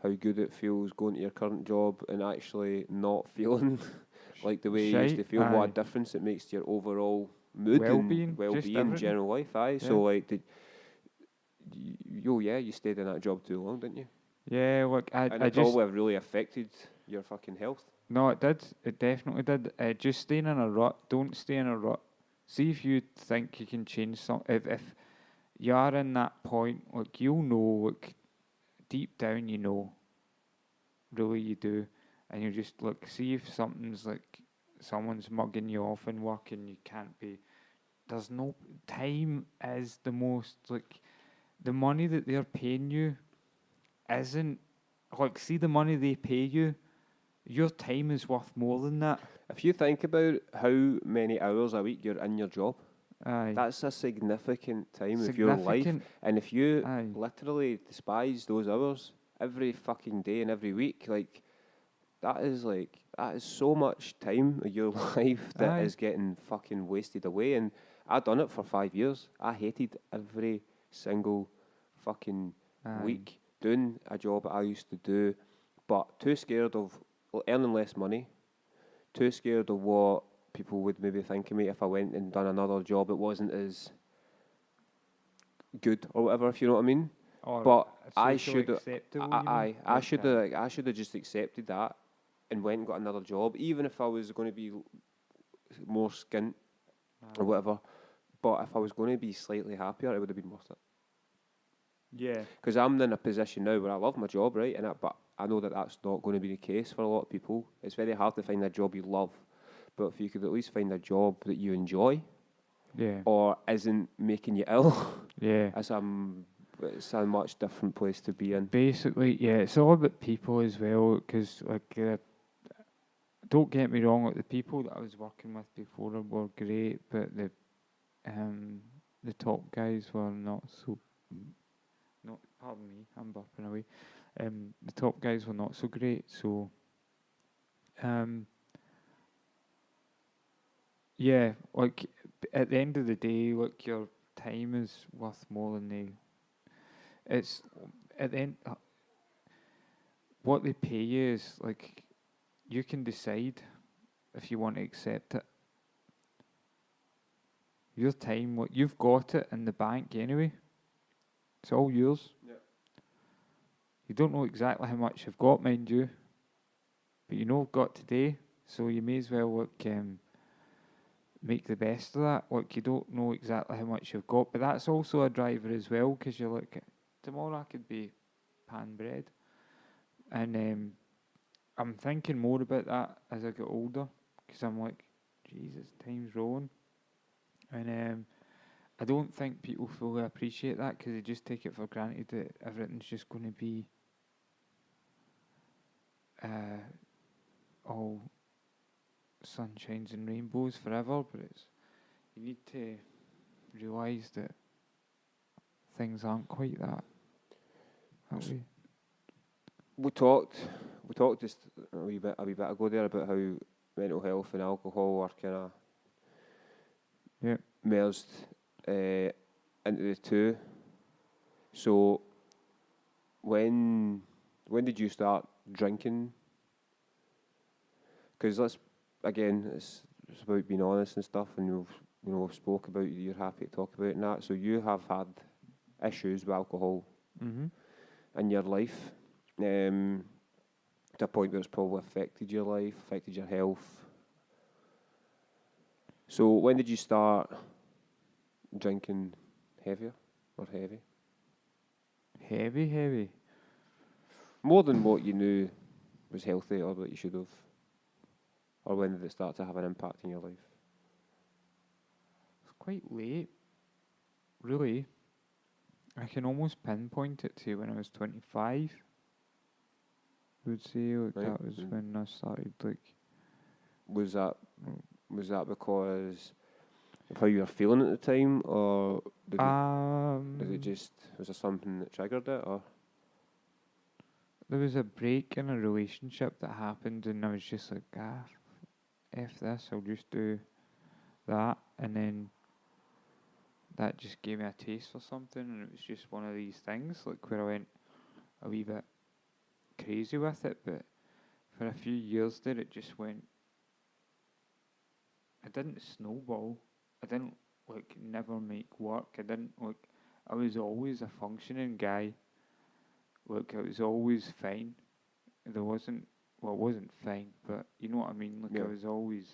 how good it feels going to your current job and actually not feeling like the way you used to feel. What a difference it makes to your overall mood and well-being, general life. Aye. Yeah. So, like, you stayed in that job too long, didn't you? Yeah, look, I probably have really affected your fucking health. No, it did. It definitely did. Just staying in a rut. Don't stay in a rut. See if you think you can change something. If you are in that point, like, you'll know, like, deep down you know. Really, you do. And you just, like, see if something's, like, someone's mugging you off in work and you can't be. There's no. Time is the most, like, the money that they're paying you isn't, like, see the money they pay you, your time is worth more than that. If you think about how many hours a week you're in your job, that's a significant time of your life. And if you literally despise those hours every fucking day and every week, like, that is so much time of your life that is getting fucking wasted away. And I done it for 5 years. I hated every single fucking week doing a job that I used to do, but too scared of earning less money, too scared of what people would maybe think of me if I went and done another job that wasn't as good or whatever, if you know what I mean. But I should have just accepted that and went and got another job, even if I was going to be more skint or whatever. But if I was going to be slightly happier, it would have been worth it. Yeah. Because I'm in a position now where I love my job, right? But I know that that's not going to be the case for a lot of people. It's very hard to find a job you love. But if you could at least find a job that you enjoy Yeah. or isn't making you ill, Yeah. it's a much different place to be in. Basically, yeah, it's all about people as well. Because don't get me wrong, like the people that I was working with before were great, but the top guys were not so. Not pardon me, I'm burping away. The top guys were not so great. So, yeah, like at the end of the day, like your time is worth more than it's at the end. What they pay you is like you can decide if you want to accept it. Your time, like you've got it in the bank anyway. It's all yours. Yeah. You don't know exactly how much you've got, mind you, but you know you've got today, so you may as well make the best of that. Like you don't know exactly how much you've got, but that's also a driver as well, because you're like, tomorrow I could be pan bread, and I'm thinking more about that as I get older, because I'm like, Jesus, time's rolling, and I don't think people fully appreciate that because they just take it for granted that everything's just going to be all sunshines and rainbows forever, but you need to realise that things aren't quite that way. We talked just a wee bit ago there about how mental health and alcohol are kind of merged into the two. So when did you start drinking? Because it's about being honest and stuff, and we've spoke about you're happy to talk about it and that. So you have had issues with alcohol in your life, to a point where it's probably affected your life, affected your health. So when did you start drinking heavier or heavy? Heavy. More than what you knew was healthy or what you should have? Or when did it start to have an impact in your life? It's quite late, really. I can almost pinpoint it to when I was 25. I would say that was when I started Was that because of how you were feeling at the time, or did it just, was there something that triggered it, or? There was a break in a relationship that happened, and I was just like, F this, I'll just do that, and then that just gave me a taste for something, and it was just one of these things, like where I went a wee bit crazy with it, but for a few years there it just went, I didn't snowball, I didn't never make work, I was always a functioning guy, I was always fine, it wasn't fine, but you know what I mean, I was always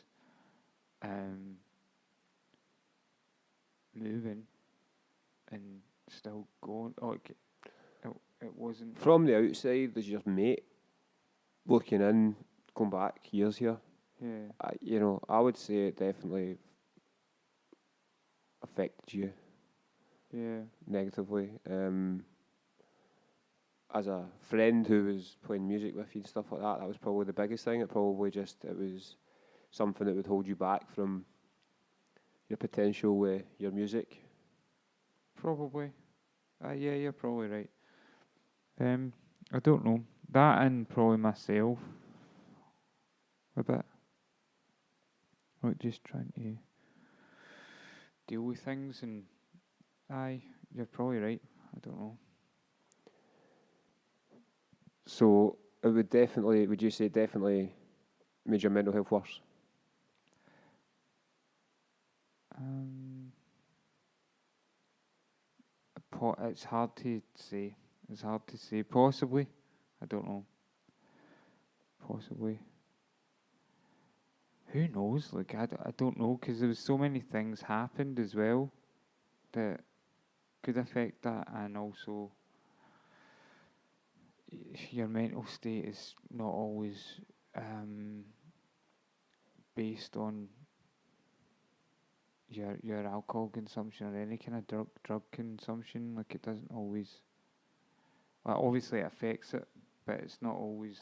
moving and still going, it wasn't... From the outside, as your mate, looking in, going back years here, I would say it definitely affected you negatively. As a friend who was playing music with you and stuff like that was probably the biggest thing. It was something that would hold you back from your potential with your music. Probably. Yeah, you're probably right. I don't know. That and probably myself a bit. Just trying to deal with things, and you're probably right. I don't know. So it would you say definitely made your mental health worse? It's hard to say. Possibly. I don't know. Possibly. Who knows? I don't know, because there was so many things happened as well that could affect that, and also your mental state is not always based on your alcohol consumption or any kind of drug consumption. Like, it doesn't always. Well, obviously it affects it, but it's not always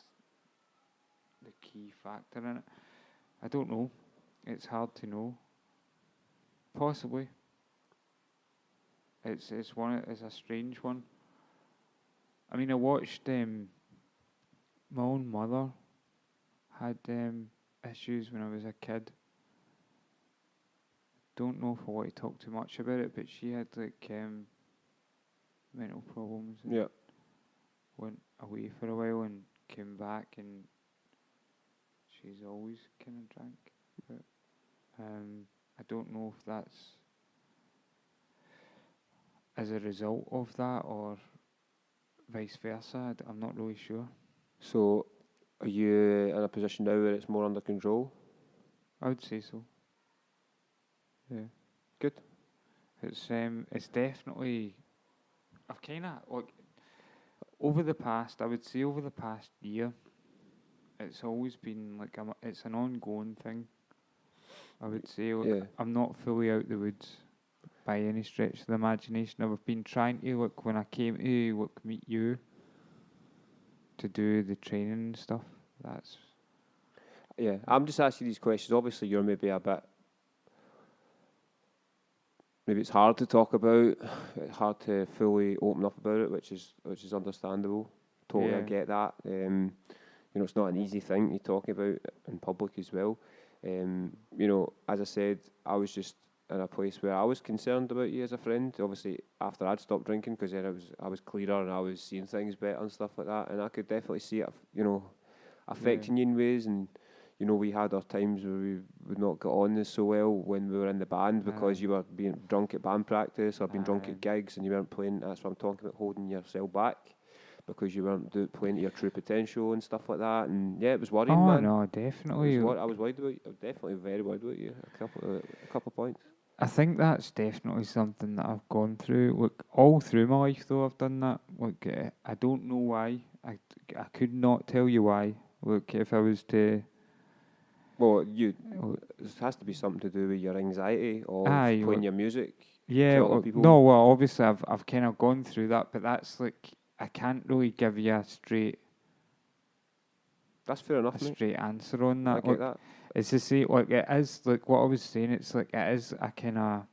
the key factor in it. I don't know. It's hard to know. Possibly. It's a strange one. I mean, I watched my own mother had issues when I was a kid. Don't know if I want to talk too much about it, but she had like mental problems. And Yeah. went away for a while and came back, and she's always kind of drank. But I don't know if that's as a result of that or vice versa. I'm not really sure. So, are you in a position now where it's more under control? I would say so. Yeah. Good. It's definitely. I've kind of like over the past year, it's always been like it's an ongoing thing. I would say, look, Yeah. I'm not fully out the woods by any stretch of the imagination. I've been trying to look when I came to meet you to do the training and stuff. That's Yeah. I'm just asking these questions. Obviously, you're maybe a bit. Maybe it's hard to talk about. It's hard to fully open up about it, which is understandable. Totally, I Yeah. get that. It's not an easy thing to talk about in public as well. As I said, I was just in a place where I was concerned about you as a friend. Obviously, after I'd stopped drinking, because then I was clearer and I was seeing things better and stuff like that. And I could definitely see it, affecting you in ways. And we had our times where we would not get on this so well when we were in the band because you were being drunk at band practice or being drunk at gigs and you weren't playing. That's what I'm talking about, holding yourself back because you weren't playing to your true potential and stuff like that. And yeah, it was worrying, man. no, definitely. I was worried about you. I was definitely very worried about you. A couple of points. I think that's definitely something that I've gone through. Look, all through my life though, I've done that. Look, I don't know why. I could not tell you why. Look, if I was to. Well, it has to be something to do with your anxiety or playing your music. Yeah, to other people. no, well, obviously I've kind of gone through that, but that's like, I can't really give you a straight. That's fair enough, mate. Straight answer on that. I get that. It's to say, like, it is, like, what I was saying, it's like, it is a kind of,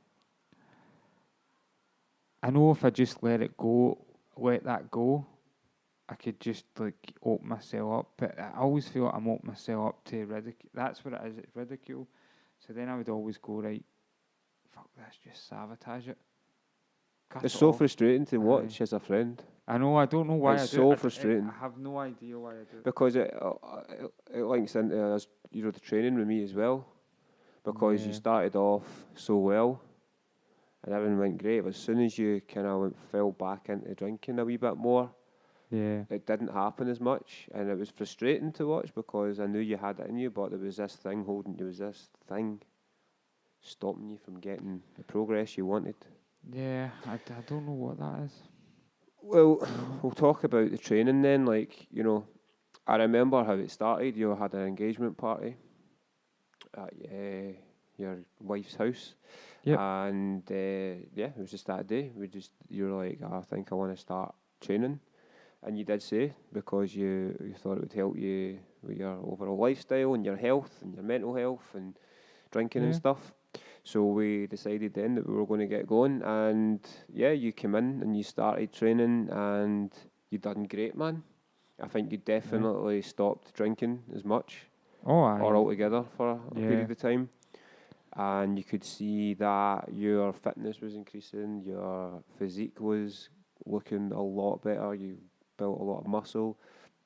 I know if I just let that go, I could just, like, open myself up, but I always feel like I'm opening myself up to ridicule. That's what it is, it's ridicule. So then I would always go, right, fuck this, just sabotage it. It's so frustrating to watch as a friend. I know, I don't know why it's I do so it. frustrating. I have no idea why I do it. Because it links into the training with me as well. Because you started off so well and everything went great. But as soon as you kind of fell back into drinking a wee bit more, it didn't happen as much. And it was frustrating to watch because I knew you had it in you, but there was this thing stopping you from getting the progress you wanted. Yeah, I don't know what that is. Well, we'll talk about the training then. Like, I remember how it started. You had an engagement party at your wife's house. Yep. And it was just that day. You were like, I think I want to start training. And you did say, because you thought it would help you with your overall lifestyle and your health and your mental health and drinking and stuff. So we decided then that we were going to get going, and you came in and you started training, and you done great, man. I think you definitely stopped drinking as much, or altogether for a period of time, and you could see that your fitness was increasing, your physique was looking a lot better. You built a lot of muscle.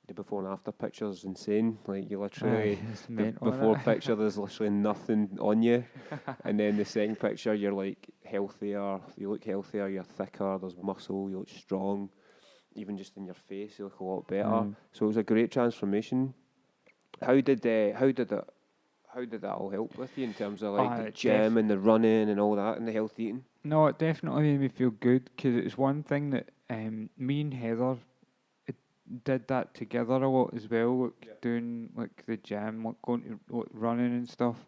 The before and after picture's insane. Like, you literally, the before picture, there's literally nothing on you. And then the second picture, you're like healthier, you look healthier, you're thicker, there's muscle, you look strong. Even just in your face, you look a lot better. So it was a great transformation. How did that all help with you in terms of like the gym and the running and all that and the healthy eating? No, it definitely made me feel good because it's one thing that me and Heather, did that together a lot as well, like Yeah. doing like the gym, like going to like, running and stuff,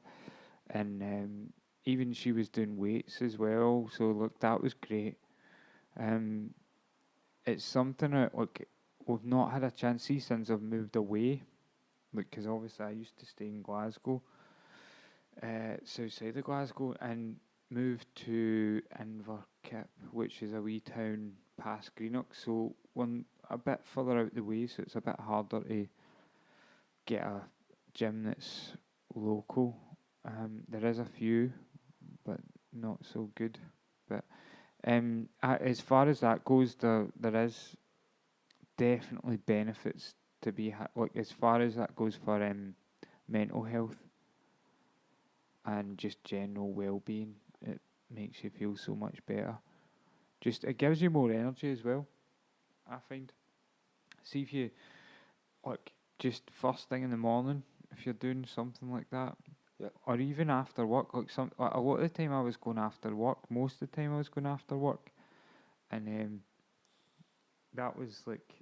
and even she was doing weights as well. So look, that was great. Um, it's something that like we've not had a chance to see since I've moved away, like because obviously I used to stay in Glasgow, south side of Glasgow, and moved to Inverkip, which is a wee town past Greenock. So one a bit further out the way, so it's a bit harder to get a gym that's local. There is a few, but not so good. But as far as that goes, there is definitely benefits to be like as far as that goes for mental health and just general well-being. It makes you feel so much better. Just it gives you more energy as well, I find. See if you like just first thing in the morning, if you're doing something like that, Yeah. or even after work. Like a lot of the time I was going after work. Most of the time I was going after work, and that was like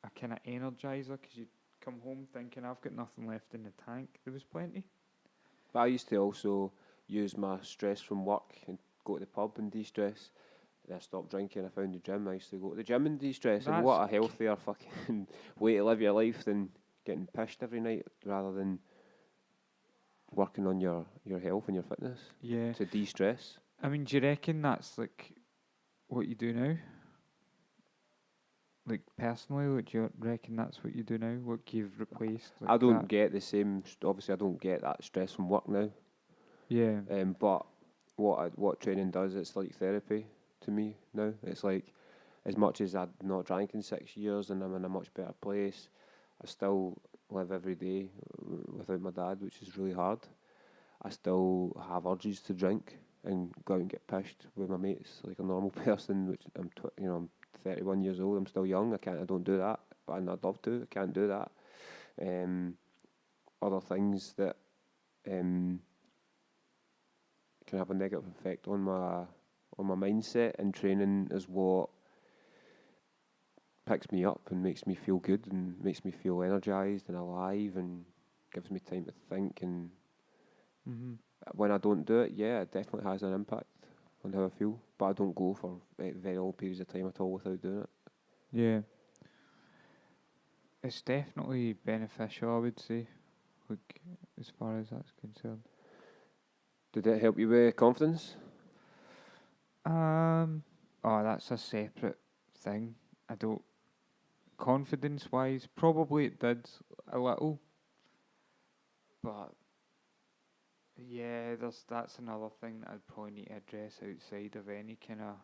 a kind of energizer because you come home thinking I've got nothing left in the tank. There was plenty. But I used to also use my stress from work and go to the pub and de-stress. And I stopped drinking. I found the gym. I used to go to the gym and de-stress. And That's what a healthier fucking way to live your life than getting pissed every night, rather than working on your health and your fitness yeah. to de-stress. I mean, do you reckon that's like what you do now? Like personally, do you reckon that's what you do now? What you've replaced? Like I don't that? get the same. Obviously, I don't get that stress from work now. Yeah. But what training does, it's like therapy to me now. It's like, as much as I've not drank in 6 years and I'm in a much better place, I still live every day without my dad, which is really hard. I still have urges to drink and go out and get pissed with my mates like a normal person. Which I'm 31 years old. I'm still young. I don't do that, but I'd love to. I can't do that. Other things that can have a negative effect on my mindset, and training is what picks me up and makes me feel good and makes me feel energized and alive and gives me time to think. And Mm-hmm. when I don't do it, yeah, it definitely has an impact on how I feel. But I don't go for very long periods of time at all without doing it. Yeah. It's definitely beneficial, I would say, like as far as that's concerned. Did it help you with confidence? Oh, that's a separate thing. I don't confidence wise, probably it did a little, but yeah, that's another thing that I'd probably need to address outside of any kind of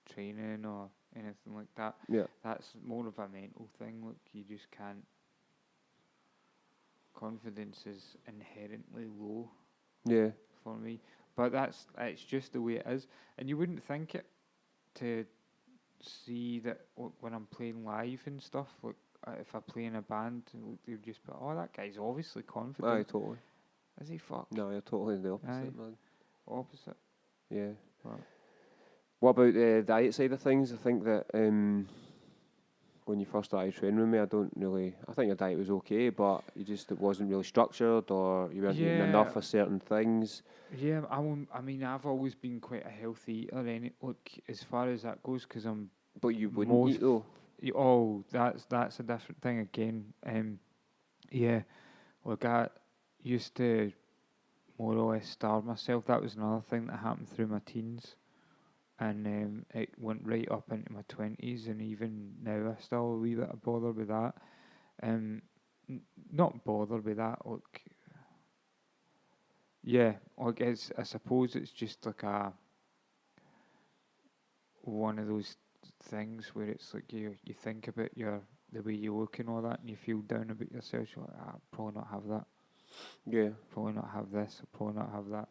training or anything like that. Yeah. That's more of a mental thing. Like you just can't. Confidence is inherently low Yeah. for me, but it's just the way it is, and you wouldn't think it to see that when I'm playing live and stuff. Like if I play in a band, they'd just be, "Oh, that guy's obviously confident." Aye, totally. Is he? Fuck. No, you're totally the opposite, Aye. man. Opposite. Yeah. But What about the diet side of things? I think that when you first started training with me, I think your diet was okay, but it wasn't really structured, or you weren't eating enough of certain things. yeah, I mean, I've always been quite a healthy eater. Like as far as that goes, because I'm. But you wouldn't eat though. Oh, that's a different thing again. Yeah, like I used to more or less starve myself. That was another thing that happened through my teens, and it went right up into my 20s, and even now I still a wee bit of bother with that. Not bother with that. Like, yeah, like I suppose it's just like one of those things where it's like you think about the way you look and all that, and you feel down about yourself. You're like, I'll probably not have that. Yeah. Probably not have this. I'll probably not have that.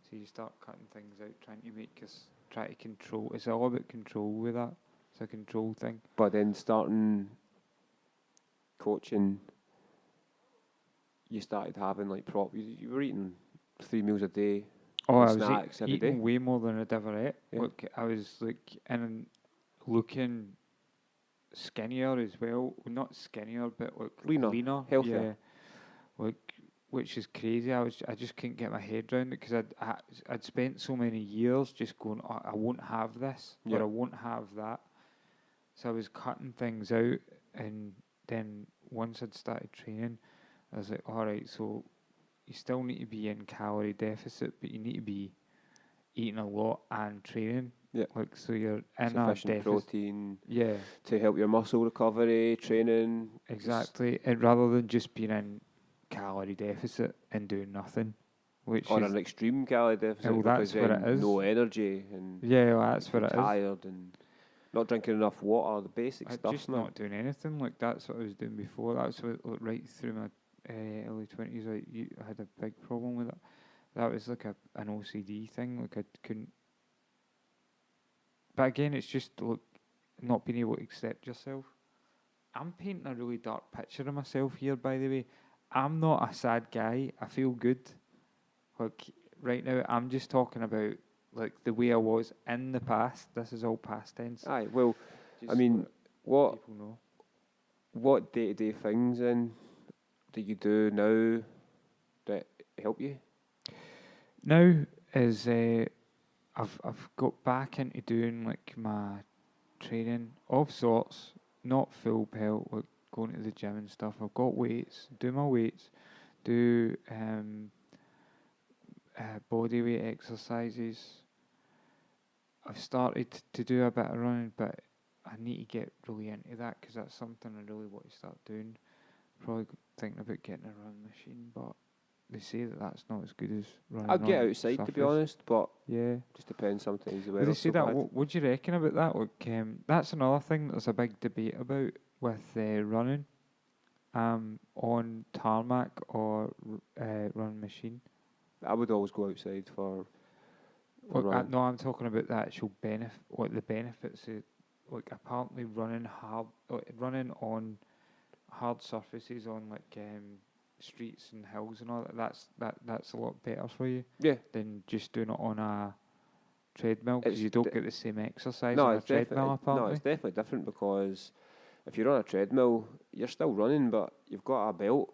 So you start cutting things out, try to control. It's all about control with that. It's a control thing. But then starting coaching, you started having like you were eating 3 meals a day. Oh, I was snacks every day. eating way more than I'd ever ate. Yeah. Look, I was like in looking skinnier as well. Well, not skinnier, but like Leaner, healthier. Yeah, like, which is crazy. I just couldn't get my head around it because I'd spent so many years just going, oh, I won't have this or I won't have that. So I was cutting things out, and then once I'd started training, I was like, all right, so you still need to be in calorie deficit, but you need to be eating a lot and training. Yeah. Like, so you're in Sufficient a deficit. protein. Yeah. To help your muscle recovery, training. Exactly. And rather than just being in calorie deficit and doing nothing, which Or is an extreme calorie deficit, well, because that's what then it is. no energy and Yeah, well, that's what it is. tired and not drinking enough water, the basic stuff. Just not doing anything. Like, that's what I was doing before. That's what, like, right through my early 20s. I had a big problem with it. That was like an OCD thing. Like, I couldn't. But again, it's just like not being able to accept yourself. I'm painting a really dark picture of myself here, by the way. I'm not a sad guy. I feel good. Like, right now, I'm just talking about like the way I was in the past. This is all past tense. Aye, well, Just I mean, what people know. what day-to-day things then do you do now that help you? Now is I've got back into doing like my training of sorts, not full pelt, like going to the gym and stuff. I've got weights, do my weights, do body weight exercises. I've started to do a bit of running, but I need to get really into that because that's something I really want to start doing. Probably thinking about getting a run machine, but they say that that's not as good as running. I'd get on outside surface. to be honest, but Yeah. just depends sometimes the Well, weather. they say that. What do you reckon about that? Like, that's another thing that there's a big debate about with running, on tarmac or run machine. I would always go outside for running. No, I'm talking about the actual benefit. What the benefits of, like, apparently running running on hard surfaces on like streets and hills and all that. That's a lot better for you. Yeah. Than just doing it on a treadmill, because It's you don't get the same exercise No, on a it's treadmill, apparently. it's definitely different, because if you're on a treadmill, you're still running, but you've got a belt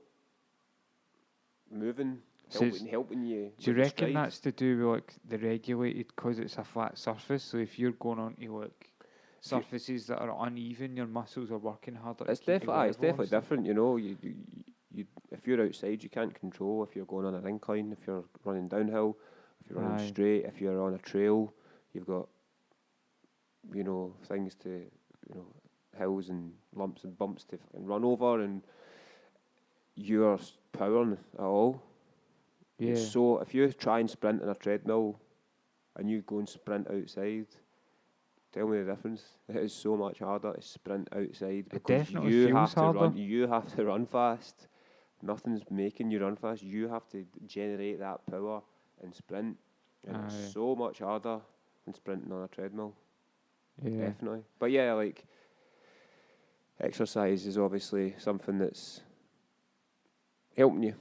moving, So helping you. do you with the reckon stride. that's to do with like the regulated, because it's a flat surface? So if you're going onto like surfaces that are uneven, your muscles are working harder. It's definitely different. You know, you if you're outside, you can't control if you're going on an incline, if you're running downhill, if you're running straight, if you're on a trail, you've got, you know, things to, you know, hills and lumps and bumps to fucking run over, and you're powering at all. Yeah. So if you try and sprint on a treadmill and you go and sprint outside, tell me the difference. It is so much harder to sprint outside, because definitely you feels have to harder. run. You have to run fast. Nothing's making you run fast. You have to generate that power and sprint, and it's so much harder than sprinting on a treadmill. Yeah. Definitely. But yeah, like, exercise is obviously something that's helping you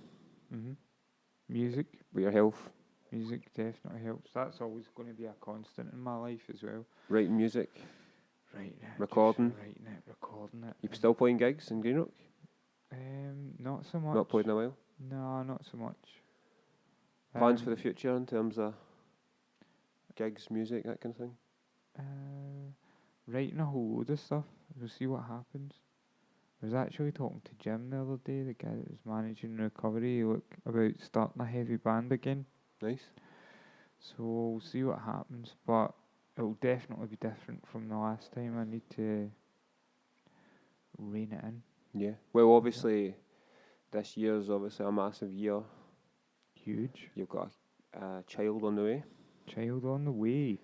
Music. with your health. Music definitely helps. That's always going to be a constant in my life as well. Writing music. Writing it. Recording. Writing it, recording it. You still playing gigs in Greenrock? Not so much. Not played in a while? No, not so much. Plans for the future in terms of gigs, music, that kind of thing? Writing a whole load of stuff. We'll see what happens. I was actually talking to Jim the other day, the guy that was managing recovery, about starting a heavy band again. Nice. So we'll see what happens, but it will definitely be different from the last time. I need to rein it in. Yeah. Well, obviously, this year's obviously a massive year. Huge. You've got a child on the way. Child on the way.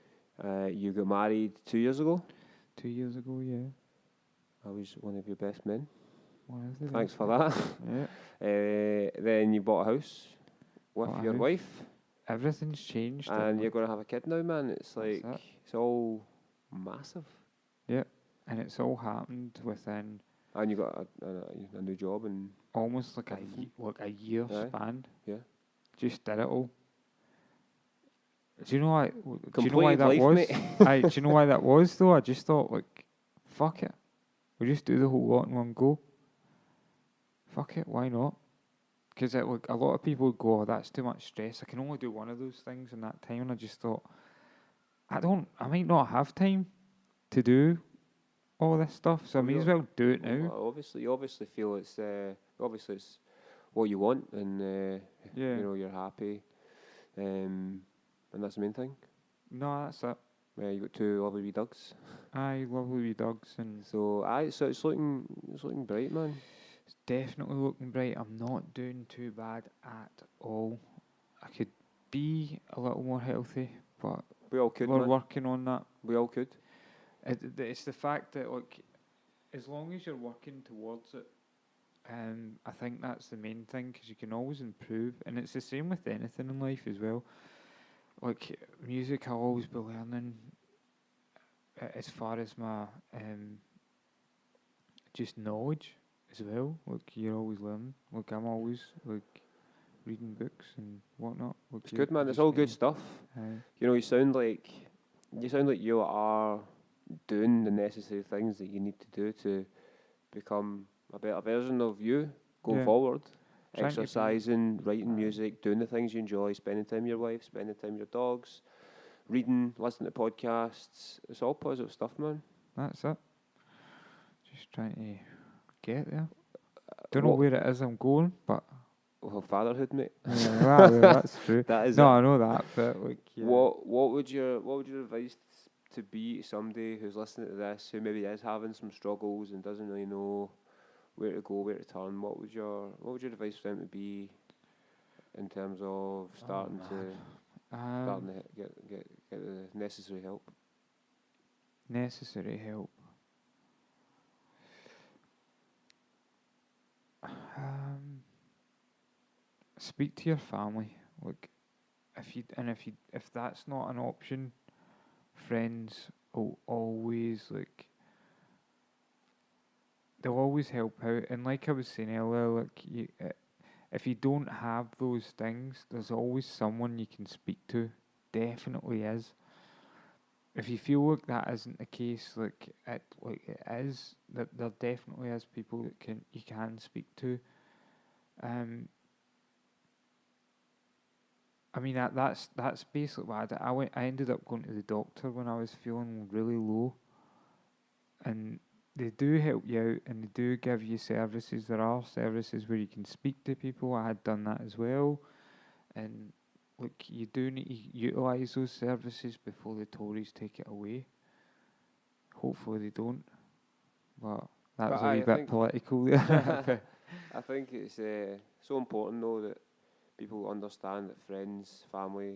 You got married 2 years ago. 2 years ago, yeah. I was one of your best men. Thanks for that. Yeah. Then you bought a house with your wife. Everything's changed. And you're going to have a kid now, man. It's like, it's all massive. Yeah. And it's all happened within... And you got a new job and... Almost like a year span. Yeah. Just did it all. Do you know why? Do you know why Completed that life, was? mate. Do you know why that was though? I just thought like, fuck it, we just do the whole lot in one go. Fuck it, why not? Because like a lot of people would go, oh, that's too much stress. I can only do one of those things in that time, and I just thought, I might not have time to do all this stuff, so I may as well do it now. Well, you obviously feel it's what you want, and Yeah. you know you're happy, and that's the main thing. No, that's it. You got 2 lovely wee dogs. Aye, lovely wee dogs, and So it's looking bright, man. it's definitely looking bright. I'm not doing too bad at all. I could be a little more healthy, but We all could, we're man. working on that. We all could. It's the fact that like, as long as you're working towards it, I think that's the main thing, because you can always improve, and it's the same with anything in life as well. Like music, I'll always be learning. As far as my just knowledge as well. Like you're always learning. Like I'm always like reading books and whatnot. Like It's good, man. It's all good stuff. You know, you sound like you are doing the necessary things that you need to do to become a better version of you going forward. Trying to be. Exercising, writing music, doing the things you enjoy, spending time with your wife, spending time with your dogs, reading, listening to podcasts. It's all positive stuff, man. That's it. Just trying to get there. Don't know where it is I'm going, but Well, fatherhood, mate. yeah, that's true. That is no, it. I know that, but like, yeah. What would your advice to be to somebody who's listening to this, who maybe is having some struggles and doesn't really know where to go, where to turn? What would your advice for them to be in terms of starting to get the necessary help? Necessary help. Speak to your family. Like, if that's not an option, friends will always they'll always help out. And like I was saying earlier, like if you don't have those things, there's always someone you can speak to. Definitely is. If you feel like that isn't the case, like it is, that there definitely is people that you can speak to. I mean that's basically what I did. I ended up going to the doctor when I was feeling really low, and they do help you out and they do give you services. There are services where you can speak to people. I had done that as well, and look, you do need to utilise those services before the Tories take it away. Hopefully they don't, but that was a wee bit political there. I think it's so important though that people understand that friends, family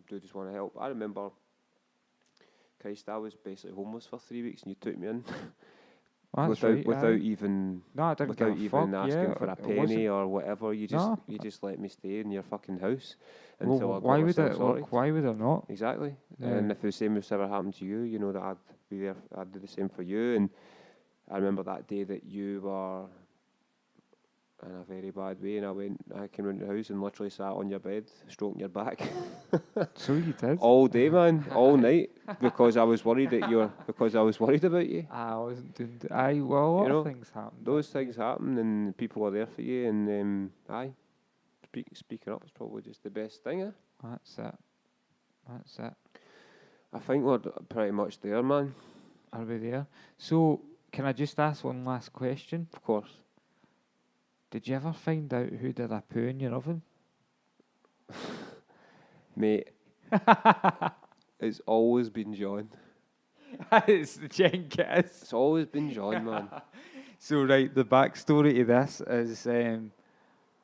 do just want to help. I remember, Christ, I was basically homeless for 3 weeks and you took me in. without even asking for a penny or whatever. You just let me stay in your fucking house until I got myself sorted. Why would I not? Exactly. Yeah. And if the same was ever happened to you, you know that I'd be there. I'd do the same for you. And I remember that day that you were in a very bad way, and I came round the house and literally sat on your bed, stroking your back. So you did? All day, man, all night, because I was worried about you. I wasn't doing. A lot of things happen. Those things happen, and people are there for you, and speaking up is probably just the best thing. That's it. I think we're pretty much there, man. Are we there? So, can I just ask one last question? Of course. Did you ever find out who did a poo in your oven? Mate, it's always been John. It's the Jenkins. It's always been John, man. So, right, the backstory to this is there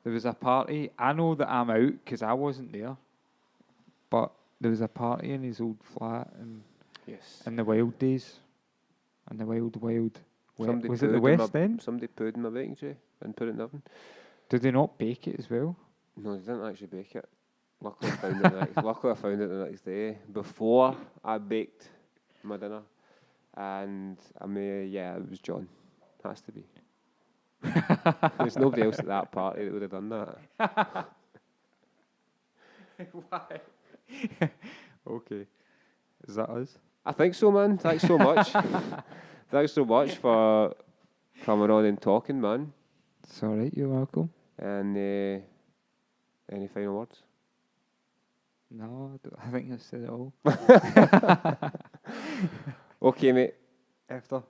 was a party. I know that I'm out because I wasn't there, but there was a party in his old flat in the wild days. In the wild. Was it the West End? Somebody pooed in my baking tray and put it in the oven. Did they not bake it as well? No, they didn't actually bake it. Luckily, I found it the next day before I baked my dinner, and it was John. Has to be. There's nobody else at that party that would have done that. Why? Okay. Is that us? I think so, man. Thanks so much. Thanks so much for coming on and talking, man. It's alright, you're welcome. And any final words? No, I think I said it all. Okay, mate. After.